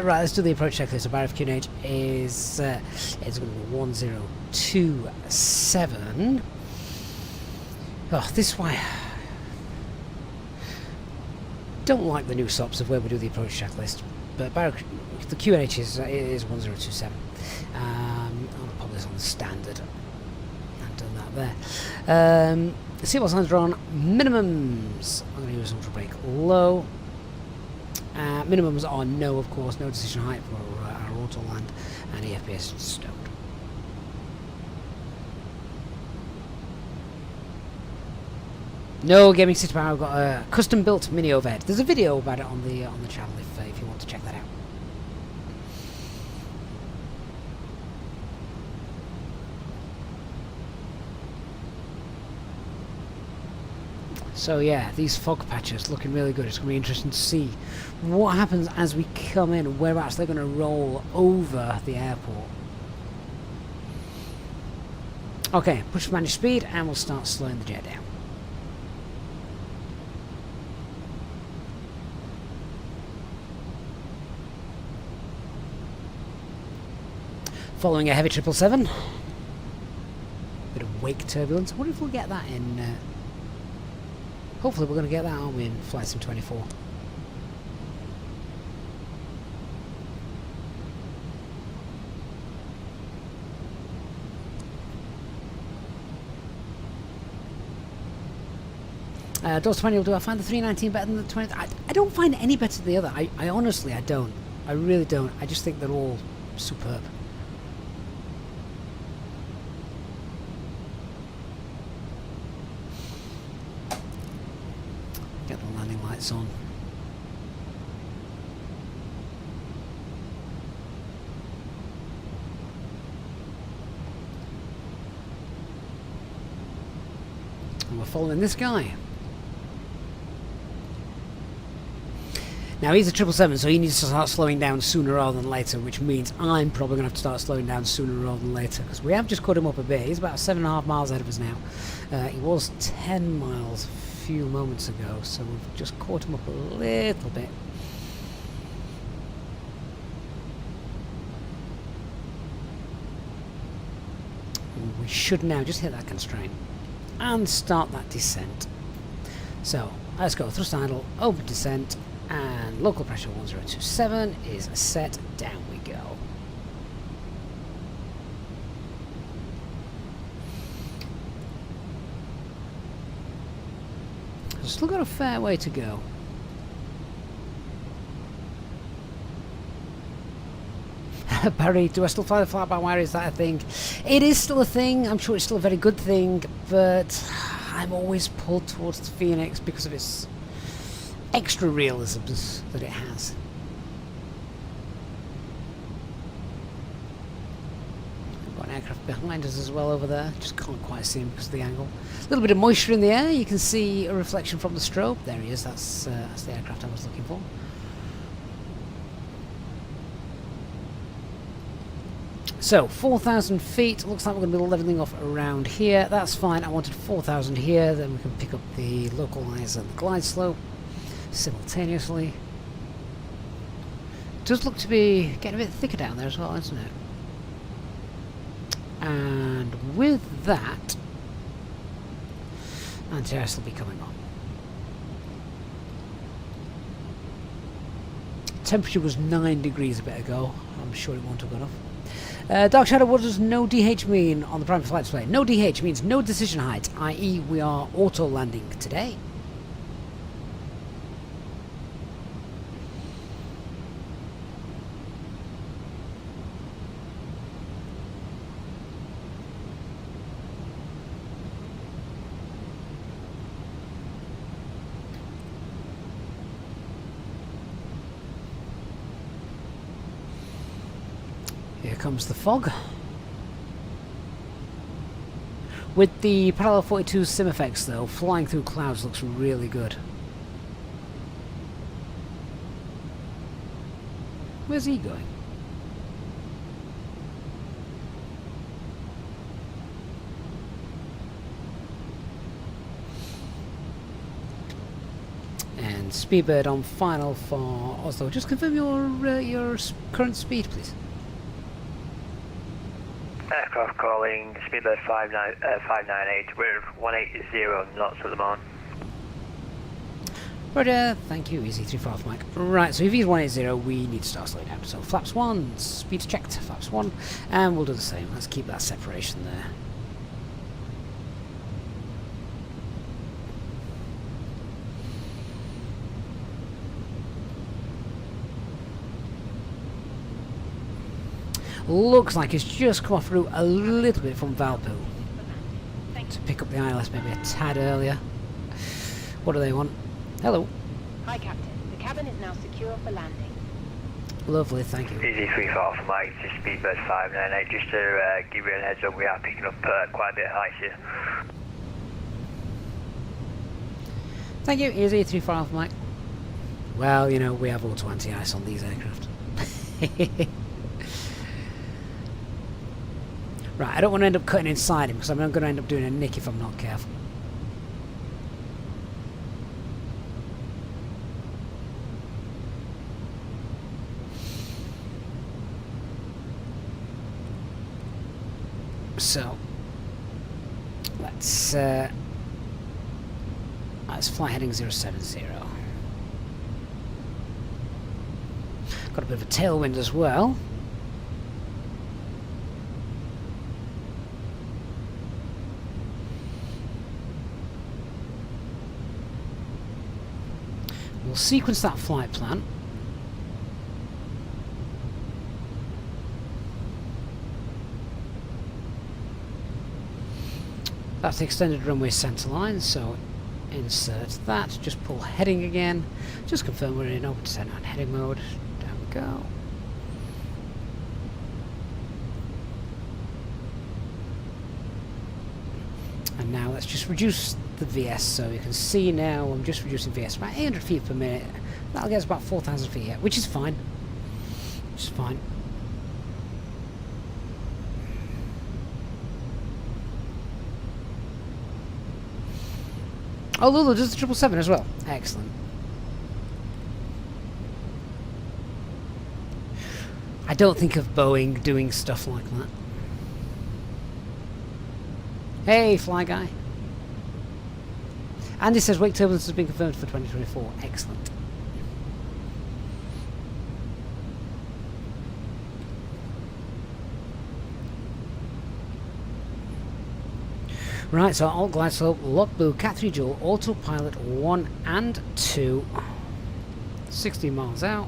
Right, let's do the approach checklist. So RF QNH is going to be 1027. Oh, this is why don't like the new SOPs of where we do the approach checklist. But the QNH is 1027. I'll pop this on the standard. I've done that there. The seatbelt signs are on. Minimums, I'm going to use ultra brake low. Minimums are no, of course, no decision height for our auto land, and EFPS is stowed. No gaming system power. I've got a custom built mini overhead. There's a video about it on the channel if you want to check that out. So yeah, these fog patches looking really good. It's going to be interesting to see what happens as we come in, whereabouts they're going to roll over the airport. Okay, push manage speed and we'll start slowing the jet down. Following a heavy 777. Bit of wake turbulence. I wonder if we'll get that in... hopefully we're going to get that, aren't we, in Flight Sim 24. Dorster Manual, do I find the 319 better than the 20? I don't find any better than the other. I honestly, I don't. I really don't. I just think they're all superb. Get the landing lights on. And we're following this guy. Now he's a 777, so he needs to start slowing down sooner rather than later, which means I'm probably going to have to start slowing down sooner rather than later, because we have just caught him up a bit. He's about 7.5 miles ahead of us now. He was 10 miles a few moments ago, so we've just caught him up a little bit. And we should now just hit that constraint and start that descent. So let's go, thrust idle, open descent, and local pressure 1027 is set. Down we go. Still got a fair way to go. Barry, do I still fly the fly-by-wire? Is that a thing? It is still a thing. I'm sure it's still a very good thing, but I'm always pulled towards the Fenix because of its extra realisms that it has. We've got an aircraft behind us as well over there. Just can't quite see him because of the angle. A little bit of moisture in the air. You can see a reflection from the strobe. There he is. That's the aircraft I was looking for. So 4,000 feet. Looks like we're going to be leveling off around here. That's fine. I wanted 4,000 here. Then we can pick up the localizer and the glide slope simultaneously. It does look to be getting a bit thicker down there as well, isn't it? And with that, anti-ice will be coming on. Temperature was 9 degrees a bit ago. I'm sure it won't have gone off. Dark Shadow, what does no DH mean on the private flight display? No DH means no decision height, i.e. we are auto landing today. Here comes the fog. With the Parallel 42 sim effects though, flying through clouds looks really good. Where's he going? Speedbird on final for Oslo. Just confirm your current speed, please. Aircraft calling Speedbird 598. We're 180 knots at the moment. Roger, thank you, Easy 3 Mike. Right, so if he's 180, we need to start slowing down. So flaps 1, speed's checked, flaps 1, and we'll do the same. Let's keep that separation there. Looks like it's just come off route a little bit from Valpo to pick up the ILS maybe a tad earlier. What do they want? Hello. Hi, Captain. The cabin is now secure for landing. Lovely, thank you. Easy 34 Mike, to Speedbird 598. Just to give you a heads up, we are picking up quite a bit of ice here. Thank you, Easy 34 Mike. Well, you know, we have auto anti-ice on these aircraft. Right, I don't want to end up cutting inside him because I'm going to end up doing a nick if I'm not careful. So, let's fly heading 070. Got a bit of a tailwind as well. We'll sequence that flight plan. That's the extended runway centerline, so insert that, just pull heading again, just confirm we're in open descent on heading mode, down we go. And now let's just reduce the VS, so you can see now I'm just reducing VS about 800 feet per minute. That'll get us about 4,000 feet here, which is fine. Which is fine. Oh, Lulu does the 777 as well. Excellent. I don't think of Boeing doing stuff like that. Hey, fly guy. Andy says wake turbulence has been confirmed for 2024. Excellent. Right, so alt glide slope, lock blue, Cat 3 dual, autopilot 1 and 2. 60 miles out.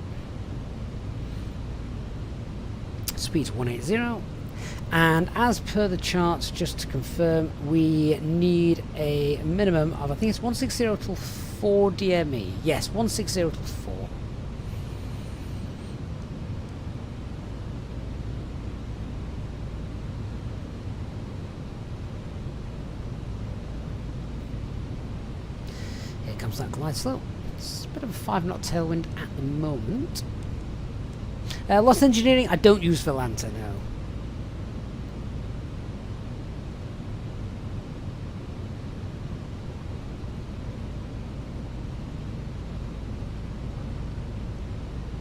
Speed's 180. And as per the charts, just to confirm, we need a minimum of, I think it's 160 till 4 DME. Yes, 160 till 4. Here comes that glide slope. It's a bit of a 5-knot tailwind at the moment. Lost engineering, I don't use Volanta, no.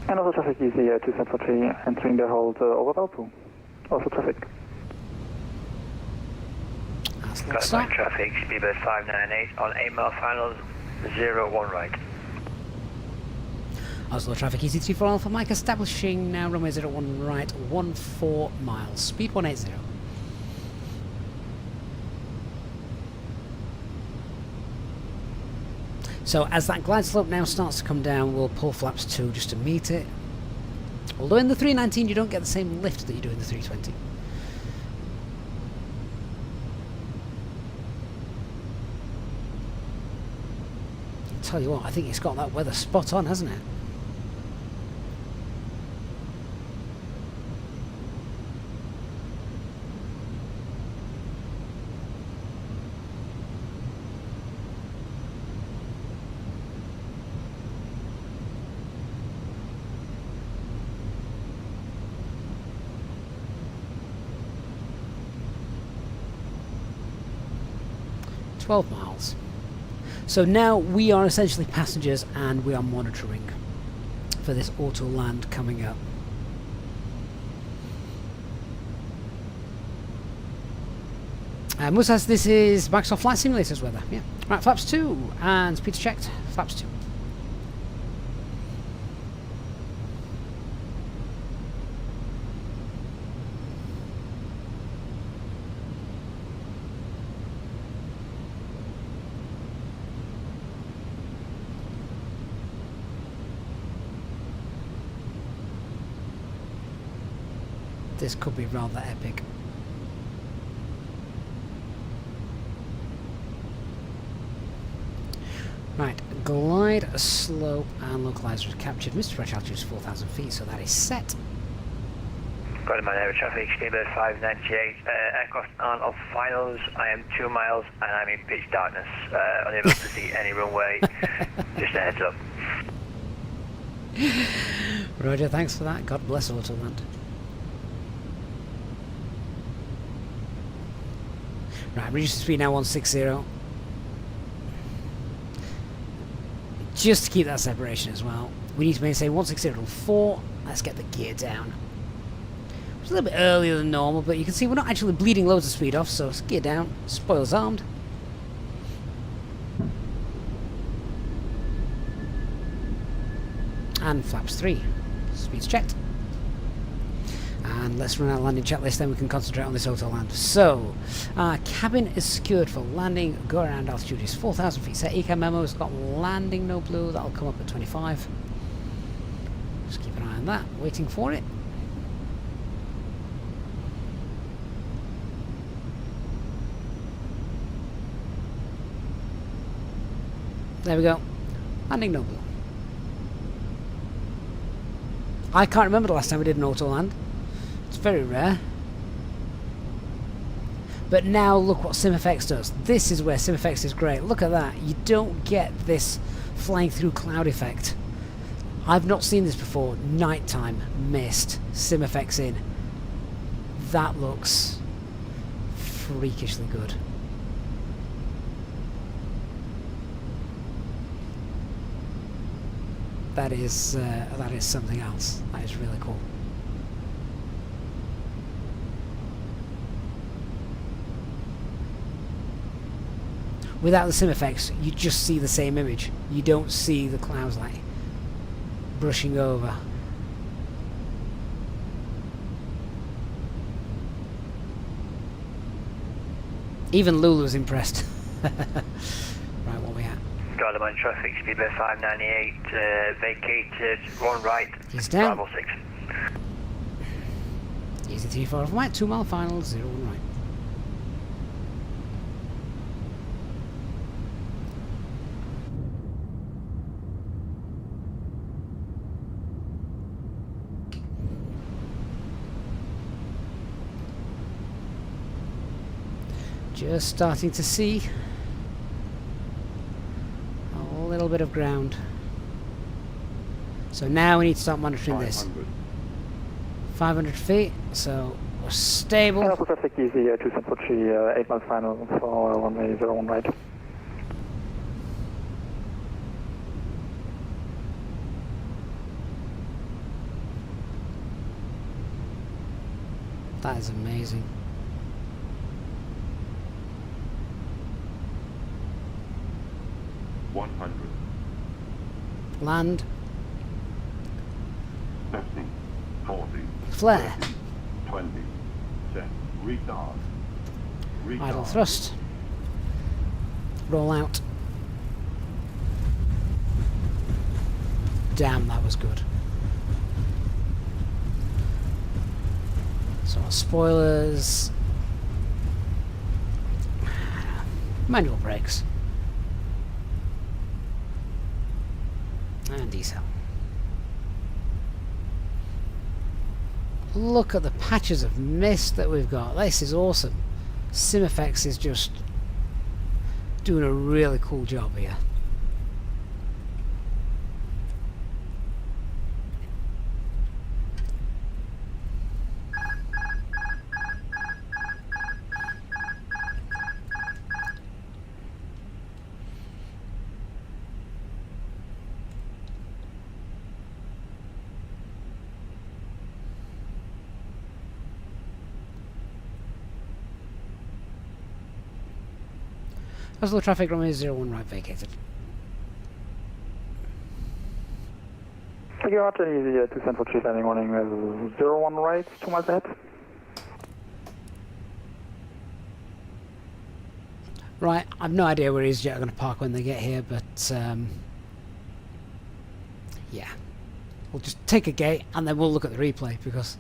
And also traffic Easyjet 273 entering the hold over Valpo. Also traffic. Got my traffic, Speedbird 598 on 8 mile final, 01 right. Oslo traffic EC3 for Alpha Mike establishing now runway 01 right, 14 miles, speed 180. So as that glide slope now starts to come down, we'll pull flaps 2 just to meet it. Although in the 319 you don't get the same lift that you do in the 320. Tell you what, I think it's got that weather spot on, hasn't it? $12 miles. So now we are essentially passengers and we are monitoring for this auto land coming up. Musas, this is Microsoft Flight Simulator's weather. Yeah. Right, flaps 2 and speeds checked. Flaps 2. This could be rather epic. Right, glide, slope, and localizer captured. Mr. Fresh altitude is 4,000 feet, so that is set. Got him on air traffic, Speedbird 598, aircraft on off finals. I am 2 miles and I'm in pitch darkness, unable to see any runway. Just a heads up. Roger, thanks for that. God bless Autoland. Right, reduce the speed now 160. Just to keep that separation as well. We need to maintain 160 to 4. Let's get the gear down. It's a little bit earlier than normal, but you can see we're not actually bleeding loads of speed off, so gear down. Spoilers armed. And flaps 3. Speed's checked. And let's run our landing checklist, then we can concentrate on this auto land. So, cabin is secured for landing. Go around altitude is 4,000 feet. Set ECAM memo has got landing no blue. That'll come up at 25. Just keep an eye on that. Waiting for it. There we go. Landing no blue. I can't remember the last time we did an auto land. It's very rare. But now look what SimFX does. This is where SimFX is great. Look at that. You don't get this flying through cloud effect. I've not seen this before. Nighttime, mist, SimFX in. That looks freakishly good. That is something else. That is really cool. Without the sim effects, you just see the same image. You don't see the clouds like brushing over. Even Lulu's impressed. Right, what are we at? Got him on traffic, Speedbird 598, vacated, 1 right. He's down. Bravo 6. Easy 3-4 off white, 2 mile final, 0 1 right. Just starting to see a little bit of ground. So now we need to start monitoring this. 500 feet, so we're stable. Traffic easy, 243, 8 miles final for runway 01 right. That is amazing. Land. 50, 40, Flare. 30, 20, set, retard. Idle thrust. Roll out. Damn, that was good. So spoilers. Manual brakes. And decel. Look at the patches of mist that we've got. This is awesome. SimFX is just doing a really cool job here. Oslo traffic runway 01 right vacated. Thank you, Roger. Easyjet 273 landing warning 01 right, 2 miles ahead. Right, I've no idea where Easyjet are going to park when they get here, but yeah. We'll just take a gate and then we'll look at the replay because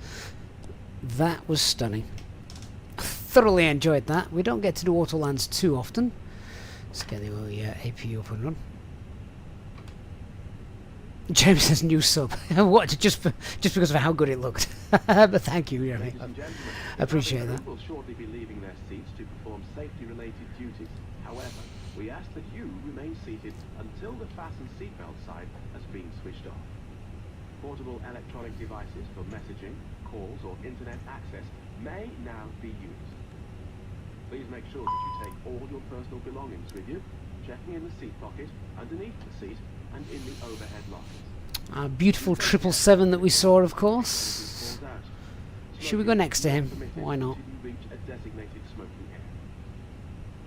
that was stunning. Thoroughly enjoyed that. We don't get to do autolands too often. Let's get the AP up and run. James says new sub. What? Just because of how good it looked. But thank you, Jeremy. I appreciate that. Will shortly be leaving their seats to perform safety-related duties. However, we ask that you remain seated until the fasten seatbelt sign has been switched off. Portable electronic devices for messaging, calls, or internet access may now be used. Please make sure that you take all your personal belongings with you, checking in the seat pocket, underneath the seat, and in the overhead lockers. Our beautiful 777 that we saw, of course. Should we go next to him? Why not?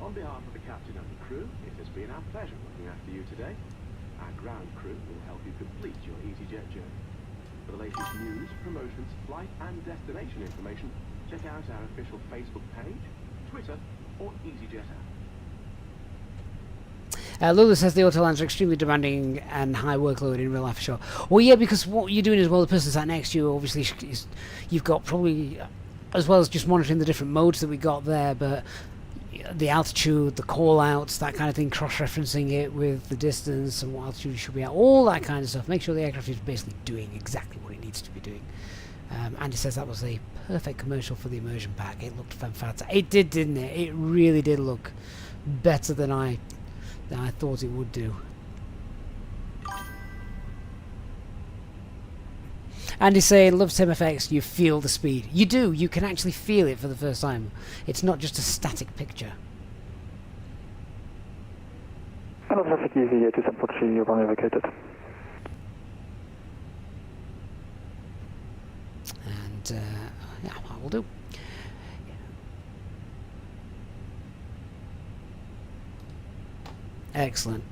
On behalf of the captain and the crew, it has been our pleasure looking after you today. Our ground crew will help you complete your Easyjet journey. For the latest news, promotions, flight and destination information, check out our official Facebook page, Twitter, or Easyjet app. Lulu says the autolands are extremely demanding and high workload in real life, for sure. Well, yeah, because what you're doing as well, the person sat next to you, obviously, you've got probably, as well as just monitoring the different modes that we got there, but the altitude, the call-outs, that kind of thing, cross-referencing it with the distance and what altitude you should be at, all that kind of stuff. Make sure the aircraft is basically doing exactly what it needs to be doing. Andy says that was a perfect commercial for the immersion pack. It looked fantastic. It did, didn't it? It really did look better than I thought it would do. Andy's saying, loves MFX, you feel the speed. You do, you can actually feel it for the first time. It's not just a static picture. Hello, traffic Easyjet 273, you're runway vacated. And, yeah, that will do. Excellent.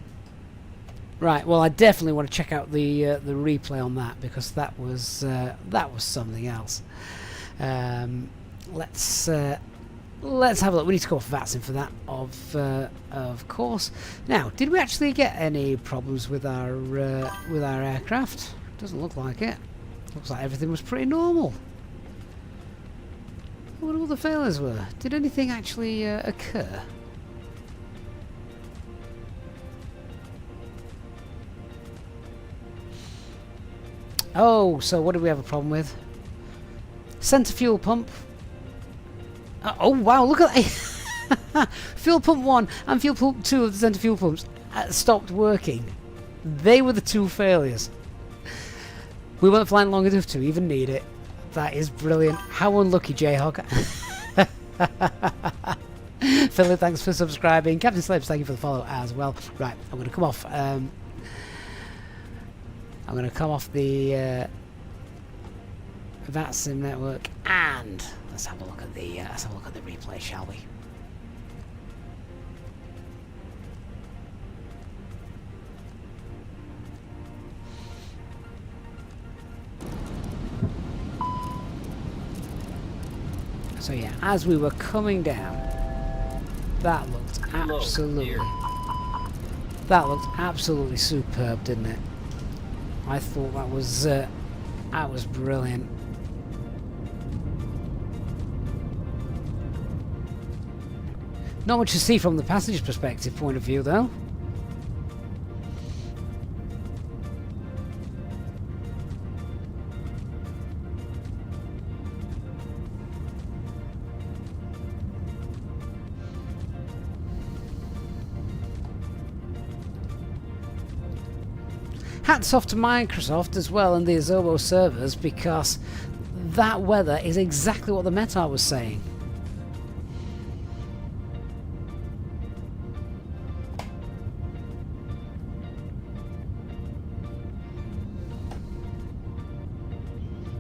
Right, well, I definitely want to check out the replay on that because that was something else. Let's have a look. We need to go off VATSIM for that, of course. Now, did we actually get any problems with our aircraft? Doesn't look like it. Looks like everything was pretty normal. I wonder what the failures were. Did anything actually occur? Oh, so what do we have a problem with? Center fuel pump. Oh wow, look at that. Fuel pump 1 and fuel pump 2 of the center fuel pumps stopped working. They were the two failures. We weren't flying long enough to even need it. That is brilliant. How unlucky, Jayhawk. Philip, thanks for subscribing. Captain Slabs, thank you for the follow as well. Right, I'm going to come off. I'm going to come off the VATSIM network and let's have a look at the replay, shall we? So yeah, as we were coming down, that looked absolutely superb, didn't it? I thought that was brilliant. Not much to see from the passenger's perspective point of view, though. Hats off to Microsoft as well and the Azobo servers, because that weather is exactly what the METAR was saying.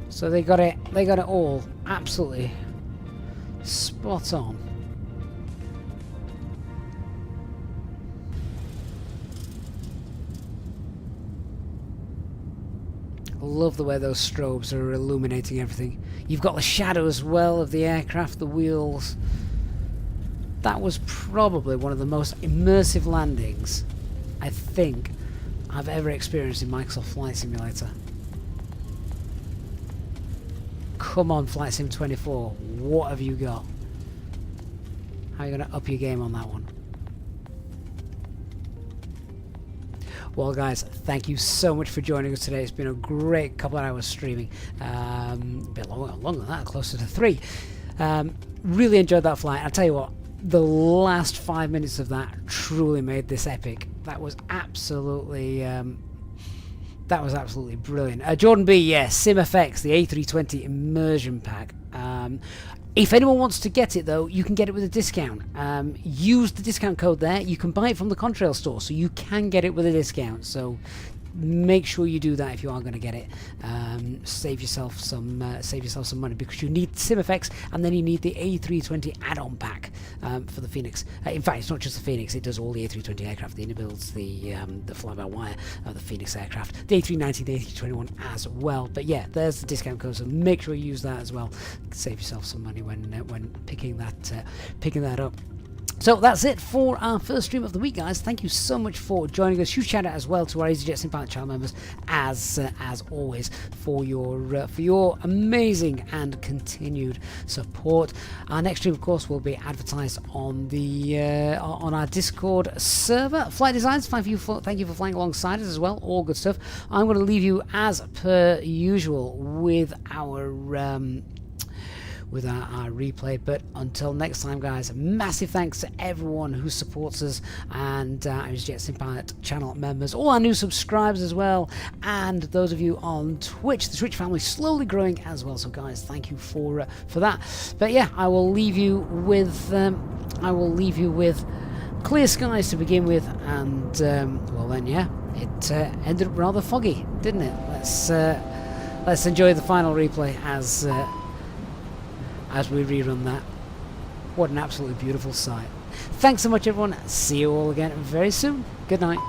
So they got it all absolutely spot on. Love the way those strobes are illuminating everything. You've got the shadow as well of the aircraft, the wheels. That was probably one of the most immersive landings I think I've ever experienced in Microsoft Flight Simulator. Come on, Flight Sim 24, what have you got? How are you going to up your game on that one? Well guys, thank you so much for joining us today. It's been a great couple of hours streaming. A bit longer than that, closer to 3. Really enjoyed that flight. I'll tell you what, the last 5 minutes of that truly made this epic. That was absolutely brilliant. Jordan B, yes, SimFX, the A320 immersion pack. If anyone wants to get it though, you can get it with a discount. Use the discount code there. You can buy it from the Contrail store, so you can get it with a discount. So make sure you do that if you are going to get it. Save yourself some money, because you need SimFX and then you need the A320 add-on pack for the Fenix. In fact, it's not just the Fenix; it does all the A320 aircraft, the inner-builds, the fly-by-wire, the Fenix aircraft, the A319, the A321 as well. But yeah, there's the discount code, so make sure you use that as well. Save yourself some money when picking that up. So that's it for our first stream of the week, guys. Thank you so much for joining us. Huge shout out as well to our Easyjet Simpilot channel members, as always, for your amazing and continued support. Our next stream, of course, will be advertised on the on our Discord server. Flight Designs, thank you for flying alongside us as well. All good stuff. I'm going to leave you as per usual with our replay, but until next time, guys, massive thanks to everyone who supports us, and Easyjet Simpilot channel members, all our new subscribers as well, and those of you on Twitch. The Twitch family slowly growing as well, so guys, thank you for that. But yeah, I will leave you with clear skies to begin with, and well then, yeah, it ended up rather foggy, didn't it? Let's enjoy the final replay as we rerun that. What an absolutely beautiful sight. Thanks so much, everyone. See you all again very soon. Good night.